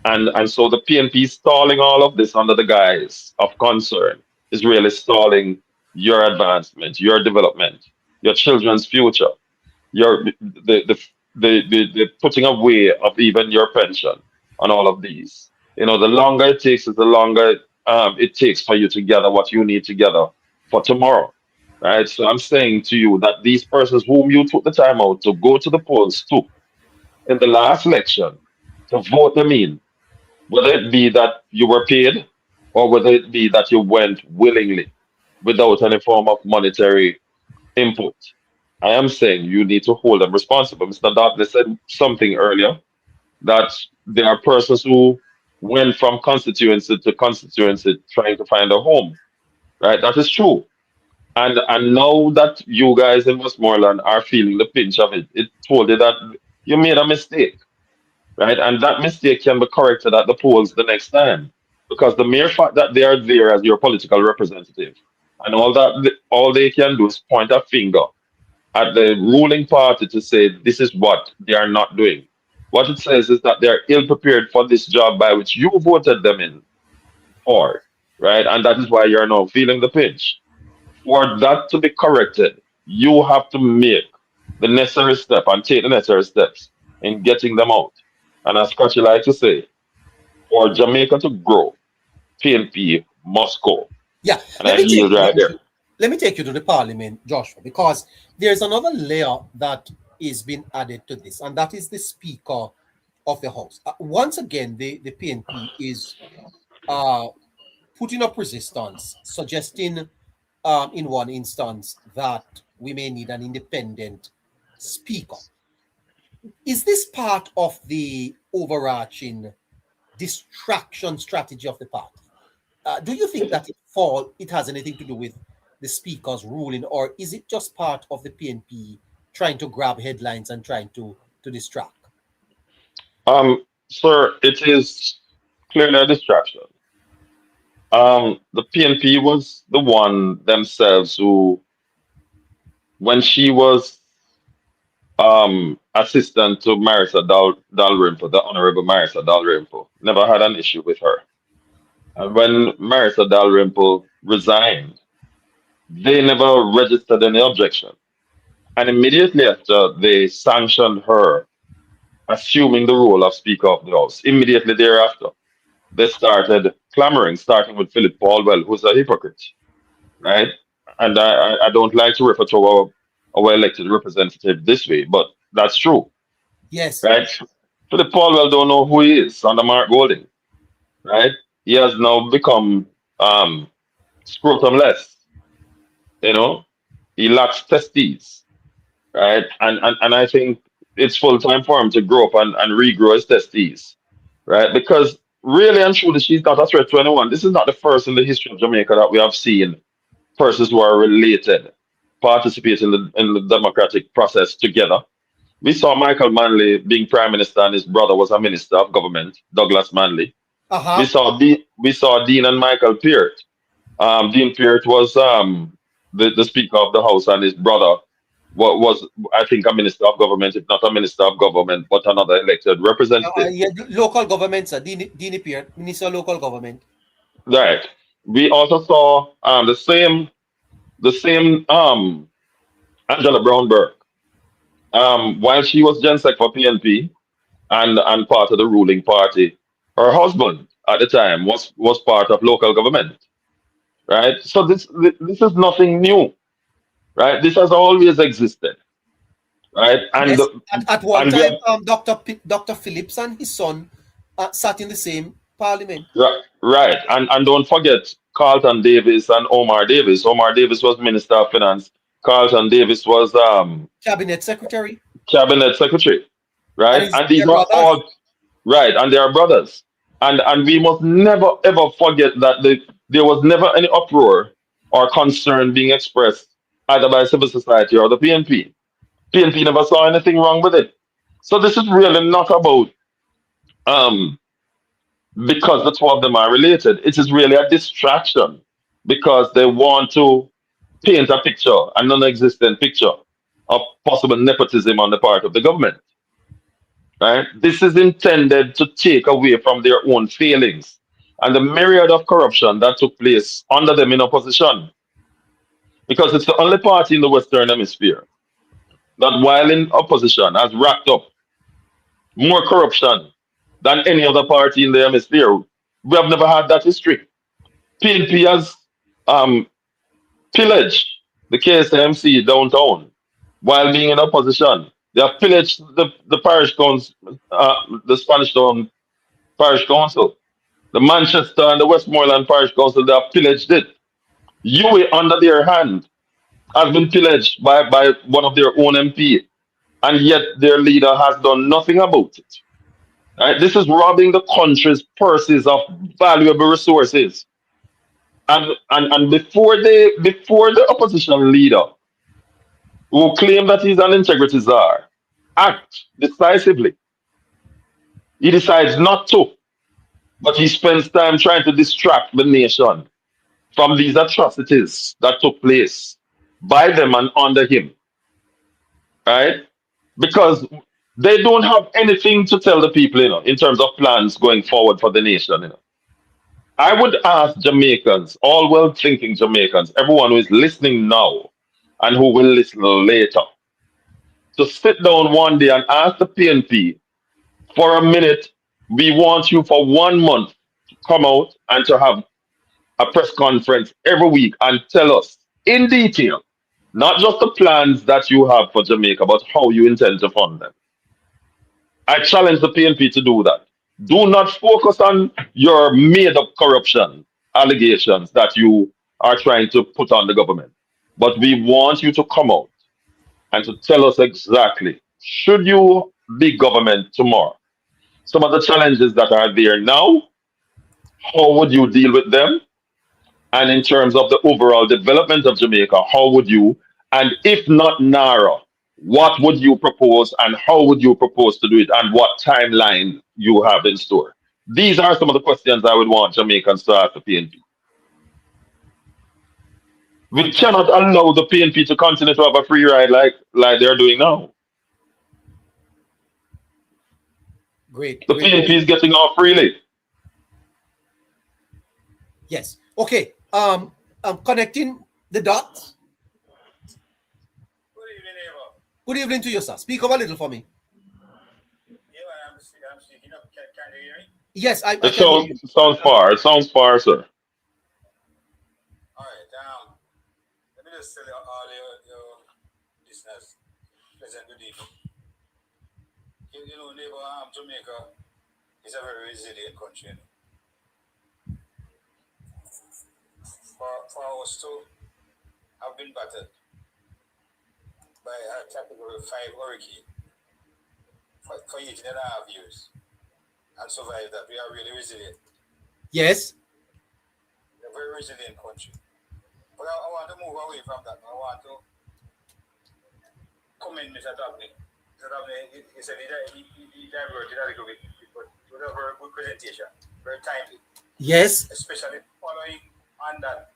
And so the PNP stalling all of this under the guise of concern is really stalling your advancement, your development, your children's future, your the putting away of even your pension on all of these. The longer it takes is the longer it takes for you to gather what you need to gather for tomorrow. Right. So I'm saying to you that these persons whom you took the time out to go to the polls to in the last election to vote them in, whether it be that you were paid or whether it be that you went willingly without any form of monetary input. I am saying you need to hold them responsible. Mr. Dartley said something earlier that there are persons who went from constituency to constituency trying to find a home. Right? That is true. And now that you guys in Westmoreland are feeling the pinch of it, it told you that you made a mistake. Right? And that mistake can be corrected at the polls the next time. Because the mere fact that they are there as your political representative and all they can do is point a finger at the ruling party to say this is what they are not doing. What it says is that they are ill prepared for this job by which you voted them in for, right? And that is why you're now feeling the pinch. For that to be corrected, you have to make the necessary step and take the necessary steps in getting them out. And as Scotchy like to say, for Jamaica to grow, PNP must go. Yeah, And I yield right there. let me take you to the parliament, Joshua, because there's another layer that is being added to this, and that is the Speaker of the House. Once again, the PNP is putting up resistance, suggesting in one instance that we may need an independent speaker. Is this part of the overarching distraction strategy of the party? Do you think that it has anything to do with the speaker's ruling, or is it just part of the PNP trying to grab headlines and trying to distract? Sir, it is clearly a distraction. The PNP was the one themselves who, when she was assistant to Marisa Dalrymple, the Honorable Marisa Dalrymple, never had an issue with her. And when Marisa Dalrymple resigned, they never registered any objection. And immediately after, they sanctioned her assuming the role of Speaker of the House. Immediately thereafter, they started clamoring, starting with Philip Paulwell, who's a hypocrite, right? And I don't like to refer to our elected representative this way, but that's true, Yes. right? Philip Paulwell don't know who he is under Mark Golding, right? He has now become scrotumless, he lacks testes, right? And I think it's full time for him to grow up and regrow his testes, right? Because really and truly, she's not a threat to anyone. This is not the first in the history of Jamaica that we have seen persons who are related participate in the democratic process together. We saw Michael Manley being prime minister and his brother was a minister of government, Douglas Manley. Uh-huh. We saw Dean and Michael Peart. Dean Peart was the Speaker of the House, and his brother was I think a minister of government, if not a minister of government, but another elected representative. Yeah, local government, sir. Dini Peart, Minister of Local Government. Right. We also saw the same Angela Brown Burke. While she was Gen Sec for PNP, and part of the ruling party. Her husband at the time was part of local government, right? So this is nothing new, right? This has always existed, right? Yes, at one And we time, have Dr. Phillips and his son sat in the same parliament. right, and don't forget Carlton Davis and Omar Davis. Omar Davis was Minister of Finance. Carlton Davis was Cabinet secretary. cabinet secretary, And right? his, And these their are brothers. all right, and they are brothers. And we must never ever forget that there was never any uproar or concern being expressed either by civil society or the PNP. PNP never saw anything wrong with it. So this is really not about um because the two of them are related. It is really a distraction because they want to paint a picture, a non-existent picture of possible nepotism on the part of the government. Right? This is intended to take away from their own failings and the myriad of corruption that took place under them in opposition. Because it's the only party in the Western Hemisphere that, while in opposition, has racked up more corruption than any other party in the hemisphere. We have never had that history. PNP has um, pillaged the KSMC downtown while being in opposition. They have pillaged the parish council, the Spanish Town Parish Council, the Manchester and the Westmoreland Parish Council. They have pillaged it. UA under their hand has been pillaged by one of their own MP, and yet their leader has done nothing about it. Right? This is robbing the country's purses of valuable resources. And before the opposition leader who claim that he's an integrity czar act decisively, he decides not to, but he spends time trying to distract the nation from these atrocities that took place by them and under him, right? Because they don't have anything to tell the people, in terms of plans going forward for the nation. I would ask Jamaicans, all well thinking Jamaicans, everyone who is listening now and who will listen later, to sit down one day and ask the PNP for a minute. We want you for 1 month to come out and to have a press conference every week and tell us in detail, not just the plans that you have for Jamaica, but how you intend to fund them. I challenge the PNP to do that. Do not focus on your made up corruption allegations that you are trying to put on the government. But we want you to come out and to tell us exactly, should you be government tomorrow, some of the challenges that are there now, how would you deal with them? And in terms of the overall development of Jamaica, how would you, and if not NaRRA, what would you propose and how would you propose to do it and what timeline you have in store? These are some of the questions I would want Jamaicans to ask the PNP. We cannot allow the PNP to continue to have a free ride like they're doing now. Great. The PNP is getting off freely. Yes. Okay. I'm connecting the dots. Good evening, neighbor. Good evening to you, sir. Speak up a little for me. Yeah, I'm speaking up. Can you hear me? Yes, I It can hear you. sounds far. It sounds far, sir. All right. Let me just tell you all your listeners, pleasant good evening. You know, neighbor, Jamaica is a very resilient country. For us to have been battered by a category 5 hurricane for 18.5 years and survive that, we are really resilient. Yes. We're a very resilient country. But I want to move away from that. I want to commend Mr. Dabney. Mr. Dabney, he said he diverted a little bit, but with a very good presentation, very timely. Yes. Especially following on that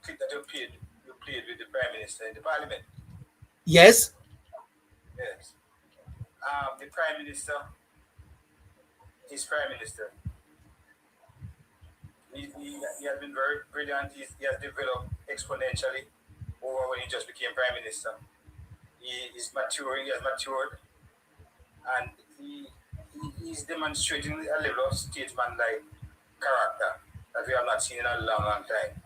clip that you played with the Prime Minister in the Parliament. Yes. Yes. The Prime Minister, his Prime Minister, he has been very brilliant. He has developed exponentially over when he just became Prime Minister. He is maturing, he has matured, and he's demonstrating a level of statesman-like character that we have not seen in a long, long time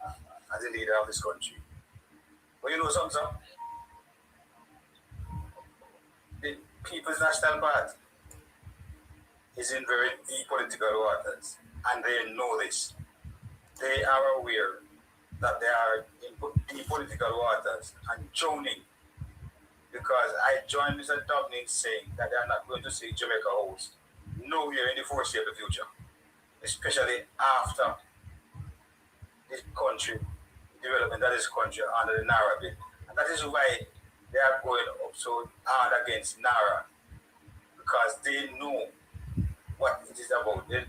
as a leader of this country. But you know something, sir? The People's National Party is in very deep political waters, and they know this. They are aware that they are in deep political waters and drowning, because I joined Mr. Dublin saying that they are not going to see Jamaica host nowhere in the foreseeable future, especially after this country, development of this country under the NaRRA bill. And that is why they are going up so hard against NaRRA, because they know what it is about. They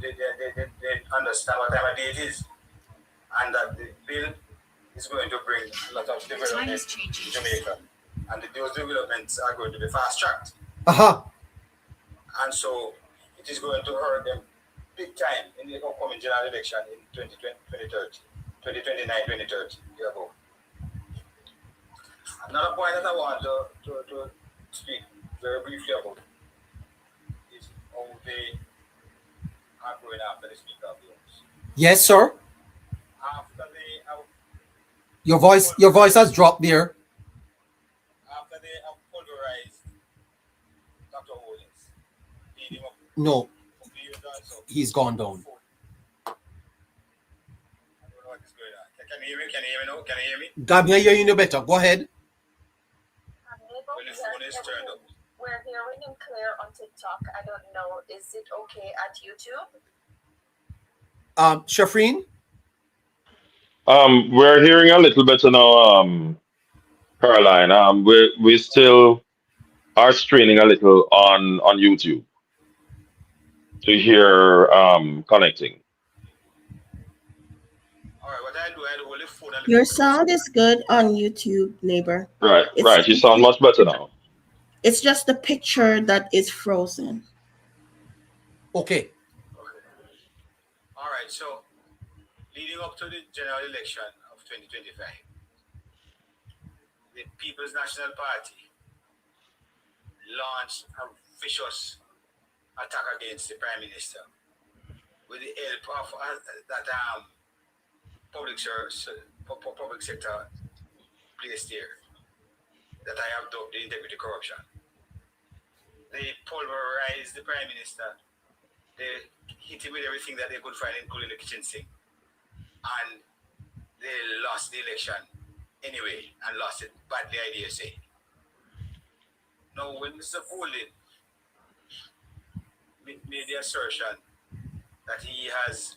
understand what time of day it is, and that the bill is going to bring a lot of development to Jamaica. And those developments are going to be fast-tracked. And so it is going to hurt them big time in the upcoming general election in 2030, 2029, 2030. Another point that I want to speak very briefly about is how they are going after the Speaker of the House. Yes, sir. After they have Your voice has dropped there. after they have pulverized Dr. Owens, beat him up, No, so he's gone down. I don't know what is going on. Can you hear me? Can you hear me now? Can you hear me? Gabby, I hear you better. Go ahead. When the phone is turned up. We're hearing him clear on TikTok. I don't know. Is it okay at YouTube? Shafreen? We're hearing a little better now, Caroline. We still are straining a little on YouTube to hear connecting. All right, what I do hold the phone and Your sound is good on YouTube, neighbor. Right, It's right. You sound much better now. It's just the picture that is frozen. Okay. All right, so leading up to the general election of 2025, the People's National Party launched a vicious attack against the Prime Minister with the help of that public sector place there that I have dubbed the integrity corruption. They pulverized the Prime Minister. They hit him with everything that they could find, including the kitchen sink. And they lost the election anyway, and lost it badly, I dare say. Now, when Mr. Bolin made the assertion that he has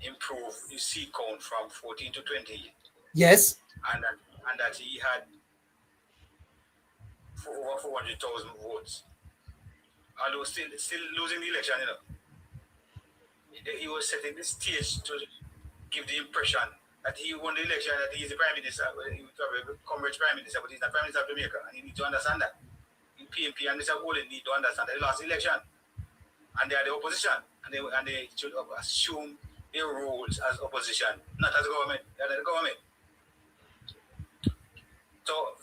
improved his seat count from 14 to 20, Yes. and that he had over 400,000 votes, although still losing the election, he was setting the stage to give the impression that he won the election, that he is the Prime Minister. Well, he would probably become rich Prime Minister, but he's not Prime Minister of Jamaica, and you need to understand that. The PNP and Mr. Bolin need to understand that they lost the election, and they are the opposition, and they should assume their roles as opposition, not as government. They are the government.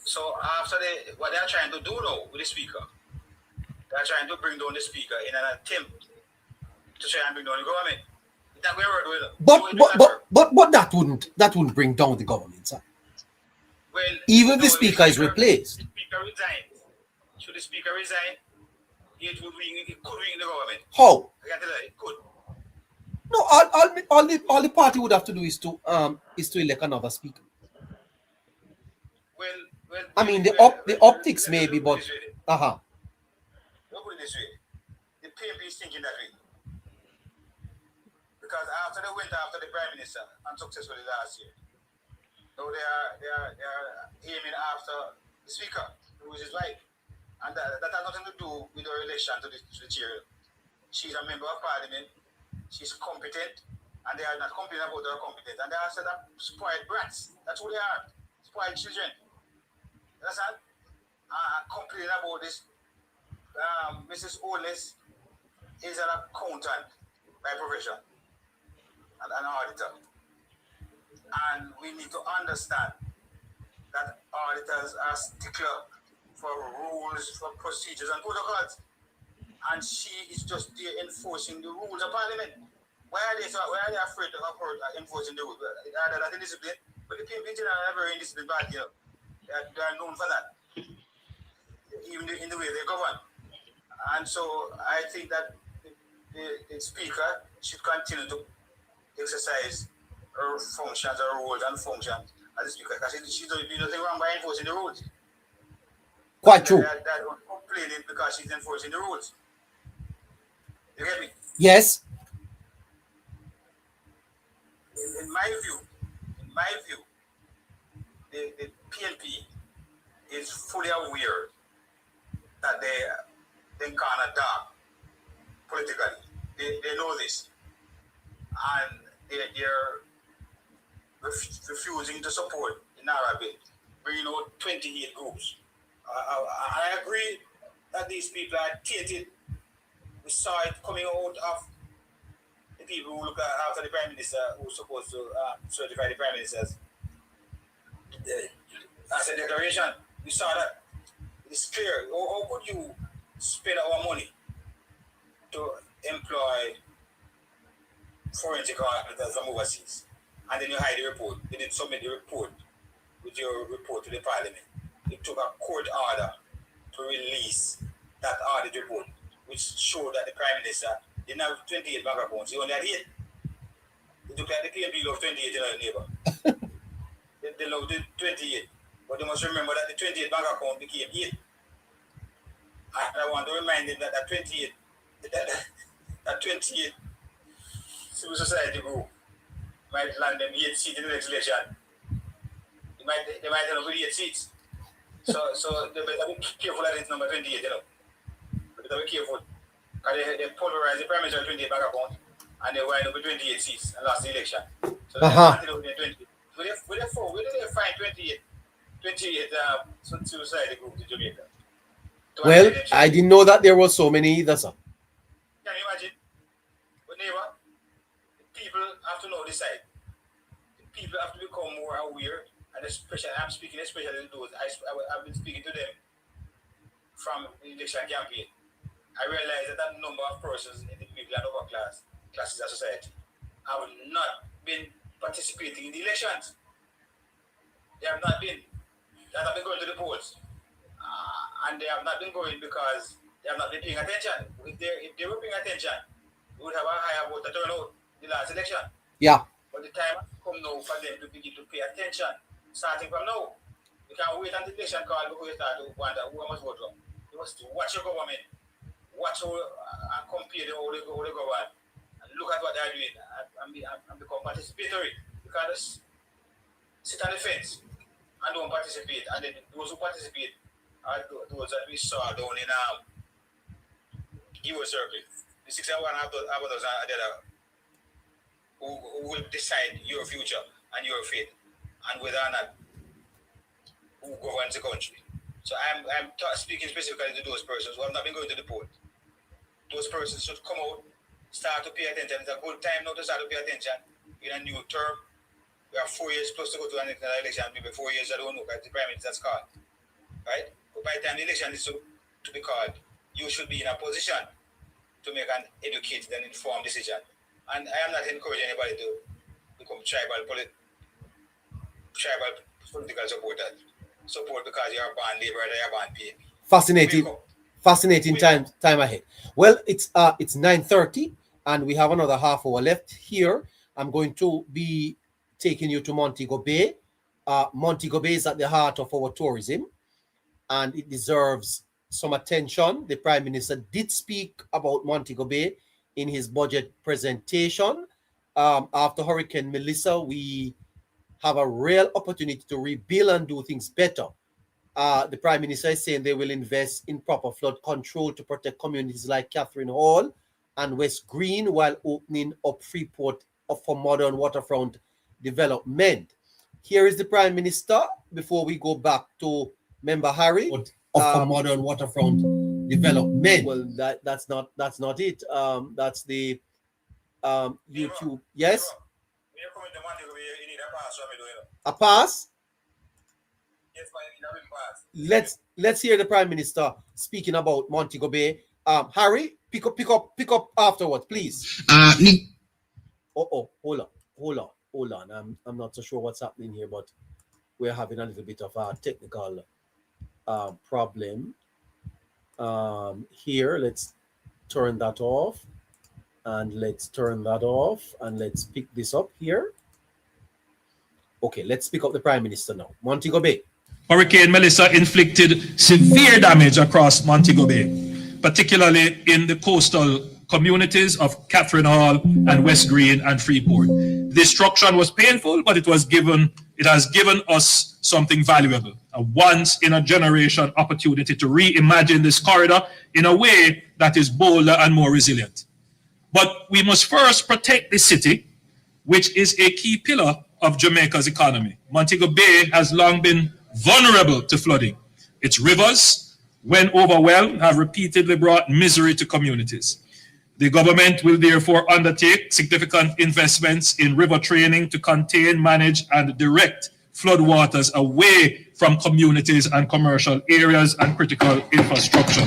So after what they are trying to do now with the Speaker, they are trying to bring down the Speaker in an attempt to try and bring down the government. But that wouldn't bring down the government, sir. Well, even if the Speaker is replaced. The Speaker resigns. Should the Speaker resign, it could ring the government. How? I can tell you, it could. No, all the party would have to do is to elect another Speaker. Well, I mean the optics maybe, but Look at it this way. The PNP is thinking that way. Because after they went after the Prime Minister unsuccessfully last year, now they are aiming after the Speaker, who is his wife. And that has nothing to do with her relation to the chair. She's a member of Parliament, she's competent, and they are not complaining about her competence. And they are set up spoiled brats. That's who they are. Spoiled children. Understand? Complaining about this. Mrs. Oles is an accountant by profession and an auditor. And we need to understand that auditors are stickler for rules, for procedures and protocols. and she is just there enforcing the rules of Parliament. Why are they afraid of her enforcing the rules? Are they indisciplined? But the PNP are very indisciplined party. They are known for that, even in the way they govern. And so I think that the Speaker should continue to exercise her functions, her roles and functions as a Speaker, because she doesn't do nothing wrong by enforcing the rules. Quite true. They're complaining because she's enforcing the rules. You get me? Yes. In my view, the PNP is fully aware that they can't adapt politically. They know this, and they're refusing to support the NaRRA bill, bringing out 28 groups. I agree that these people are tainted. We saw it coming out of the people who look after the Prime Minister, who's supposed to certify the Prime Minister's as a declaration. We saw that. It's clear. How could you spend our money to employ forensic auditors from overseas, and then you hide the report? You didn't submit the report with your report to the Parliament. It took a court order to release that audit report, which showed that the Prime Minister didn't have 28 bank accounts. He only had 8. It took like the PNP of 28 in our neighbor. They loved the 28. But you must remember that the 28 bank account became 8. And I want to remind them that that 28 civil society group might land them 8 seats in the next election. They might end up with 8 seats. So they better be careful that it's number 28, you know. They better be careful. Because they pulverized the Prime Minister 28 bank account, and they wind up with 28 seats and lost the election. So they started out with 20. Where did they find 28 civil society groups in Jamaica? Well, I didn't know that there were so many either, sir. Can you imagine? But neighbor, the people have to know this side. The people have to become more aware, and especially, I'm speaking especially to those, I've been speaking to them from the election campaign. I realize that number of persons in the middle and upper classes of society have not been participating in the elections. They have not been going to the polls. And they have not been going because they have not been paying attention. If they were paying attention, we would have a higher voter turnout in the last election. Yeah. But the time has come now for them to begin to pay attention, starting from now. You can't wait until the election call before you start to wonder who I must vote for. You must watch your government, watch how and compare how they govern, and look at what they're doing and become participatory. You can't just sit on the fence and don't participate. And then those who participate are those that we saw down in Evo Circle. The 6 and 1 half others are there who will decide your future and your fate, and whether or not who governs the country. So I'm speaking specifically to those persons who have not been going to the poll. Those persons should come out, start to pay attention. It's a good time now to start to pay attention in a new term. We have 4 years plus to go to an election, maybe 4 years, I don't know, because the Prime Minister's called. Right? But by the time the election is to be called, you should be in a position to make an educated and informed decision. And I am not encouraging anybody to become tribal political supporters. Support because you are born Labour, you are born PNP. Fascinating time ahead. Well, it's 9:30 and we have another half hour left here. I'm going to be taking you to Montego Bay. Montego Bay is at the heart of our tourism, and it deserves some attention. The Prime Minister did speak about Montego Bay in his budget presentation. After Hurricane Melissa, we have a real opportunity to rebuild and do things better. The Prime Minister is saying they will invest in proper flood control to protect communities like Catherine Hall and West Green while opening up Freeport for modern waterfront development. Here is the Prime Minister before we go back to Member Harry. For modern waterfront development. Well, that's not it. That's the YouTube. Yes. A pass. Let's hear the Prime Minister speaking about Montego Bay Harry, pick up afterwards, please. Hold on. I'm not so sure what's happening here, but we're having a little bit of a technical problem here. Let's turn that off, and let's pick this up here. Okay, let's pick up the Prime Minister now. Montego Bay. Hurricane Melissa inflicted severe damage across Montego Bay, particularly in the coastal communities of Catherine Hall and West Green and Freeport. The destruction was painful, but it has given us something valuable, a once-in-a-generation opportunity to reimagine this corridor in a way that is bolder and more resilient. But we must first protect the city, which is a key pillar of Jamaica's economy. Montego Bay has long been vulnerable to flooding. Its rivers, when overwhelmed, have repeatedly brought misery to communities. The government will therefore undertake significant investments in river training to contain, manage, and direct floodwaters away from communities and commercial areas and critical infrastructure.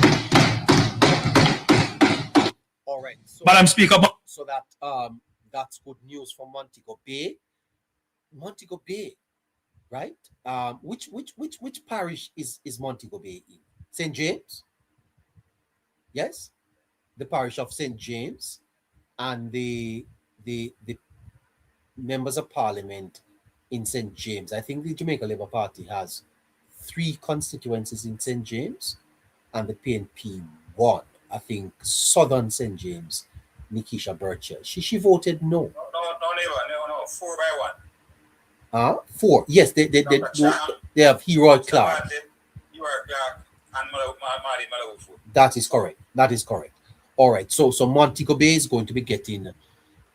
All right. So, Madam Speaker. So that's good news for Montego Bay. Montego Bay, right? Which parish is Montego Bay in? St. James? Yes, the parish of St. James, and the members of Parliament in St. James. I think the Jamaica Labour Party has 3 constituencies in St. James, and the PNP 1. I think Southern St. James, Nikisha Birchall. She voted no. No, 4 by 1. 4. Yes, they have Hero Clark. That is correct. All right. So Montego Bay is going to be getting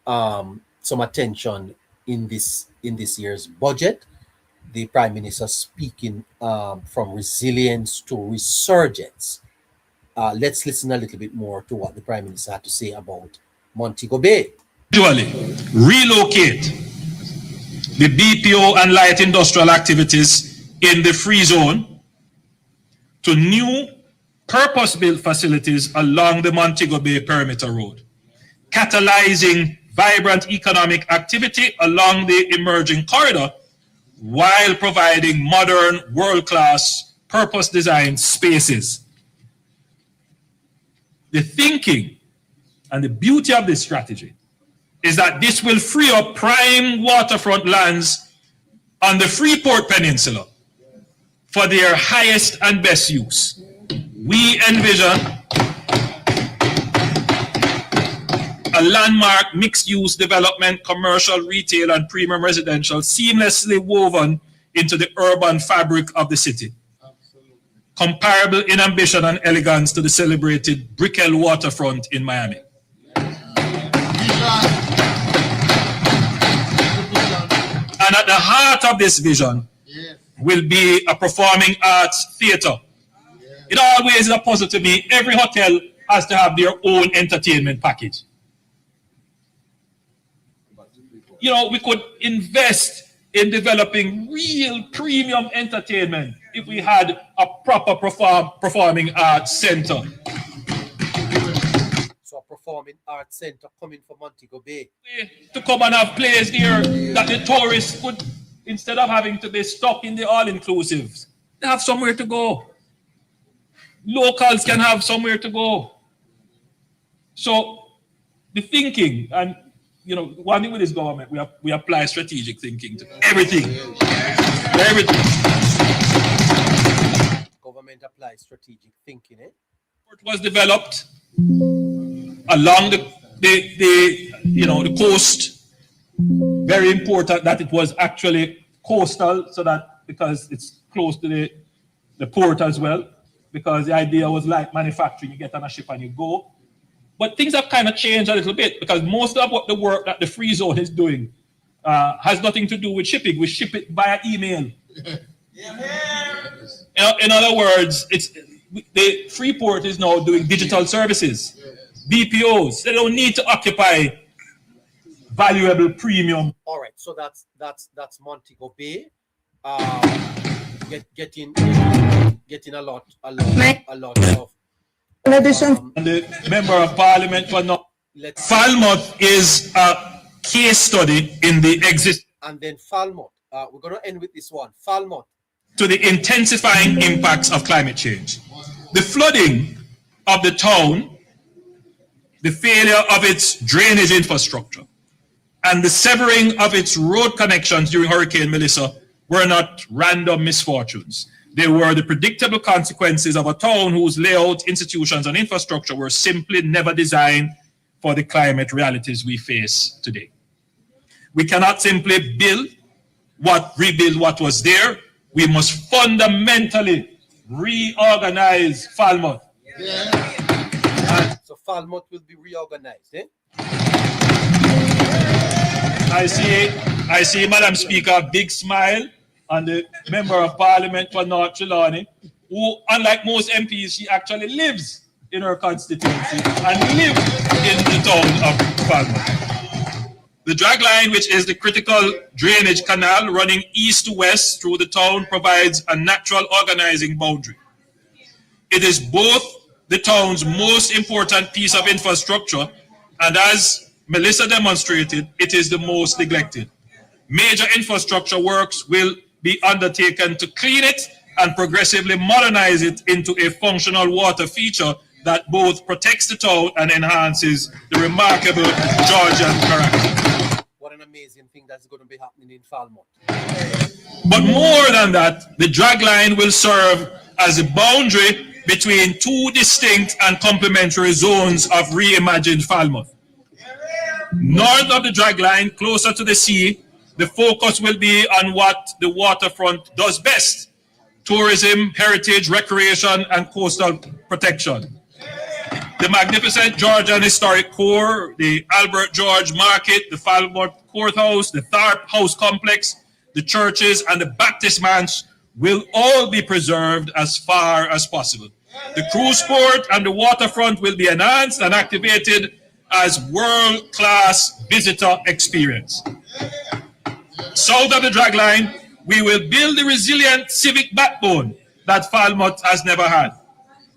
some attention in this year's budget. The Prime Minister speaking from resilience to resurgence. Let's listen a little bit more to what the Prime Minister had to say about Montego Bay. Relocate the BPO and light industrial activities in the free zone to new purpose-built facilities along the Montego Bay Perimeter Road, catalyzing vibrant economic activity along the emerging corridor while providing modern, world-class, purpose-designed spaces. The thinking and the beauty of this strategy is that this will free up prime waterfront lands on the Freeport Peninsula for their highest and best use. We envision a landmark mixed-use development, commercial, retail, and premium residential seamlessly woven into the urban fabric of the city. Comparable in ambition and elegance to the celebrated Brickell waterfront in Miami. And at the heart of this vision will be a performing arts theater. It always is a puzzle to me. Every hotel has to have their own entertainment package. You know, we could invest in developing real premium entertainment if we had a proper performing arts center. So a performing arts center coming from Montego Bay. To come and have plays there that the tourists could, instead of having to be stuck in the all-inclusives, they have somewhere to go. Locals can have somewhere to go. So the thinking, and you know, one thing with this government, we apply strategic thinking to everything. Everything. Government applies strategic thinking, eh? It was developed along the coast. Very important that it was actually coastal, so that because it's close to the port as well. Because the idea was like manufacturing, you get on a ship and you go. But things have kind of changed a little bit, because most of what the work that the free zone is doing has nothing to do with shipping. We ship it via email. In other words, the Freeport is now doing digital services, BPOs. They don't need to occupy valuable premium. All right, so that's Montego Bay. Getting a lot of In addition, And the member of parliament for North. Let's Falmouth is a case study in the exist and then Falmouth. We're going to end with this one. Falmouth. to the intensifying impacts of climate change. The flooding of the town, the failure of its drainage infrastructure, and the severing of its road connections during Hurricane Melissa were not random misfortunes. They were the predictable consequences of a town whose layout, institutions, and infrastructure were simply never designed for the climate realities we face today. We cannot simply rebuild what was there. We must fundamentally reorganize Falmouth. So Falmouth will be reorganized. Eh? I see, Madam Speaker, big smile on the member of parliament for North Trelawney, who, unlike most MPs, she actually lives in her constituency and lives in the town of Falmouth. The dragline, which is the critical drainage canal running east to west through the town, provides a natural organizing boundary. It is both the town's most important piece of infrastructure, and as Melissa demonstrated, it is the most neglected. Major infrastructure works will be undertaken to clean it and progressively modernize it into a functional water feature that both protects the town and enhances the remarkable Georgian character. What an amazing thing that's going to be happening in Falmouth. But more than that, the dragline will serve as a boundary between two distinct and complementary zones of reimagined Falmouth. North of the dragline, closer to the sea, the focus will be on what the waterfront does best: tourism, heritage, recreation, and coastal protection. The magnificent Georgian historic core, the Albert George Market, the Falmouth Courthouse, the Tharp House Complex, the churches, and the Baptist Manse will all be preserved as far as possible. The cruise port and the waterfront will be enhanced and activated as world-class visitor experience. South of the dragline, we will build the resilient civic backbone that Falmouth has never had.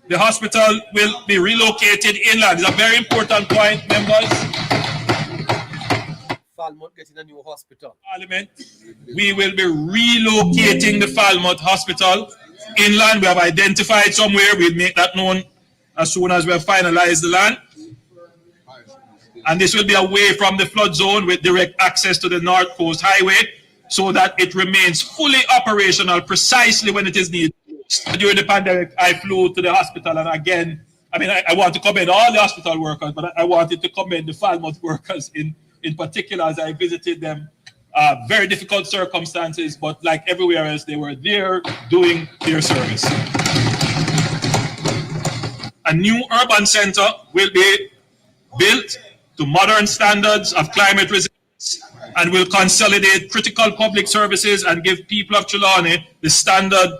The hospital will be relocated inland. It's a very important point, members. Falmouth getting a new hospital. Parliament, we will be relocating the Falmouth Hospital inland. We have identified somewhere. We'll make that known as soon as we have finalized the land. And this will be away from the flood zone with direct access to the North Coast Highway so that it remains fully operational precisely when it is needed. During the pandemic, I flew to the hospital, and again, I want to commend all the hospital workers, but I wanted to commend the Falmouth workers in particular as I visited them. Very difficult circumstances, but like everywhere else, they were there doing their service. A new urban center will be built to modern standards of climate resilience and will consolidate critical public services and give people of Trelawney the standard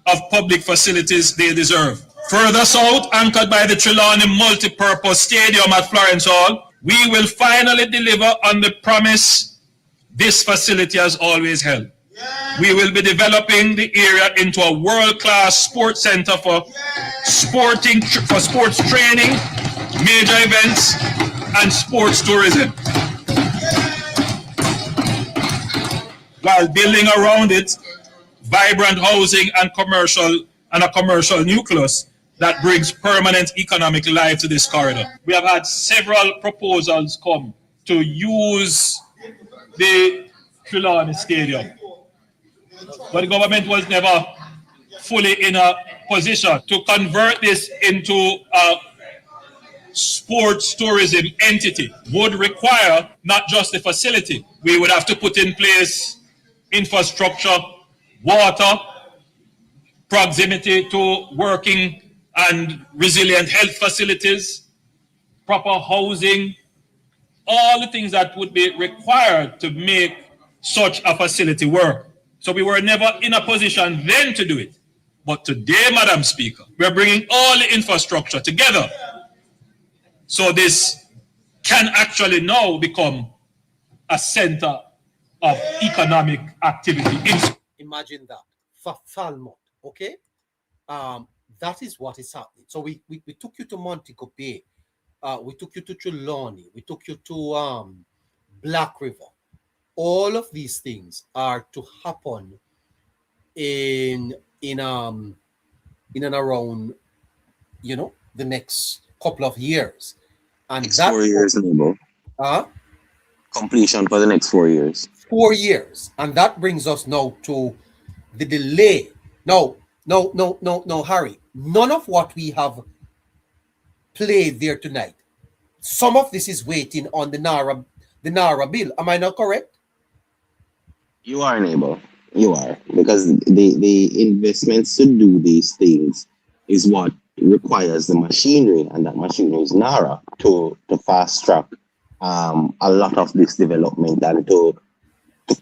of public facilities they deserve. Further south, anchored by the Trelawney Multipurpose Stadium at Florence Hall, we will finally deliver on the promise this facility has always held. We will be developing the area into a world-class sports center for sports training, major events, and sports tourism, while building around it vibrant housing and a commercial nucleus that brings permanent economic life to this corridor. We have had several proposals come to use the Trelawney Stadium, but the government was never fully in a position to convert this into a sports tourism entity. Would require not just the facility. We would have to put in place infrastructure, water, proximity to working and resilient health facilities, proper housing, all the things that would be required to make such a facility work. So we were never in a position then to do it. But today, Madam Speaker, we're bringing all the infrastructure together so this can actually now become a center of economic activity. Imagine that. Falmouth, okay? That is what is happening. So we took you to Montego Bay, we took you to Trelawney, we took you to Black River. All of these things are to happen in in um in and around, the next couple of years. And Next that 4 years, Nebo. uh Completion for the next 4 years. 4 years. And that brings us now to the delay. No, no, no, no, no, Harry. None of what we have played there tonight. Some of this is waiting on the NaRRA bill. Am I not correct? You are, Nebo. You are. Because the investments to do these things is what requires the machinery, and that machinery is NaRRA to fast track a lot of this development and to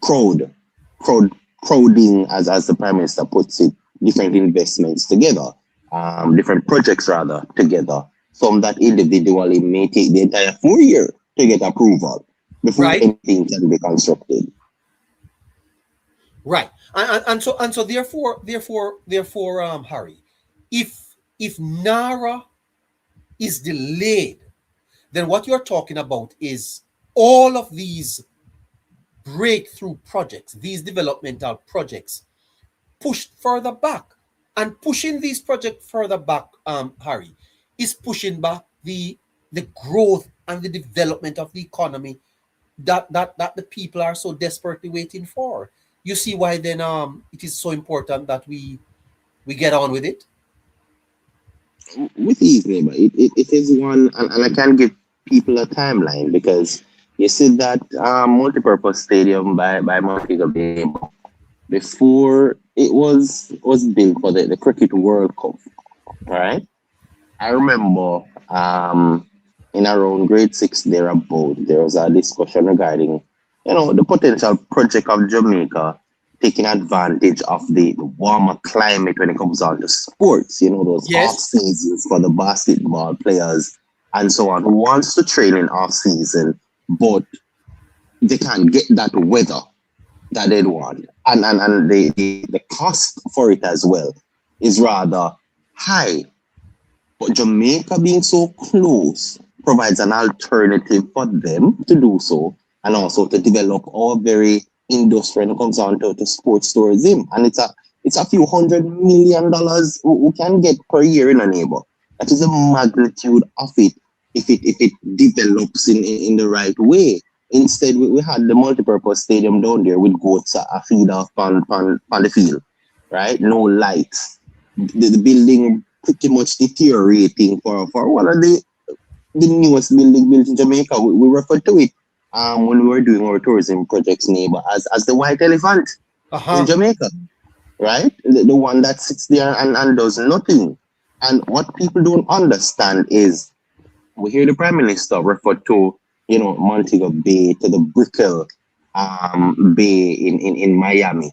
crowding, as the Prime Minister puts it, different investments together, different projects rather together. Some that individually may take the entire 4 year to get approval before Right. anything can be constructed. Right. And so therefore, Harry, if NaRRA is delayed, then what you're talking about is all of these breakthrough projects, these developmental projects, pushed further back. And pushing these projects further back, Harry, is pushing back the growth and the development of the economy that the people are so desperately waiting for. You see why then it is so important that we get on with it. With ease, neighbor, it is one, and I can give people a timeline because you see that multi-purpose stadium by Montego Bay before it was built for the Cricket World Cup, right? I remember in around grade 6 thereabout, there was a discussion regarding, the potential project of Jamaica taking advantage of the warmer climate when it comes down to sports, those Yes. off seasons for the basketball players and so on, who wants to train in off season, but they can't get that weather that they'd want. And the cost for it as well is rather high. But Jamaica being so close provides an alternative for them to do so, and also to develop our very industry when it comes down to sports tourism. And it's a few $100 million we can get per year in a neighbor. That is the magnitude of it if it develops in the right way. Instead, we had the multi-purpose stadium down there with goats a feed off on the field, right? No lights. The building pretty much deteriorating for one of the newest building built in Jamaica. We refer to it when we were doing our tourism projects, neighbor, as the white elephant in Jamaica, right? The one that sits there and does nothing. And what people don't understand is we hear the Prime Minister refer to, Montego Bay, to the Brickell Bay in Miami.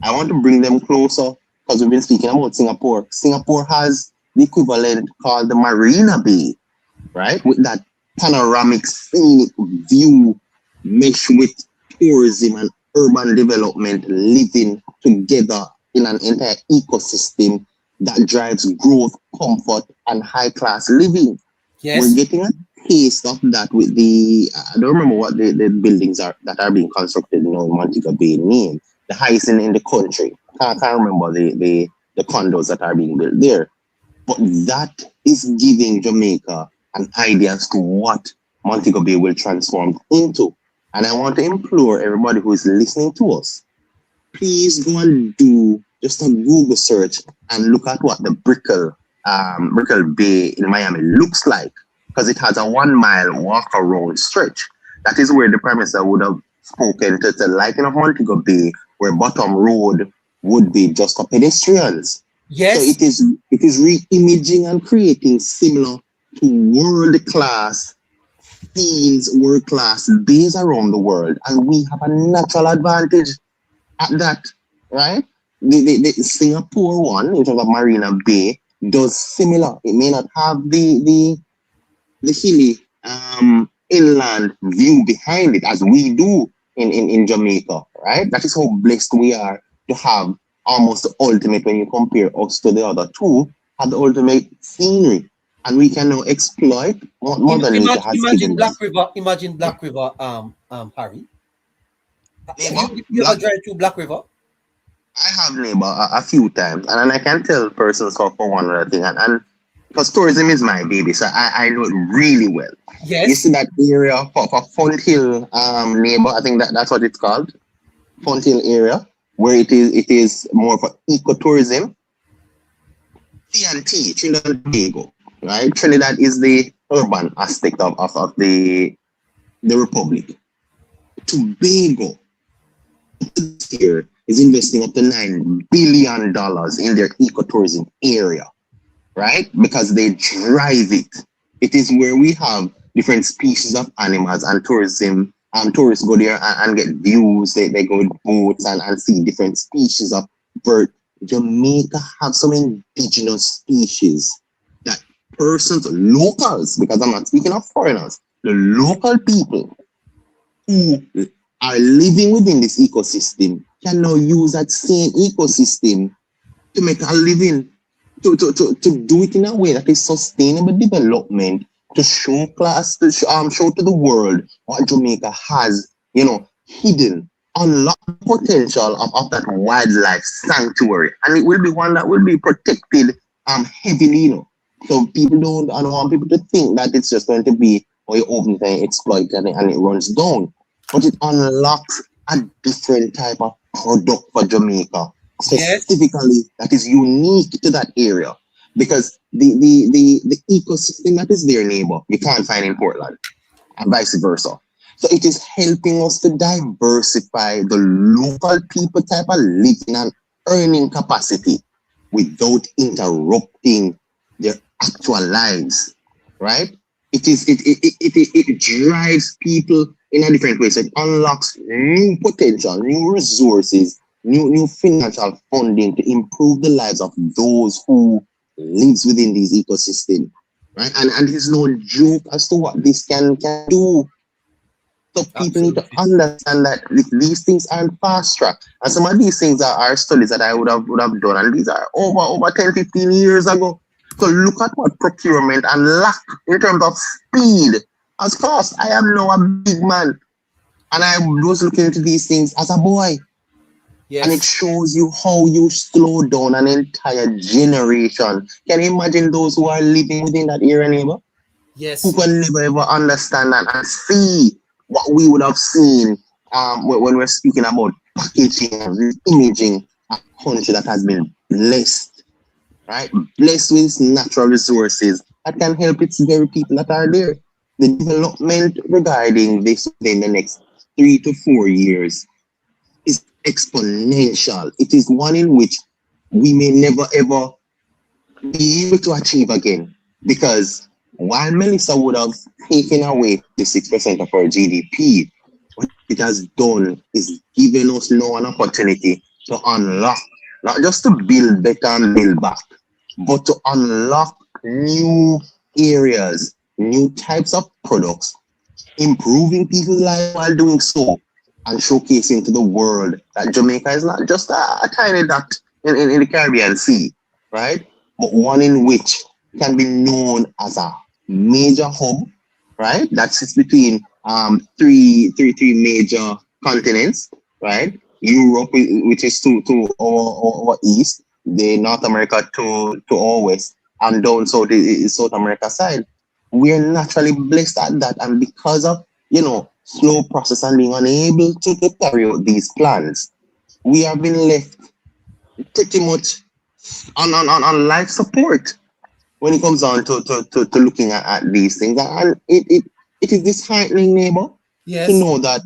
I want to bring them closer because we've been speaking about Singapore. Singapore has the equivalent called the Marina Bay, right? With that panoramic scenic view meshed with tourism and urban development living together in an entire ecosystem that drives growth, comfort, and high-class living. Yes. We're getting a taste of that with I don't remember what the buildings are that are being constructed in Montego Bay name. The highest in the country. I can't remember the condos that are being built there. But that is giving Jamaica an idea as to what Montego Bay will transform into. And I want to implore everybody who is listening to us, please go and do just a Google search and look at what the Brickell Bay in Miami looks like, because it has a 1 mile walk around stretch. That is where the Prime Minister would have spoken to the lighting of Montego Bay, where Bottom Road would be just for pedestrians. Yes. So it is re-imaging and creating similar to world-class scenes, world-class bays around the world, and we have a natural advantage at that, right? The Singapore one, in terms of Marina Bay, does similar. It may not have the hilly inland view behind it as we do in Jamaica, right? That is how blessed we are to have almost the ultimate when you compare us to the other two. have the ultimate scenery, and we can now exploit what Mother Nature has Imagine given them. Black River. Imagine Black River. Harry. Neighbor, You ever drive through Black River? I have, neighbor, a few times, and I can tell persons for one other thing, and because tourism is my baby, so I know it really well. Yes. You see that area for Font Hill, neighbor, I think that's what it's called, Font Hill area, where it is more for ecotourism. TNT, Trinidad and Tobago, right? Trinidad is the urban aspect of the republic. Tobago here is investing up to $9 billion in their ecotourism area, right? Because they drive it. It is where we have different species of animals and tourism. Tourists go there and get views. They go with boats and see different species of bird. Jamaica have some indigenous species that persons, locals, because I'm not speaking of foreigners, the local people who are living within this ecosystem can now use that same ecosystem to make a living, to do it in a way that is sustainable development, to show show to the world what Jamaica has, hidden, unlock potential of that wildlife sanctuary, and it will be one that will be protected heavily, so people don't. I don't want people to think that it's just going to be you open it and exploit and it runs down, but it unlocks a different type of product for Jamaica, specifically that is unique to that area, because the ecosystem that is there, neighbor, you can't find in Portland, and vice versa. So it is helping us to diversify the local people type of living and earning capacity without interrupting their actual lives, right? It drives people in a different way. So it unlocks new potential, new resources, new financial funding to improve the lives of those who lives within these ecosystems, right? And there's no joke as to what this can do. So people need to understand that these things aren't fast track. And some of these things are studies that I would have done. And these are over 10, 15 years ago. So look at what procurement and lack in terms of speed has cost. I am now a big man. And I was looking into these things as a boy. Yes. And it shows you how you slow down an entire generation. Can you imagine those who are living within that area, neighbor? Yes. Who can never ever understand that and see what we would have seen when we're speaking about packaging and imaging a country that has been blessed, right? Blessed with natural resources that can help its very people that are there. The development regarding this within the next 3 to 4 years is exponential. It is one in which we may never ever be able to achieve again, because while Melissa would have taken away the 6% of our GDP, what it has done is given us now an opportunity to unlock, not just to build better and build back, but to unlock new areas, new types of products, improving people's lives while doing so, and showcasing to the world that Jamaica is not just a tiny dot in the Caribbean Sea, right? But one in which can be known as a major hub, right? That sits between three major continents, right? Europe, which is to our east, the North America to our west, and down south is South America side. We are naturally blessed at that, and because of slow process and being unable to carry out these plans, we have been left pretty much on life support when it comes on to looking at these things. And it is disheartening, neighbor, to know that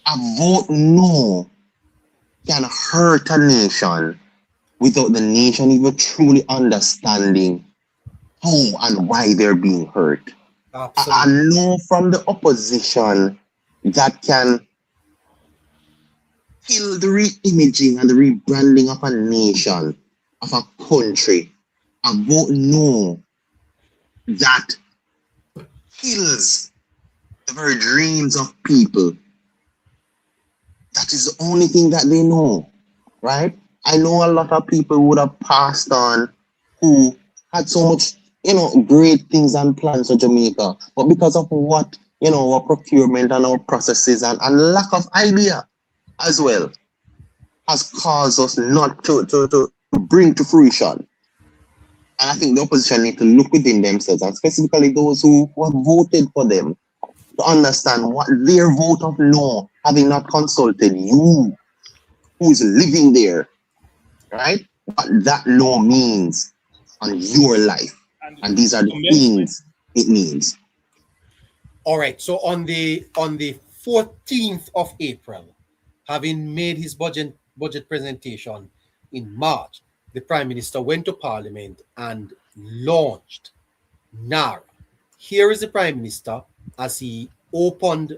a vote no can hurt a nation without the nation even truly understanding how and why they're being hurt. A no from the opposition that can kill the re-imaging and the rebranding of a nation, of a country. A vote no that kills the very dreams of people. That is the only thing that they know, right? I know a lot of people would have passed on who had so much, great things and plans for Jamaica, but because of what, our procurement and our processes and lack of idea as well, has caused us not to bring to fruition. And I think the opposition need to look within themselves, and specifically those who have voted for them, to understand what their vote of no, having not consulted you, who's living there, right? What that no means on your life. And these are the things it means. All right. So on the 14th of April, having made his budget presentation in March, the Prime Minister went to Parliament and launched NaRRA. Here is the Prime Minister as he opened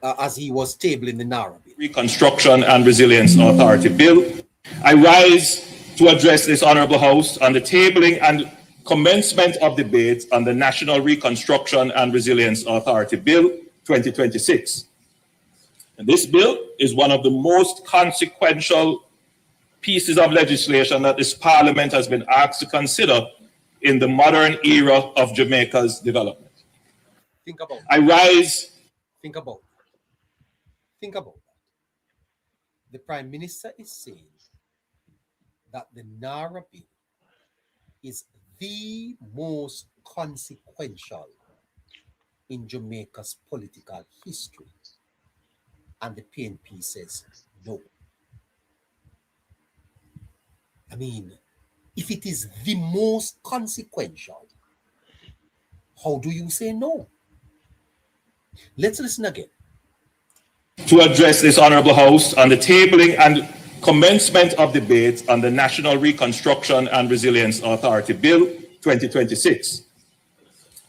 as he was tabling the NaRRA bill. Reconstruction and Resilience Authority Bill. I rise to address this Honourable House on the tabling and commencement of debate on the National Reconstruction and Resilience Authority Bill 2026. And this bill is one of the most consequential pieces of legislation that this Parliament has been asked to consider in the modern era of Jamaica's development. Think about I rise. Think about that. The Prime Minister is saying that the NaRRA bill is the most consequential in Jamaica's political history. And the PNP says no. I mean, if it is the most consequential, how do you say no? Let's listen again. To address this Honourable House on the tabling and commencement of debate on the National Reconstruction and Resilience Authority Bill 2026.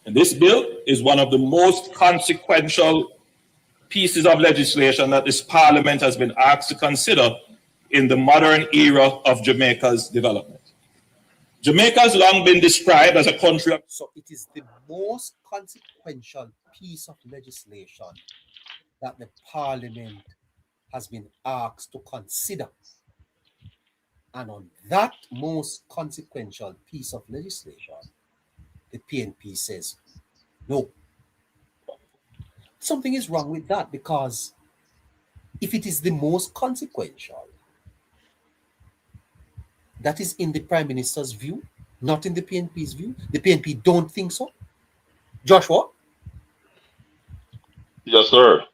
And this bill is one of the most consequential pieces of legislation that this Parliament has been asked to consider in the modern era of Jamaica's development. Jamaica has long been described as a country of... So it is the most consequential piece of legislation that the Parliament has been asked to consider. And on that most consequential piece of legislation, the PNP says no. Something is wrong with that, because if it is the most consequential, that is in the Prime Minister's view, not in the PNP's view. The PNP don't think so. Joshua? Yes, sir.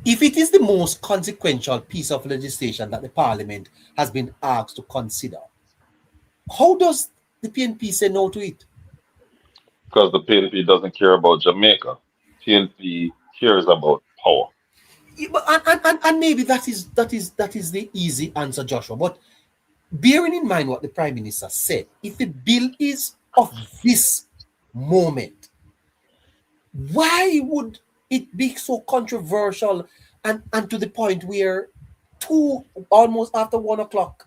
If it is the most consequential piece of legislation that the Parliament has been asked to consider, how does the PNP say no to it? Because the PNP doesn't care about Jamaica. PNP cares about power. And maybe that is the easy answer, Joshua. But bearing in mind what the Prime Minister said, if the bill is of this moment, why would it be so controversial and to the point where almost after 1 o'clock,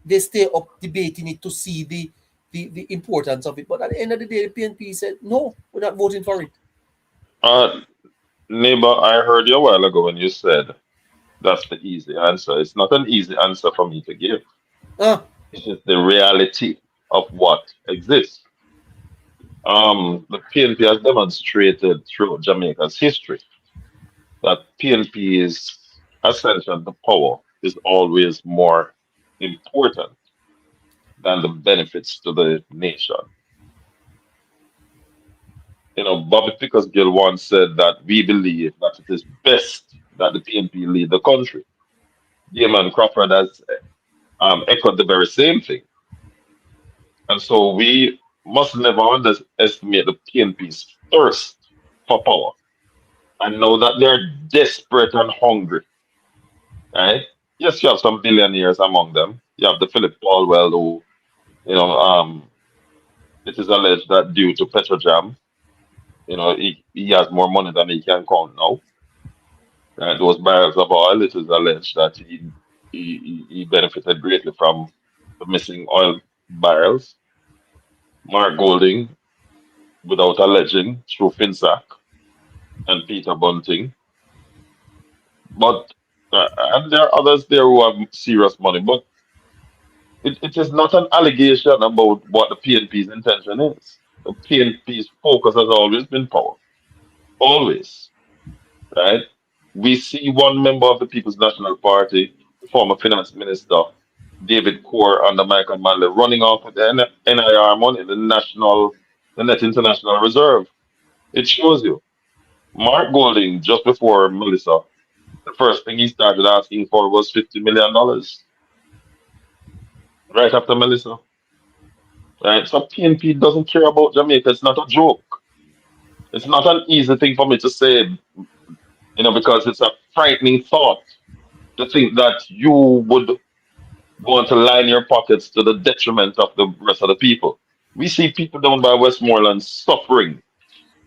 they stay up debating it to see the importance of it? But at the end of the day, the PNP said, no, we're not voting for it. Neighbor, I heard you a while ago when you said that's the easy answer. It's not an easy answer for me to give. It's just the reality of what exists. The PNP has demonstrated through Jamaica's history that PNP's ascension to power is always more important than the benefits to the nation. Bobby Pickersgill once said that we believe that it is best that the PNP lead the country. Damon Crawford has echoed the very same thing. And so we must never underestimate the PNP's thirst for power. And know that they're desperate and hungry. Right? Yes, you have some billionaires among them. You have the Philip Paulwell who, it is alleged that due to Petrojam, he has more money than he can count now. Right? Those barrels of oil, it is alleged that he benefited greatly from the missing oil barrels. Mark Golding, without alleging, through Finsack and Peter Bunting. But and there are others there who have serious money. But It is not an allegation about what the PNP's intention is. The PNP's focus has always been power. Always. Right? We see one member of the People's National Party, the former finance minister, David Core under Michael Manley, running off with the NIR money, the Net International Reserve. It shows you. Mark Golding, just before Melissa, the first thing he started asking for was $50 million. Right after Melissa. Right? So PNP doesn't care about Jamaica. It's not a joke. It's not an easy thing for me to say, because it's a frightening thought to think that you would want to line your pockets to the detriment of the rest of the people. We see people down by Westmoreland suffering.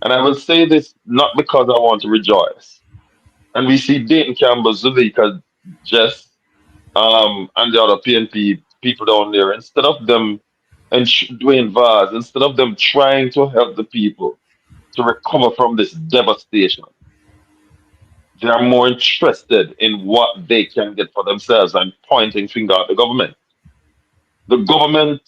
And I will say this not because I want to rejoice. And we see Dayton Campbell, Zuleika, Jess, and the other PNP people down there, instead of them, and Dwayne Vaz, instead of them trying to help the people to recover from this devastation, they are more interested in what they can get for themselves and pointing finger at the government. The government,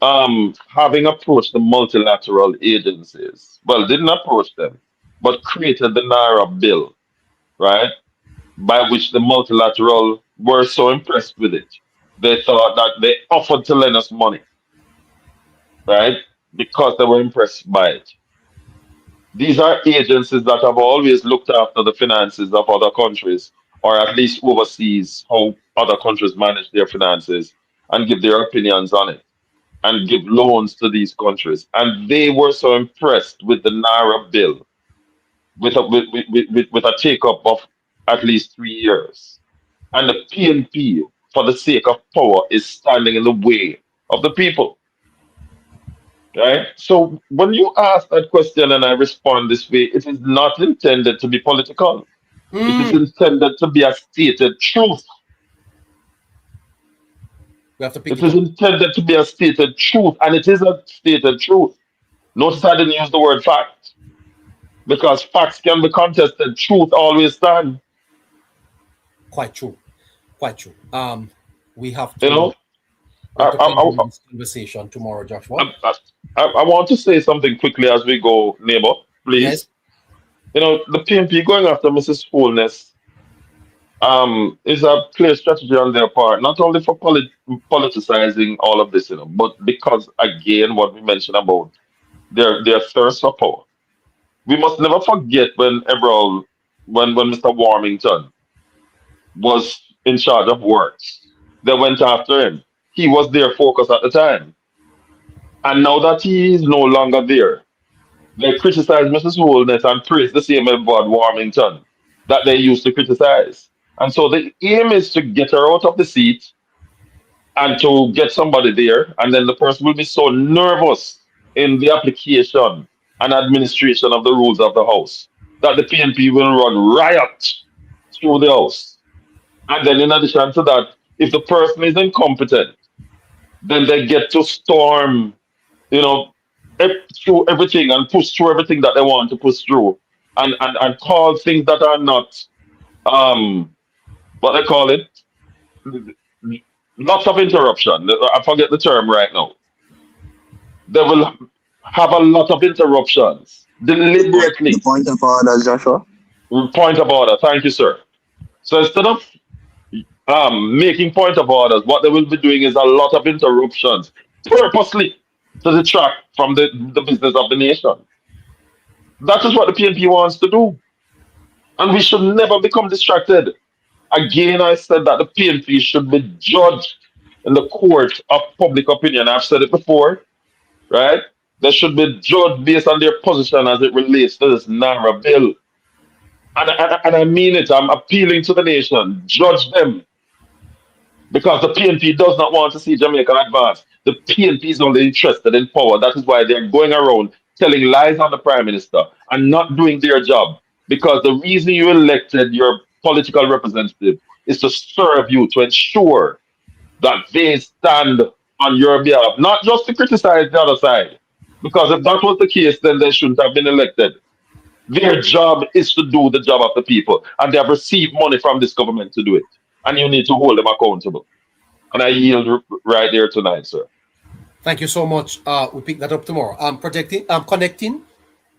having approached the multilateral agencies, well, didn't approach them, but created the NaRRA bill, right? By which the multilateral were so impressed with it. They thought that they offered to lend us money, right? Because they were impressed by it. These are agencies that have always looked after the finances of other countries, or at least oversees how other countries manage their finances and give their opinions on it and give loans to these countries. And they were so impressed with the NaRRA bill with a take up of at least 3 years. And the PNP, for the sake of power, is standing in the way of the people. Right? So when you ask that question and I respond this way, it is not intended to be political. It is intended to be a stated truth. We have to pick It it is up. intended to be a stated truth, and it is a stated truth. Notice I didn't use the word fact, because facts can be contested. Truth always stands. Quite true. Quite true. We have You to know, I, continue I, this conversation tomorrow, Joshua. I want to say something quickly as we go, neighbor, Yes. please. The PNP going after Mrs. Fullness is a clear strategy on their part, not only for politicizing all of this, but because, again, what we mentioned about their thirst for power. We must never forget when Mr. Warmington was in charge of works, they went after him. He was their focus at the time. And now that he is no longer there, they criticize Mrs. Holness and praise the same Edward Warmington that they used to criticize. And so the aim is to get her out of the seat and to get somebody there, and then the person will be so nervous in the application and administration of the rules of the House that the PNP will run riot through the House. And then, in addition to that, if the person is incompetent, then they get to storm, you know, through everything and push through everything that they want to push through, and call things that are not, what they call it, lots of interruption. I forget the term right now. They will have a lot of interruptions The deliberately. point of orders, Joshua. Point of order. Thank you, sir. So instead of making point of orders, what they will be doing is a lot of interruptions purposely to detract from the business of the nation. That is what the PNP wants to do. And we should never become distracted. Again, I said that the PNP should be judged in the court of public opinion. I've said it before, right? They should be judged based on their position as it relates to this NaRRA bill. And I mean it. I'm appealing to the nation. Judge them. Because the PNP does not want to see Jamaica advance. The PNP is only interested in power. That is why they're going around telling lies on the Prime Minister and not doing their job. Because the reason you elected your political representative is to serve you, to ensure that they stand on your behalf, not just to criticize the other side. Because if that was the case, then they shouldn't have been elected. Their job is to do the job of the people, and they have received money from this government to do it. And you need to hold them accountable. And I yield right there tonight, sir. Thank you so much. We'll pick that up tomorrow. I'm connecting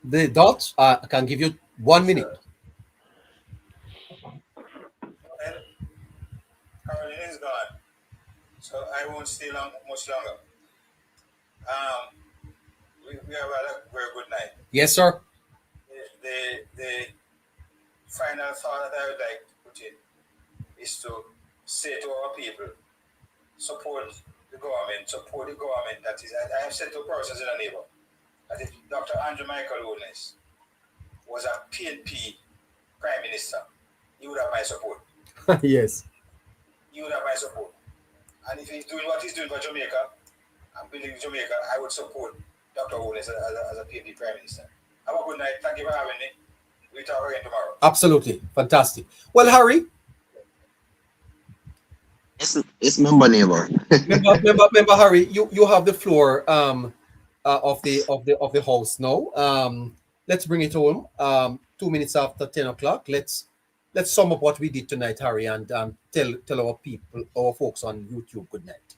the dots. I can give you 1 minute. And Caroline is gone, so I won't stay much longer. We have had a very good night. Yes, sir. The final thought that I would like to put in is to say to our people, support the government that is. I have said to persons in a neighbor that if Dr. Andrew Michael Holness was a PNP Prime Minister, he would have my support. Yes. He would have my support. And if he's doing what he's doing for Jamaica, and building Jamaica, I would support Dr. Holness as a PNP Prime Minister. Have a good night. Thank you for having me. We'll talk again tomorrow. Absolutely. Fantastic. Well, Harry. It's member neighbor. Member Harry, you have the floor of the house now. Let's bring it home. 2 minutes after 10 o'clock. Let's sum up what we did tonight, Harry, and tell our people, our folks on YouTube good night.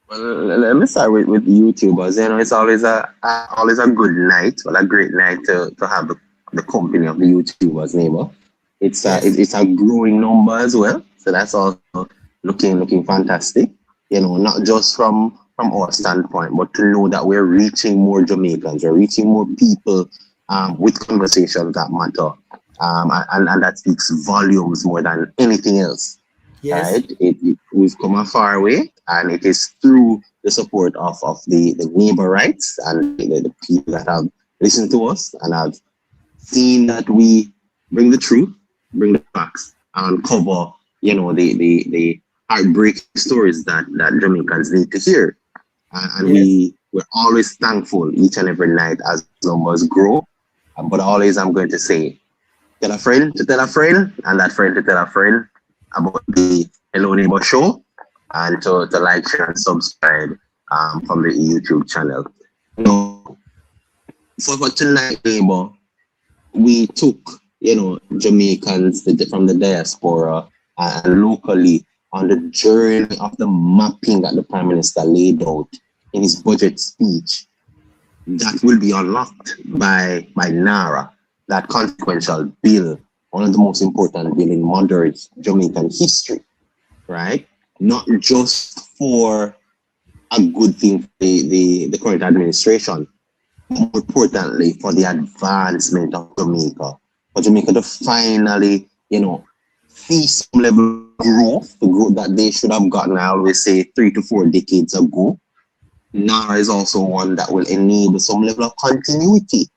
Well, let me start with YouTubers. You know, it's always a good night, well, a great night to have the company of the YouTubers, neighbor. It's a growing number as well, so that's also looking fantastic. You know, not just from our standpoint, but to know that we're reaching more Jamaicans, we're reaching more people with conversations that matter, and that speaks volumes more than anything else. Yes. Right? We've come a far way, and it is through the support of the neighbor rights and the people that have listened to us and have seen that we bring the truth, bring the facts, and cover, you know, the heartbreaking stories that Jamaicans need to hear. And yes, we're always thankful each and every night as numbers grow. But always I'm going to say, tell a friend to tell a friend, and that friend to tell a friend about the Hello Neighbor show, and to like, share, and subscribe from the YouTube channel. You know, for tonight, neighbor, we took, you know, Jamaicans from the diaspora and locally on the journey of the mapping that the Prime Minister laid out in his budget speech. That will be unlocked by NaRRA, that consequential bill, one of the most important bill in modern Jamaican history, right? Not just for a good thing for the current administration, but more importantly for the advancement of Jamaica, for Jamaica to finally, you know, see some level of growth, the growth that they should have gotten, I always say, 3 to 4 decades ago. NaRRA is also one that will enable some level of continuity,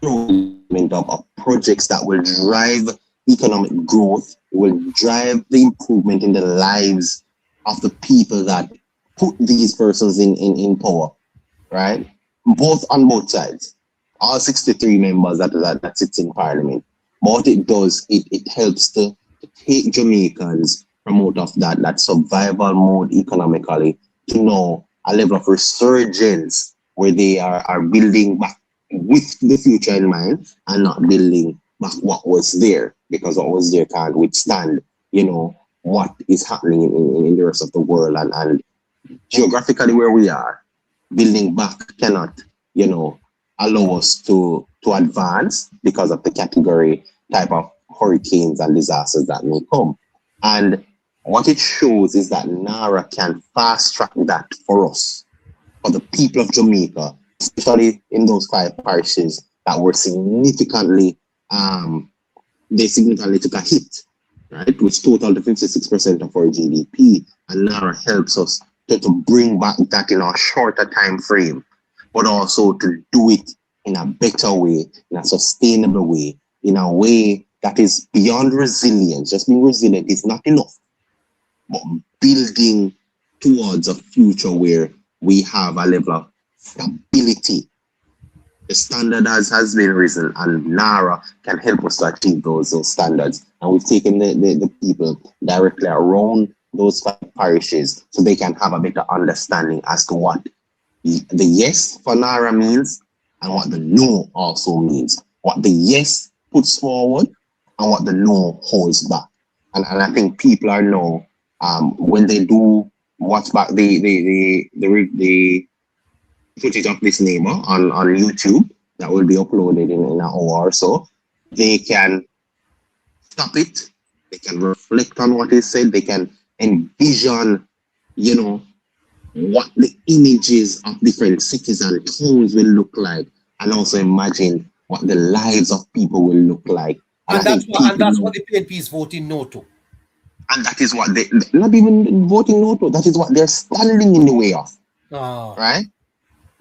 of projects that will drive economic growth, will drive the improvement in the lives of the people that put these persons in power, right? On both sides, all 63 members that sits in Parliament. But what it does, it helps to take Jamaicans from out of that survival mode economically to now a level of resurgence where they are building back with the future in mind and not building back what was there, because what was there can't withstand, you know, what is happening in the rest of the world, and geographically where we are, building back cannot, you know, allow us to advance because of the category type of hurricanes and disasters that may come. And what it shows is that NaRRA can fast track that for us, for the people of Jamaica, especially in those 5 parishes that were significantly, they significantly took a hit, right? Which totaled to 56% of our GDP. And NaRRA helps us to bring back that in a shorter time frame, but also to do it in a better way, in a sustainable way, in a way that is beyond resilience. Just being resilient is not enough, but building towards a future where we have a level of stability. The standard has been risen, and NaRRA can help us to achieve those standards. And we've taken the people directly around those 5 parishes so they can have a better understanding as to what the yes for NaRRA means and what the no also means. What the yes puts forward and what the no holds back. And I think people are now When they do watch back the footage of this neighbor on YouTube that will be uploaded in an hour or so, they can stop it, they can reflect on what is said, they can envision, you know, what the images of different cities and towns will look like, and also imagine what the lives of people will look like. And that's what the PNP is voting no to. And that is what they, not even voting no to, that is what they're standing in the way of. Right?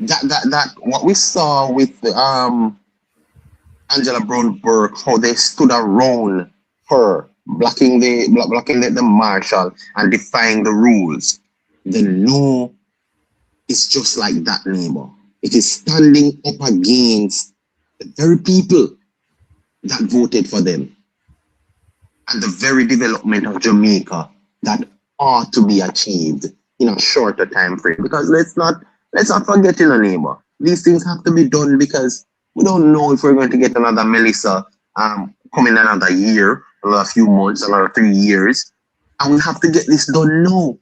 That what we saw with Angela Brown Burke, how they stood around her, blocking the marshal and defying the rules. The no is just like that, neighbor. It is standing up against the very people that voted for them and the very development of Jamaica that ought to be achieved in a shorter time frame. Because let's not forget, neighbor, these things have to be done, because we don't know if we're going to get another Melissa coming another year, another few months, another 3 years, and we have to get this done now.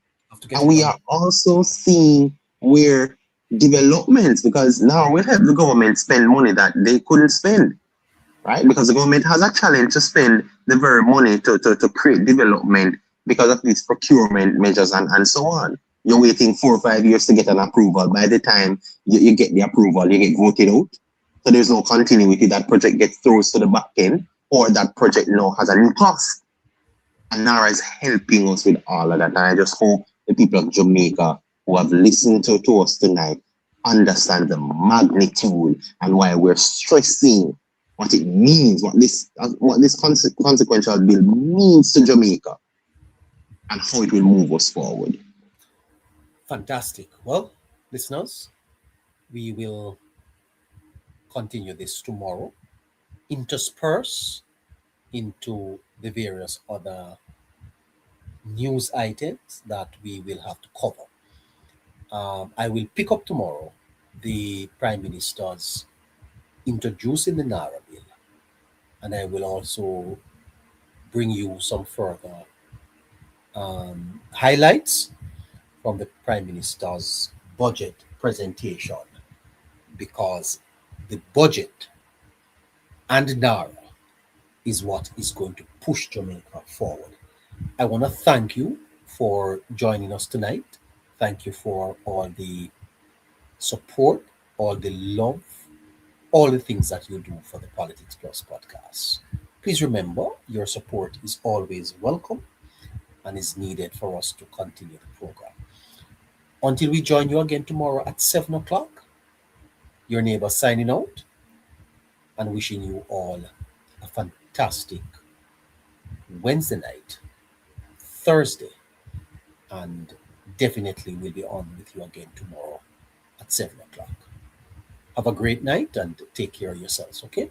And we are also seeing where developments, because now we'll have the government spend money that they couldn't spend, right? Because the government has a challenge to spend the very money to create development because of these procurement measures and so on. You're waiting 4 or 5 years to get an approval. By the time you get the approval, you get voted out. So there's no continuity. That project gets thrown to the back end, or that project now has a new cost. And NaRRA is helping us with all of that. And I just hope the people of Jamaica who have listened to us tonight understand the magnitude and why we're stressing what it means, what this consequential bill means to Jamaica, and how it will move us forward. Fantastic. Well, listeners, we will continue this tomorrow, intersperse into the various other news items that we will have to cover. I will pick up tomorrow the Prime Minister's introducing the NaRRA bill, and I will also bring you some further highlights from the Prime Minister's budget presentation, because the budget and NaRRA is what is going to push Jamaica forward. I want to thank you for joining us tonight. Thank you for all the support, all the love, all the things that you do for the Politics Plus podcast. Please remember, your support is always welcome and is needed for us to continue the program. Until we join you again tomorrow at 7 o'clock, your neighbor signing out and wishing you all a fantastic Wednesday night, Thursday, and definitely we'll be on with you again tomorrow at 7 o'clock. Have a great night and take care of yourselves, okay?